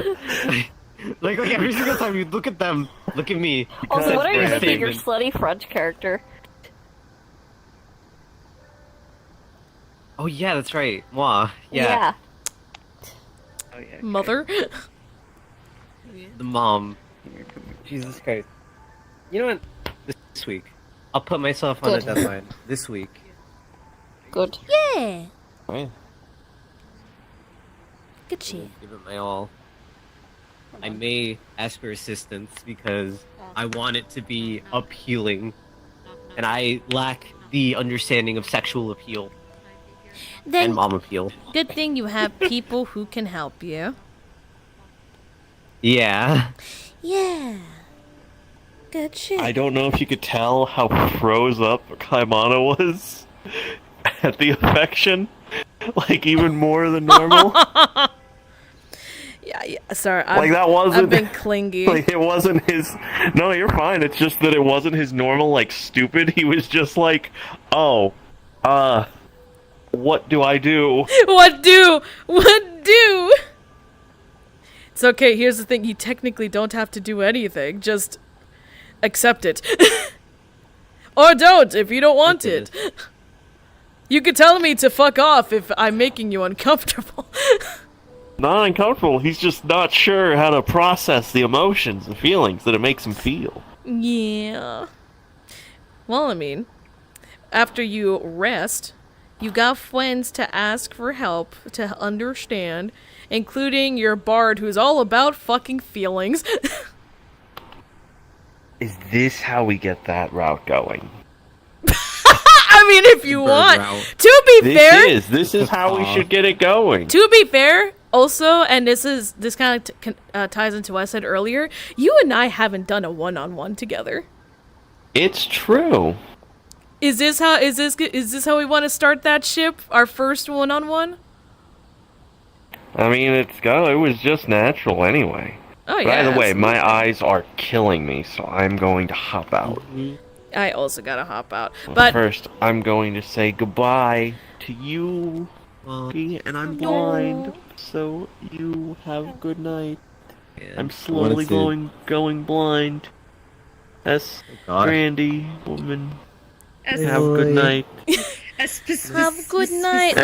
Like every single time you look at them, look at me. Also, what are you Their making your statement. slutty French character? Oh yeah, that's right. Moi. Yeah. Oh yeah. Mother. The mom. Jesus Christ. You know what? This week, I'll put myself on a Good. deadline. This week. Good. Yeah. Right. Good shit. Give it my all. I may ask for assistance because I want it to be appealing, and I lack the understanding of sexual appeal and Then mom appeal. good thing you have people who can help you. Yeah. Yeah. Good shit. I don't know if you could tell how froze up Kaimana was at the affection. Like, even more than normal. Yeah, sorry. Like, that wasn't... I've been clingy. Like, it wasn't his... No, you're fine. It's just that it wasn't his normal, like, stupid. He was just like, oh, what do I do? What do? It's okay, here's the thing. You technically don't have to do anything. Just accept it. Or don't, if you don't want it. You could tell me to fuck off if I'm making you uncomfortable. Not uncomfortable. He's just not sure how to process the emotions and feelings that it makes him feel. Yeah. Well, I mean, after you rest, you got friends to ask for help, to understand, including your bard who's all about fucking feelings. Is this how we get that route going? I mean, if you want. route. To be fair, This is how we should get it going. to be fair, also, and this kind of ties into what I said earlier, you and I haven't done a one-on-one together. It's true. Is this how we want to start that ship? Our first one-on-one? I mean, it was just natural anyway. Oh, By yeah, the way, my absolutely. eyes are killing me, so I'm going to hop out. I also gotta hop out. But But first, I'm going to say goodbye to you, and I'm blind, so you have good night. I'm slowly going blind. God. Brandy, woman, Es- have good night. have a good night.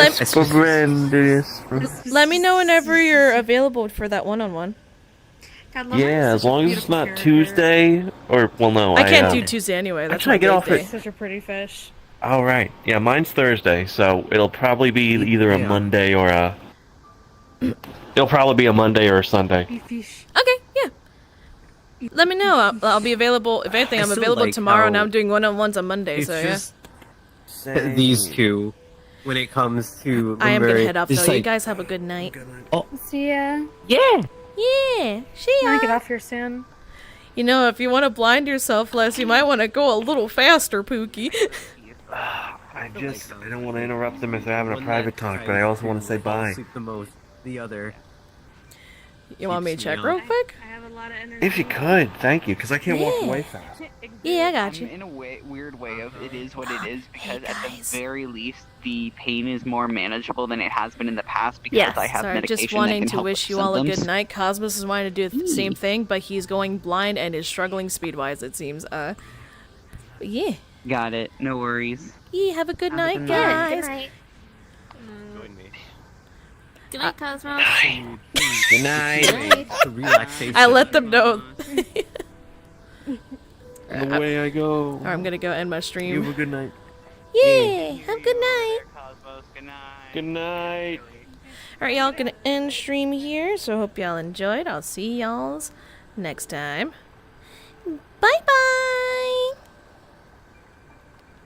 Let me know whenever you're available for that one-on-one. Yeah, as long as it's not Tuesday, or, well, no, I can't do Tuesday anyway. I'm That's trying my to get off day. it. Such a pretty fish. Oh, right. Yeah, mine's Thursday, so it'll probably be either a Monday or a... It'll probably be a Monday or a Sunday. Okay, yeah. Let me know. I'll be available. If anything, I I'm still available like tomorrow, and how I'm doing one-on-ones on Monday. It's So yeah. just these two when it comes to. I am gonna Lumberry. head off It's though. You like- guys have a good night. See ya. Yeah. Yeah. See ya. Wanna get off here soon? You know, if you want to blind yourself less, you might want to go a little faster, Pookie. I don't want to interrupt them if they're having a private talk, but I also want to say bye. Sleep the most. The other. You want me to Keeps me check up. real quick? I have a lot of energy. If you could, thank you, because I can't walk Yeah. away fast. Yeah, I got you. In a weird way of it is what it is, because at the very least the pain is more manageable than it has been in the past because Yes. I have Sorry, medication just wanting that can to help wish with you all a good symptoms. night. Cosmos is wanting to do the same thing, but he's going blind and is struggling speed-wise, it seems. But yeah. Got it. No worries. Yeah, have a good Have a night, good guys. Good night. Join me. Good night, Cosmos. Good night. It's a relaxation. I let them know. And away I go. Or I'm gonna go end my stream. You have a good night. Yeah, have a good night. Good night. Alright, y'all, gonna end stream here. So hope y'all enjoyed. I'll see y'all's next time. Bye bye.